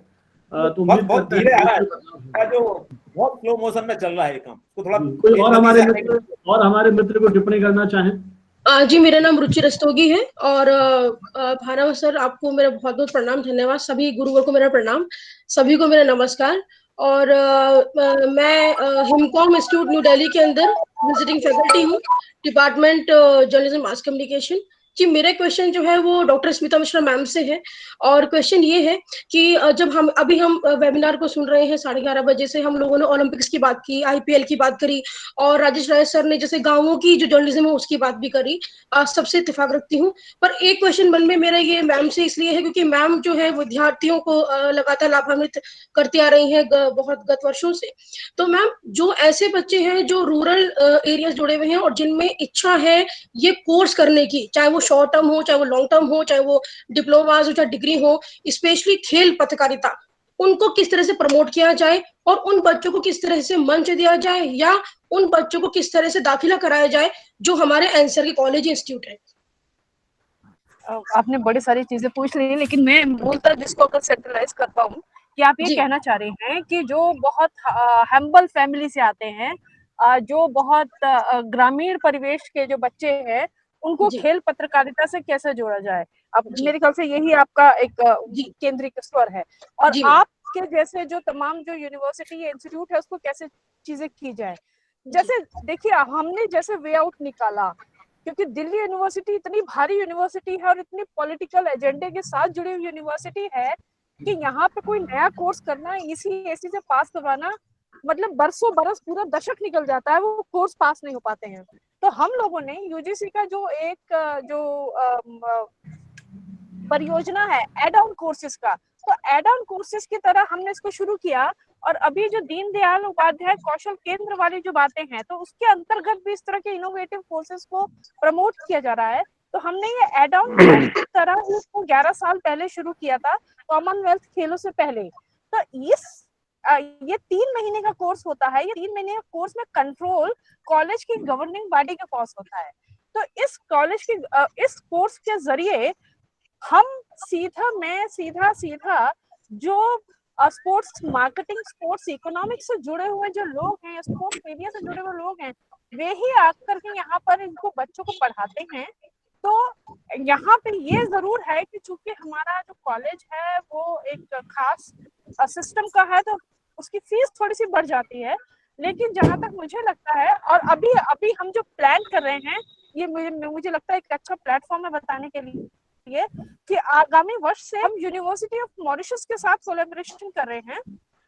Speaker 1: तो उम्मीद
Speaker 5: बहुत
Speaker 1: करते हैं
Speaker 5: धीरे आ रहा
Speaker 1: कि
Speaker 5: है, जो बहुत स्लो मोशन में चल रहा है काम, तो थोड़ा
Speaker 1: कोई
Speaker 5: तेज
Speaker 1: और
Speaker 5: गति
Speaker 1: हमारे
Speaker 5: से
Speaker 1: मित्र को टिप्पणी करना चाहें।
Speaker 10: जी, मेरा नाम रुचि रस्तोगी है और भानावत सर, आपको मेरा बहुत बहुत प्रणाम, धन्यवाद। सभी गुरुवर को मेरा प्रणाम, सभी को मेरा नमस्कार। और मैं हिमकॉम इंस्टीट्यूट न्यू दिल्ली के अंदर विजिटिंग फैकल्टी हूँ, डिपार्टमेंट जर्नलिज्म मास कम्युनिकेशन। जी, मेरा क्वेश्चन जो है वो डॉक्टर स्मिता मिश्रा मैम से है, और क्वेश्चन ये है कि जब हम वेबिनार को सुन रहे हैं 11:30 बजे से, हम लोगों ने ओलंपिक्स की बात की, IPL की बात करी, और राजेश राय सर ने जैसे गांवों की जो जर्नलिज्म है उसकी बात भी करी। सबसे इत्तेफाक रखती हूँ, पर एक क्वेश्चन मन में मेरा ये मैम से इसलिए है क्योंकि मैम जो है विद्यार्थियों को लगातार लाभान्वित करती आ रही है बहुत गत वर्षों से। तो मैम, जो ऐसे बच्चे हैं जो रूरल एरियाज जुड़े हुए हैं और जिनमें इच्छा है ये कोर्स करने की, चाहे वो शॉर्ट टर्म हो, चाहे वो लॉन्ग टर्म हो, चाहे वो डिप्लोमाज हो, चाहे डिग्री हो, स्पेशली खेल पत्रकारिता, उनको किस तरह से प्रमोट किया जाए और उन बच्चों को किस तरह से मंच दिया जाए, या उन बच्चों को किस तरह से दाखिला कराया जाए जो हमारे आंसर के कॉलेज इंस्टीट्यूट है।
Speaker 7: आपने बड़ी सारी चीजें पूछ ली, लेकिन मैं मूलतः जिसको अगर सेंट्रलाइज कर पाऊँ कि आप ये कहना चाह रहे हैं कि जो बहुत हम्बल फैमिली से आते हैं, जो बहुत ग्रामीण परिवेश के जो बच्चे हैं, उनको खेल पत्रकारिता से कैसे जोड़ा जाए। अब मेरे ख्याल से यही आपका एक केंद्रीय स्वर है, और आपके जैसे जो तमाम जो यूनिवर्सिटी या इंस्टीट्यूट है उसको कैसे चीजें की जाए। जैसे देखिए, हमने जैसे वे आउट निकाला, क्योंकि दिल्ली यूनिवर्सिटी इतनी भारी यूनिवर्सिटी है और इतनी पॉलिटिकल एजेंडे के साथ जुड़ी हुई यूनिवर्सिटी है कि यहाँ पे कोई नया कोर्स करना, ECAC से पास करवाना, मतलब बरसों बरस, पूरा दशक निकल जाता है, वो कोर्स पास नहीं हो पाते हैं। तो हम लोगों ने UGC का जो एक परियोजना है एड ऑन कोर्सेज का, तो एड ऑन कोर्सेज की तरह हमने इसको शुरू किया। और अभी जो दीनदयाल उपाध्याय कौशल केंद्र वाली जो बातें हैं, तो उसके अंतर्गत भी इस तरह के इनोवेटिव कोर्सेज को प्रमोट किया जा रहा है। तो हमने ये एड ऑन कोर्स की तरह इसको 11 साल पहले शुरू किया था, कॉमनवेल्थ खेलों से पहले। तो ये 3 महीने का कोर्स होता है। ये 3 महीने के कोर्स में कंट्रोल कॉलेज की गवर्निंग बॉडी का कोर्स होता है। तो इस कोर्स के जरिए हम सीधा जो स्पोर्ट्स मार्केटिंग, स्पोर्ट्स इकोनॉमिक्स से जुड़े हुए जो लोग हैं, स्पोर्ट्स मीडिया से जुड़े हुए लोग हैं, वे ही आकर के यहाँ पर इनको बच्चों को पढ़ाते हैं। तो यहाँ पे ये जरूर है कि चूंकि हमारा जो कॉलेज है वो एक खास सिस्टम का है, तो उसकी फीस थोड़ी सी बढ़ जाती है। लेकिन जहां तक मुझे लगता है, और अभी हम जो प्लान कर रहे हैं, ये मुझे लगता है एक अच्छा प्लेटफॉर्म है बताने के लिए कि आगामी वर्ष से हम यूनिवर्सिटी ऑफ मॉरिशस के साथ कोलैबोरेशन कर रहे हैं।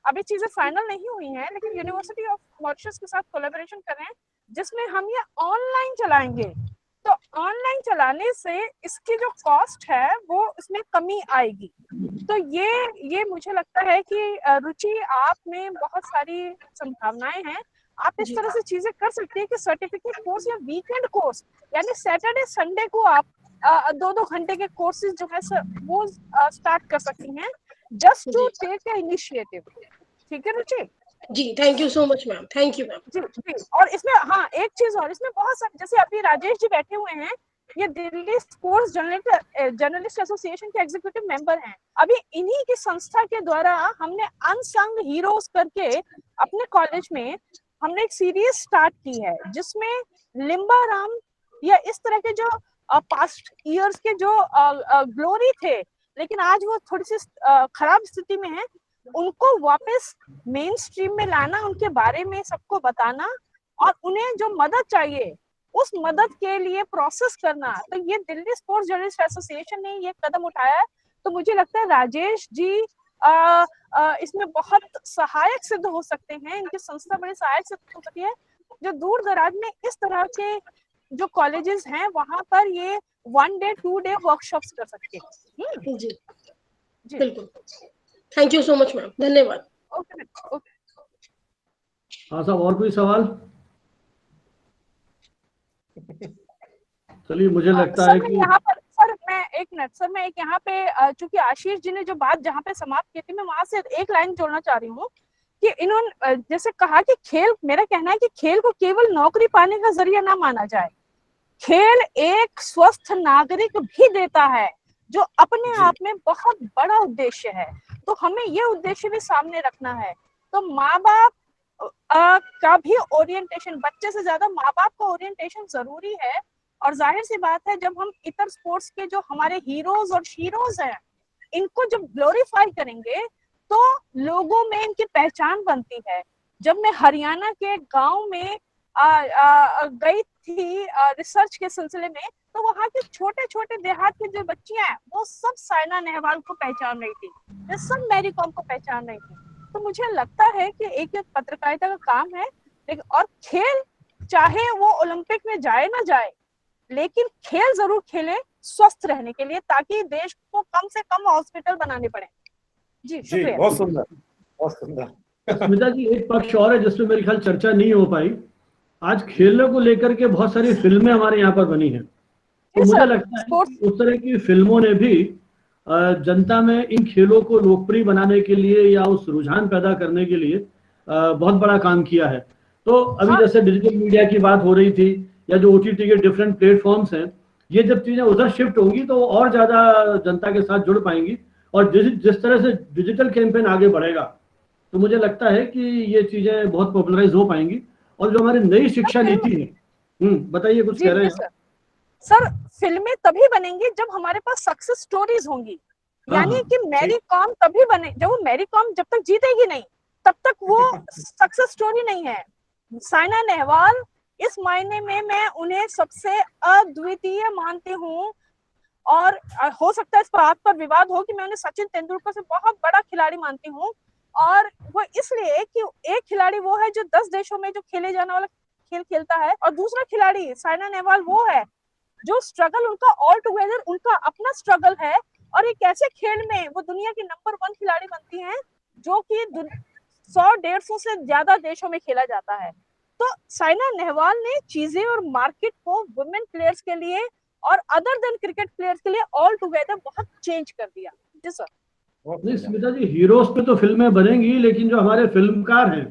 Speaker 7: अभी चीजें फाइनल नहीं हुई हैं, लेकिन यूनिवर्सिटी ऑफ मॉरिशस के साथ कोलैबोरेशन कर रहे हैं, जिसमें हम ये ऑनलाइन चलाएंगे। तो ऑनलाइन चलाने से इसकी जो कॉस्ट है वो इसमें कमी आएगी। तो ये मुझे लगता है कि रुचि, आप में बहुत सारी संभावनाएं हैं। आप इस तरह से चीजें कर सकते हैं कि सर्टिफिकेट कोर्स या वीकेंड कोर्स, यानी सैटरडे संडे को आप 2-2 घंटे के कोर्सेज जो है वो स्टार्ट कर सकती हैं, just to take a initiative. ठीक है Ruchi
Speaker 10: ji, thank you so much ma'am, thank you ma'am.
Speaker 7: जी, और इसमें एक चीज और, इसमें बहुत सारे, जैसे अभी राजेश जी बैठे हुए हैं, ये दिल्ली स्पोर्ट्स जर्नलिस्ट एसोसिएशन के एग्जीक्यूटिव मेंबर हैं। अभी इन्हीं की संस्था के द्वारा हमने अनसंग हीरोज करके अपने कॉलेज में हमने एक सीरीज स्टार्ट की है, जिसमें लिम्बा राम या इस तरह के जो पास्ट ईयर्स के जो ग्लोरी थे, लेकिन आज वो थोड़ी सी खराब स्थिति में है, उनको वापस मेन स्ट्रीम में लाना, उनके बारे में सबको बताना, और उन्हें जो मदद चाहिए उस मदद के लिए प्रोसेस करना। तो ये दिल्ली स्पोर्ट्स जर्नलिस्ट एसोसिएशन ने ये कदम उठाया है। तो मुझे लगता है राजेश जी इसमें बहुत सहायक सिद्ध हो सकते हैं, इनकी संस्था बड़ी सहायक सिद्ध हो सकती है, जो दूर दराज में इस तरह के जो कॉलेजेस हैं वहां पर ये 1 डे 2 डे वर्कशॉप्स कर सकते हैं।
Speaker 10: जी बिल्कुल, thank you so much ma'am, धन्यवाद।
Speaker 7: ओके।
Speaker 1: हाँ साहब, और कोई सवाल? चलिए, मुझे लगता है कि
Speaker 7: यहाँ पर सर मैं एक यहाँ पे, चूंकि आशीष जी ने जो बात जहाँ पे समाप्त की थी, मैं वहां से एक लाइन जोड़ना चाह रही हूँ कि इन्होंने जैसे कहा कि खेल, मेरा कहना है कि खेल को केवल नौकरी पाने का जरिया ना माना जाए। खेल एक स्वस्थ नागरिक भी देता है, जो अपने आप में बहुत बड़ा उद्देश्य है। तो हमें ये उद्देश्य भी सामने रखना है। तो माँ बाप का भी ओरिएंटेशन, बच्चे से ज्यादा माँ बाप का ओरिएंटेशन जरूरी है। और जाहिर सी बात है, जब हम इतर स्पोर्ट्स के जो हमारे हीरोज और शीरोज हैं, इनको जब ग्लोरीफाई करेंगे तो लोगों में इनकी पहचान बनती है। जब मैं हरियाणा के गांव में गई थी रिसर्च के सिलसिले में, तो वहाँ के छोटे छोटे देहात के जो बच्चियां हैं, वो सब साइना नेहवाल को पहचान रही थी, वे सब मैरी कॉम को पहचान रही थी। तो मुझे लगता है कि एक पत्रकारिता का काम है, लेकिन और खेल चाहे वो ओलंपिक में जाए ना जाए, लेकिन खेल जरूर खेले स्वस्थ रहने के लिए, ताकि देश को कम से कम हॉस्पिटल बनाने पड़े। जी शुक्रिया।
Speaker 5: बहुत सुंदर, बहुत सुंदर।
Speaker 1: स्मिता जी, एक पक्ष और है जिसमें मेरी ख्याल चर्चा नहीं हो पाई। आज खेलों को लेकर के बहुत सारी फिल्में हमारे यहाँ पर बनी हैं, तो मुझे लगता है कि उस तरह की फिल्मों ने भी जनता में इन खेलों को लोकप्रिय बनाने के लिए या उस रुझान पैदा करने के लिए बहुत बड़ा काम किया है। तो अभी जैसे डिजिटल मीडिया की बात हो रही थी, या जो OTT के डिफरेंट प्लेटफॉर्म्स हैं, ये जब चीजें उधर शिफ्ट होंगी तो और ज्यादा जनता के साथ जुड़ पाएंगी। और जिस तरह से डिजिटल कैंपेन आगे बढ़ेगा, तो मुझे लगता है कि ये चीजें बहुत पॉपुलराइज हो पाएंगी। और जो हमारी नई शिक्षा नीति है, बताइए, कुछ कह रहे हैं
Speaker 7: सर। फिल्में तभी बनेंगी जब हमारे पास सक्सेस स्टोरीज होंगी। यानी कि मैरी कॉम तभी बने, जब वो मैरी कॉम जब तक जीतेगी नहीं, तब तक वो सक्सेस स्टोरी नहीं है। साइना नेहवाल, इस मायने में मैं उन्हें सबसे अद्वितीय मानती हूँ। और हो सकता है इस बात पर विवाद हो कि मैं उन्हें सचिन तेंदुलकर से बहुत बड़ा खिलाड़ी मानती हूँ। और वो इसलिए कि एक खिलाड़ी वो है जो 10 देशों में जो खेले जाने वाला खेल खेलता है, और दूसरा खिलाड़ी साइना नेहवाल वो है जो स्ट्रगल उनका ऑल टुगेदर उनका अपना स्ट्रगल है, और एक ऐसे खेल में वो दुनिया की नंबर 1 खिलाड़ी बनती हैं, जो कि 100-150 से ज्यादा देशों में खेला जाता है। तो साइना नेहवाल ने चीजें और मार्केट को वुमेन प्लेयर्स के लिए और अदर देन क्रिकेट प्लेयर्स के लिए ऑल टुगेदर बहुत चेंज कर दिया। जी सर।
Speaker 1: नहीं स्मिता जी, हीरोज पे तो फिल्में बनेंगी, लेकिन जो हमारे फिल्मकार हैं,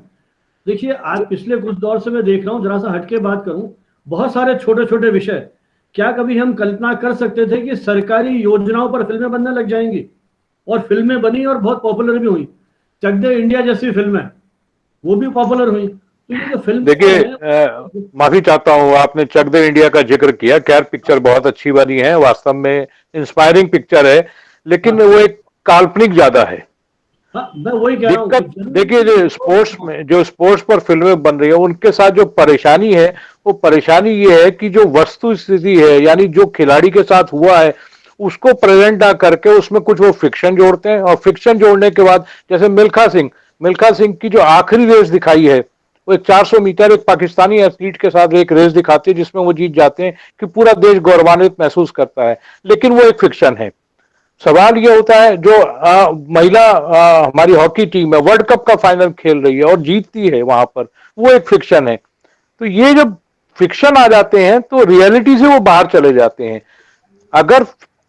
Speaker 1: देखिए आज पिछले कुछ दौर से मैं देख रहा हूँ, जरा सा हटके बात करूं, बहुत सारे छोटे छोटे विषय, क्या कभी हम कल्पना कर सकते थे कि सरकारी योजनाओं पर फिल्में बनने लग जाएंगी? और फिल्में बनी और बहुत पॉपुलर भी हुई। चक दे इंडिया जैसी फिल्में, वो भी पॉपुलर हुई। तो ये जो फिल्म,
Speaker 6: देखिए माफी चाहता हूँ, आपने चक दे इंडिया का जिक्र किया, खैर पिक्चर बहुत अच्छी बनी है, वास्तव में इंस्पायरिंग पिक्चर है, लेकिन वो एक काल्पनिक ज्यादा है।
Speaker 1: मैं वही कह रहा हूं।
Speaker 6: देखिए जो स्पोर्ट्स पर फिल्में बन रही है, उनके साथ जो परेशानी है, वो परेशानी ये है कि जो वस्तु स्थिति है, यानी जो खिलाड़ी के साथ हुआ है, उसको प्रेजेंट ना करके उसमें कुछ वो फिक्शन जोड़ते हैं। और फिक्शन जोड़ने के बाद, जैसे मिल्खा सिंह की जो आखिरी रेस दिखाई है, वो एक 400 मीटर एक पाकिस्तानी एथलीट के साथ एक रेस दिखाती है, जिसमें वो जीत जाते हैं, कि पूरा देश गौरवान्वित महसूस करता है, लेकिन वो एक फिक्शन है। सवाल ये होता है, जो महिला हमारी हॉकी टीम है, वर्ल्ड कप का फाइनल खेल रही है और जीतती है वहां पर, वो एक फिक्शन है। तो ये जब फिक्शन आ जाते हैं तो रियलिटी से वो बाहर चले जाते हैं। अगर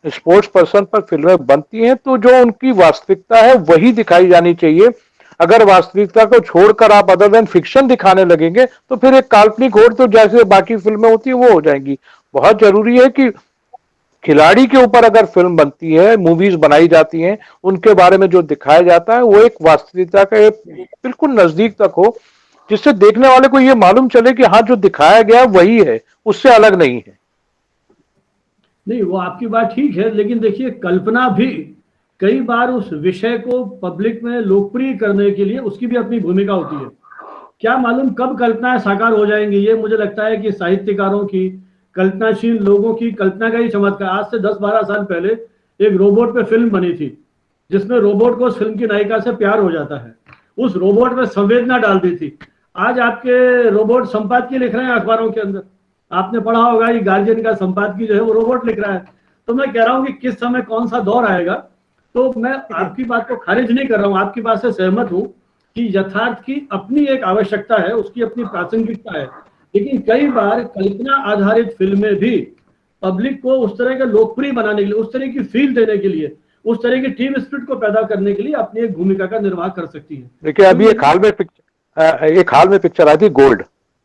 Speaker 6: स्पोर्ट्स पर्सन पर फिल्में बनती हैं तो जो उनकी वास्तविकता है वही दिखाई जानी चाहिए। अगर वास्तविकता को छोड़कर आप अदर देन फिक्शन दिखाने लगेंगे तो फिर एक काल्पनिक होड़, तो जैसे बाकी फिल्में होती है वो हो जाएंगी। बहुत जरूरी है कि खिलाड़ी के ऊपर अगर फिल्म बनती है, मूवीज बनाई जाती हैं, उनके बारे में जो दिखाया जाता है वो एक वास्तविकता का बिल्कुल नजदीक तक हो, जिससे देखने वाले को ये मालूम चले कि हाँ जो दिखाया गया वही है, उससे अलग नहीं है।
Speaker 1: नहीं, वो आपकी बात ठीक है, लेकिन देखिए कल्पना भी कई बार उस विषय को पब्लिक में लोकप्रिय करने के लिए उसकी भी अपनी भूमिका होती है। क्या मालूम कब कल्पनाएं साकार हो जाएंगी। ये मुझे लगता है कि साहित्यकारों की, कल्पनाशील लोगों की कल्पना का ही चमत्कार। आज से 10-12 साल पहले एक रोबोट पे फिल्म बनी थी, जिसमें रोबोट को उस फिल्म की नायिका से प्यार हो जाता है, उस रोबोट में संवेदना डाल दी थी। आज आपके रोबोट संपादकीय लिख रहे हैं अखबारों के अंदर, आपने पढ़ा होगा, ये गार्जियन का संपादकीय जो है वो रोबोट लिख रहा है। तो मैं कह रहा हूँ कि किस समय कौन सा दौर आएगा। तो मैं आपकी बात को खारिज नहीं कर रहा हूँ, आपकी बात से सहमत हूँ कि यथार्थ की अपनी एक आवश्यकता है, उसकी अपनी प्रासंगिकता है, लेकिन कई बार कल्पना आधारित फिल्में भी पब्लिक को उस तरह के लोकप्रिय बनाने के लिए, उस तरह की फील देने के लिए, उस तरह की टीम स्पिरिट को पैदा करने के लिए अपनी एक भूमिका का निर्वाह कर सकती है।
Speaker 6: देखिए अभी एक हाल में पिक्चर आई थी गोल्ड,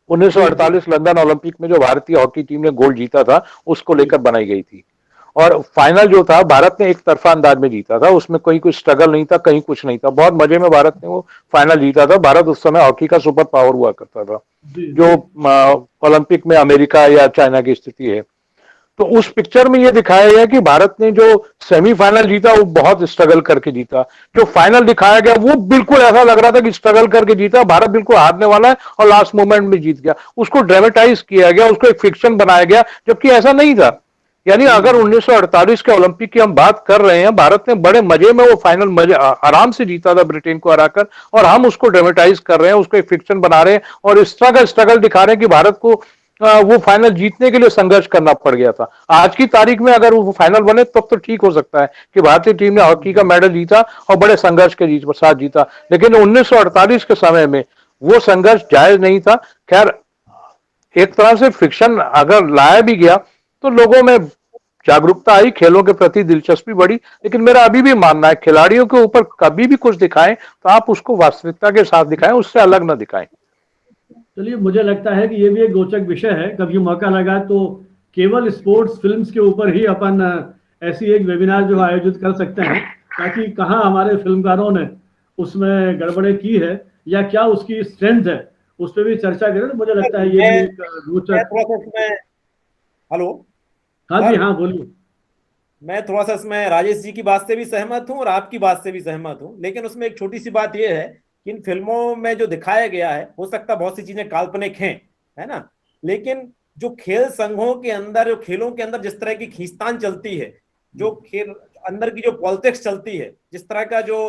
Speaker 6: 1948 लंदन ओलंपिक में जो भारतीय हॉकी टीम ने गोल्ड जीता था उसको लेकर बनाई गई थी। और फाइनल जो था भारत ने एक तरफा अंदाज में जीता था, उसमें कोई कुछ स्ट्रगल नहीं था, कहीं कुछ नहीं था, बहुत मजे में भारत ने वो फाइनल जीता था। भारत उस समय हॉकी का सुपर पावर हुआ करता था, जो ओलंपिक में अमेरिका या चाइना की स्थिति है। तो उस पिक्चर में ये दिखाया गया कि भारत ने जो सेमीफाइनल जीता वो बहुत स्ट्रगल करके जीता, जो फाइनल दिखाया गया वो बिल्कुल ऐसा लग रहा था कि स्ट्रगल करके जीता, भारत बिल्कुल हारने वाला है और लास्ट मोमेंट में जीत गया। उसको ड्रामेटाइज किया गया, उसको एक फिक्शन बनाया गया, जबकि ऐसा नहीं था। यानी अगर 1948 के ओलंपिक की हम बात कर रहे हैं, भारत ने बड़े मजे में वो फाइनल मजे आराम से जीता था ब्रिटेन को हराकर, और हम उसको ड्रामेटाइज कर रहे हैं, उसको एक फिक्शन बना रहे हैं और स्ट्रगल दिखा रहे हैं कि भारत को वो फाइनल जीतने के लिए संघर्ष करना पड़ गया था। आज की तारीख में अगर वो फाइनल बने तब तो ठीक हो सकता है कि भारतीय टीम ने हॉकी का मेडल जीता और बड़े संघर्ष के साथ जीता, लेकिन 1948 के समय में वो संघर्ष जायज नहीं था। खैर, एक तरह से फिक्शन अगर लाया भी गया तो लोगों में जागरूकता आई, खेलों के प्रति दिलचस्पी बढ़ी, लेकिन मेरा अभी भी मानना है खिलाड़ियों के ऊपर कभी भी कुछ दिखाएं तो आप उसको वास्तविकता के साथ दिखाएं, उससे अलग न दिखाएं।
Speaker 1: चलिए, मुझे लगता है कि ये भी एक रोचक विषय है। कभी मौका लगा तो केवल स्पोर्ट्स फिल्म्स के ऊपर ही अपन ऐसी एक वेबिनार जो आयोजित कर सकते हैं, ताकि कहाँ हमारे फिल्मकारों ने उसमें गड़बड़े की है या क्या उसकी स्ट्रेंथ है, उस पर भी चर्चा करें। तो मुझे लगता है ये भी एक रोचक।
Speaker 5: हेलो,
Speaker 1: हाँ जी, हाँ बोलिए।
Speaker 5: मैं थोड़ा सा इसमें राजेश जी की बात से भी सहमत हूँ और आपकी बात से भी सहमत हूँ, लेकिन उसमें एक छोटी सी बात यह है कि इन फिल्मों में जो दिखाया गया है, हो सकता है बहुत सी चीजें काल्पनिक हैं, है ना, लेकिन जो खेल संघों के अंदर, जो खेलों के अंदर जिस तरह की खींचतान चलती है, जो खेल अंदर की जो पॉलिटिक्स चलती है, जिस तरह का जो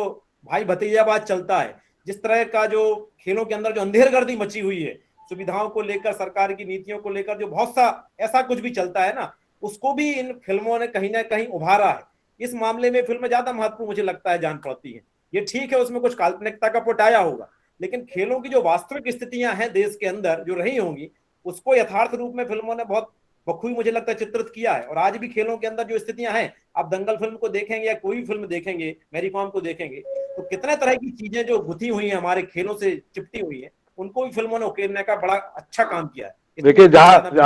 Speaker 5: भाई भतीजावाद चलता है, जिस तरह का जो खेलों के अंदर जो अंधेरगर्दी मची हुई है, सुविधाओं को लेकर, सरकार की नीतियों को लेकर जो बहुत सा ऐसा कुछ भी चलता है ना, उसको भी इन फिल्मों ने कहीं ना कहीं उभारा है। इस मामले में फिल्म ज्यादा महत्व मुझे लगता है जान पड़ती है। ये ठीक है, उसमें कुछ काल्पनिकता का पुटाया होगा, लेकिन खेलों की जो वास्तविक स्थितियां हैं देश के अंदर जो रही होंगी, उसको यथार्थ रूप में फिल्मों ने बहुत बखूबी मुझे लगता है चित्रित किया है। और आज भी खेलों के अंदर जो स्थितियां हैं, आप दंगल फिल्म को देखेंगे या कोई फिल्म देखेंगे, मैरी कॉम को देखेंगे, तो कितने तरह की चीजें जो गुथी हुई हैं, हमारे खेलों से चिपटी हुई है, उनको भी फिल्मों ने उकेरने का बड़ा अच्छा काम किया है।
Speaker 6: देखिए, जहां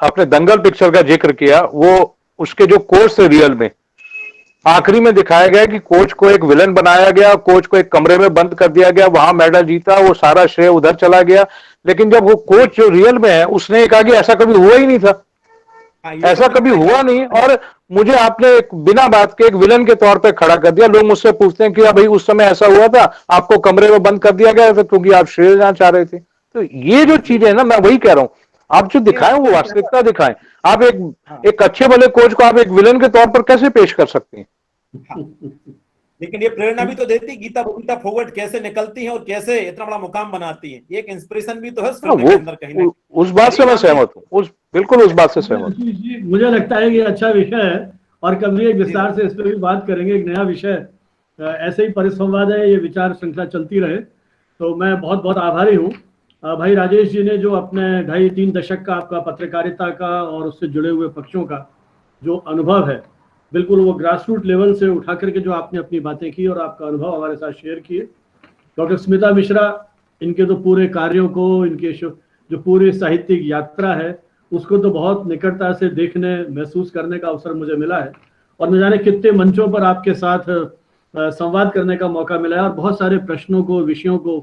Speaker 6: आपने दंगल पिक्चर का जिक्र किया, वो उसके जो कोच थे रियल में, आखिरी में दिखाया गया कि कोच को एक विलन बनाया गया, कोच को एक कमरे में बंद कर दिया गया, वहां मेडल जीता, वो सारा श्रेय उधर चला गया। लेकिन जब वो कोच जो रियल में है उसने कहा कि ऐसा कभी हुआ ही नहीं था, ऐसा कभी हुआ नहीं, और मुझे आपने एक बिना बात के एक विलन के तौर पे खड़ा कर दिया। लोग मुझसे पूछते हैं कि भाई उस समय ऐसा हुआ था, आपको कमरे में बंद कर दिया गया था क्योंकि आप श्रेय लेना चाह रहे थे। तो ये जो चीजें है ना, मैं वही कह रहा हूं, आप जो दिखाएं वो वास्तविकता दिखाएं। आप एक अच्छे भले कोच को आप एक विलन के तौर पर कैसे पेश कर सकते हैं?
Speaker 5: लेकिन ये प्रेरणा भी तो देती, गीता बबीता फोगट कैसे निकलती हैं और कैसे इतना बड़ा मुकाम बनाती हैं, ये एक इंस्पिरेशन भी तो है फिल्म के अंदर कहीं ना।
Speaker 6: उस बात से मैं सहमत हूँ, बिल्कुल उस बात से सहमत हूँ।
Speaker 1: मुझे लगता है कि अच्छा विषय है और कभी एक विस्तार से इस पर भी बात करेंगे, एक नया विषय। ऐसे ही परिसंवाद है, ये विचार श्रृंखला चलती रहे। तो मैं बहुत बहुत आभारी हूँ भाई राजेश जी ने, जो अपने 2.5-3 दशक का आपका पत्रकारिता का और उससे जुड़े हुए पक्षों का जो अनुभव है, बिल्कुल वो ग्रास रूट लेवल से उठा करके जो आपने अपनी बातें की और आपका अनुभव हमारे साथ शेयर किए। डॉक्टर स्मिता मिश्रा, इनके तो पूरे कार्यों को, इनके जो पूरी साहित्यिक यात्रा है, उसको तो बहुत निकटता से देखने, महसूस करने का अवसर मुझे मिला है, और न जाने कितने मंचों पर आपके साथ संवाद करने का मौका मिला है, और बहुत सारे प्रश्नों को, विषयों को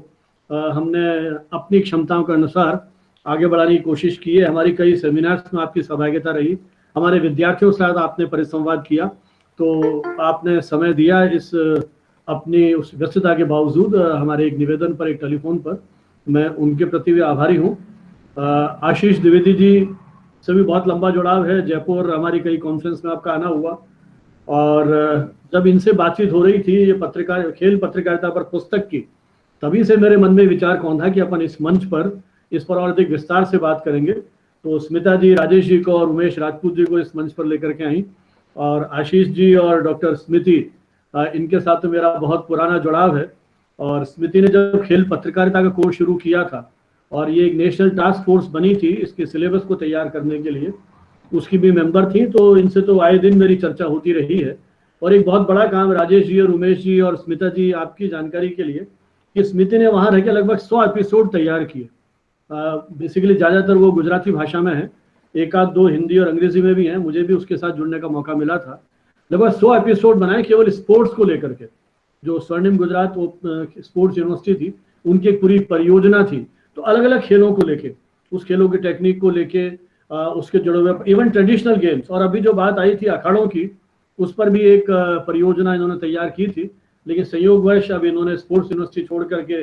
Speaker 1: हमने अपनी क्षमताओं के अनुसार आगे बढ़ाने की कोशिश की है। हमारी कई सेमिनार्स में आपकी सहभागिता रही, हमारे विद्यार्थियों के साथ आपने परिसंवाद किया, तो आपने समय दिया। इस अपनी उस व्यस्तता के बावजूद हमारे एक निवेदन पर, एक टेलीफोन पर, मैं उनके प्रति भी आभारी हूँ। आशीष द्विवेदी जी से भी बहुत लंबा जुड़ाव है, जयपुर हमारी कई कॉन्फ्रेंस में आपका आना हुआ, और जब इनसे बातचीत हो रही थी ये खेल पत्रकारिता पर पुस्तक की, तभी से मेरे मन में विचार कौन था कि अपन इस मंच पर इस पर और अधिक विस्तार से बात करेंगे। तो स्मिता जी राजेश जी को और उमेश राजपूत जी को इस मंच पर लेकर के आई, और आशीष जी और डॉक्टर स्मृति, इनके साथ तो मेरा बहुत पुराना जुड़ाव है। और स्मृति ने जब खेल पत्रकारिता का कोर्स शुरू किया था और ये एक नेशनल टास्क फोर्स बनी थी इसके सिलेबस को तैयार करने के लिए, उसकी भी मेंबर थी, तो इनसे तो आए दिन मेरी चर्चा होती रही है। और एक बहुत बड़ा काम राजेश जी और उमेश जी और स्मिता जी, आपकी जानकारी के लिए, कि स्मृति ने वहाँ रह के लगभग 100 एपिसोड तैयार किए, बेसिकली ज़्यादातर वो गुजराती भाषा में है, एक आध दो हिंदी और अंग्रेजी में भी हैं। मुझे भी उसके साथ जुड़ने का मौका मिला था। लगभग 100 एपिसोड बनाए केवल स्पोर्ट्स को लेकर के। जो स्वर्णिम गुजरात स्पोर्ट्स यूनिवर्सिटी थी, उनकी एक पूरी परियोजना थी, तो अलग अलग खेलों को लेके, उस खेलों की टेक्निक को लेके, उसके जुड़े हुए इवन ट्रेडिशनल गेम्स। और अभी जो बात आई थी अखाड़ों की, उस पर भी एक परियोजना इन्होंने तैयार की थी, लेकिन संयोगवश अब इन्होंने स्पोर्ट्स यूनिवर्सिटी छोड़ करके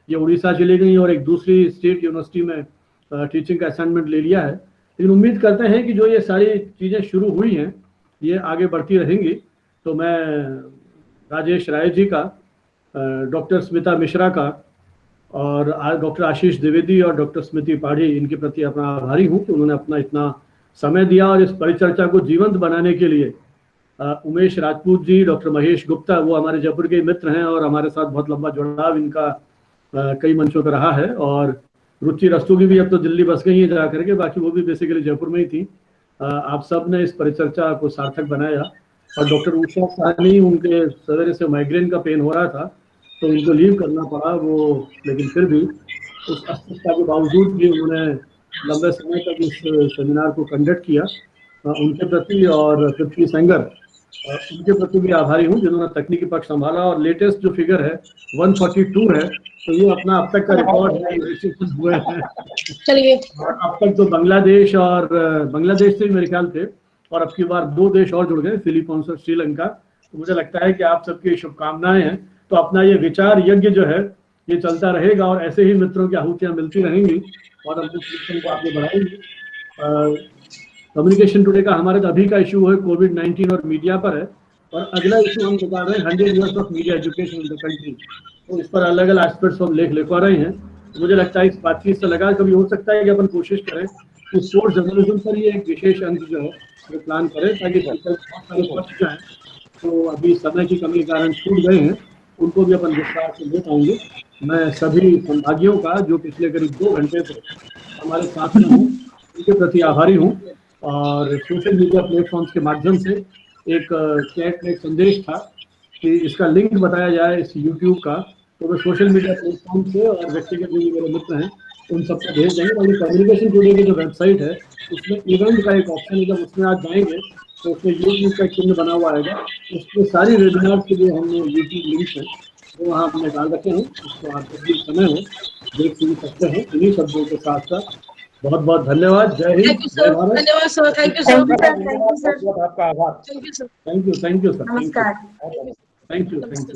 Speaker 1: ये उड़ीसा चली गई और एक दूसरी स्टेट यूनिवर्सिटी में टीचिंग का असाइनमेंट ले लिया है। लेकिन उम्मीद करते हैं कि जो ये सारी चीज़ें शुरू हुई हैं ये आगे बढ़ती रहेंगी। तो मैं राजेश राय जी का, डॉक्टर स्मिता मिश्रा का और डॉक्टर आशीष द्विवेदी और डॉक्टर स्मृति पाढ़ी, इनके प्रति अपना आभारी हूँ कि उन्होंने अपना इतना समय दिया और इस परिचर्चा को जीवंत बनाने के लिए। उमेश राजपूत जी, डॉक्टर महेश गुप्ता, वो हमारे जयपुर के मित्र हैं और हमारे साथ बहुत लंबा जुड़ाव इनका कई मंचों पर रहा है। और रुचि रस्तोगी भी अब तो दिल्ली बस गई है जा करके, बाकी वो भी बेसिकली जयपुर में ही थी। आप सब ने इस परिचर्चा को सार्थक बनाया। और डॉक्टर उषा साहनी, उनके सवेरे से माइग्रेन का पेन हो रहा था तो उनको लीव करना पड़ा वो, लेकिन फिर भी उस अस्वस्थता के बावजूद भी उन्होंने लंबे समय तक इस सेमिनार को कंडक्ट किया। उनके प्रति, और पृथ्वी सेंगर, उनके प्रति भी आभारी हूँ जिन्होंने तकनीकी पक्ष संभाला। और लेटेस्ट जो फिगर है 142 है, तो ये अपना अब तक का रिकॉर्ड है रजिस्ट्रेशन हुए हैं।
Speaker 10: चलिए,
Speaker 1: और अब तक तो बांग्लादेश से भी मेरे ख्याल थे, और अब की बार 2 देश और जुड़ गए, फिलीपींस और श्रीलंका। तो मुझे लगता है कि आप सबकी शुभकामनाएं हैं। तो अपना ये विचार यज्ञ जो है ये चलता रहेगा और ऐसे ही मित्रों की आहुतियां मिलती रहेंगी और हम इस मिशन को आगे बढ़ाएंगे। कम्युनिकेशन टुडे का हमारे अभी का इशू है कोविड-19 और मीडिया पर है, और अगला इशू हम बता रहे हैं 100 years of media education in the country. तो इस पर अलग अलग एस्पेक्ट्स हम लिखवा रहे हैं। तो मुझे लगता है इस बातचीत से लगा कभी हो सकता है कि अपन कोशिश करें कि स्पोर्ट्स जर्नलिज्म पर ही एक विशेष अंक जो है वो प्लान करें, ताकि बहुत सारे पक्ष जो हैं तो अभी समय की कमी के कारण छूट गए हैं, उनको भी अपन विस्तार से ले पाएंगे। मैं सभी संभागियों का जो पिछले करीब 2 घंटे से हमारे साथ में हूँ, उनके प्रति आभारी हूँ। और सोशल मीडिया प्लेटफॉर्म्स के माध्यम से एक चैट में एक संदेश था कि इसका लिंक बताया जाए इस यूट्यूब का, तो मैं सोशल मीडिया प्लेटफॉर्म से और व्यक्तिगत जो मेरे मित्र हैं उन सबको भेज देंगे। और कम्युनिकेशन टुडे की जो वेबसाइट है उसमें इवेंट का एक ऑप्शन है, जब उसमें आप जाएंगे तो उसमें यूट्यूब का चिन्ह बना हुआ आएगा, उसमें सारी वेबिनार के लिए हमने यूट्यूब लिंक है वो वहाँ हमने डाल रखे हैं, उसको आप जब भी समय हो देख सुन सकते हैं। इन्हीं शब्दों के साथ साथ बहुत बहुत धन्यवाद। जय हिंद, जय भारत।
Speaker 10: धन्यवाद सर, थैंक यू सर,
Speaker 5: आपका आभार।
Speaker 10: Thank you sir,
Speaker 1: thank you sir, thank you,
Speaker 3: नमस्कार।
Speaker 1: Thank you, thank you.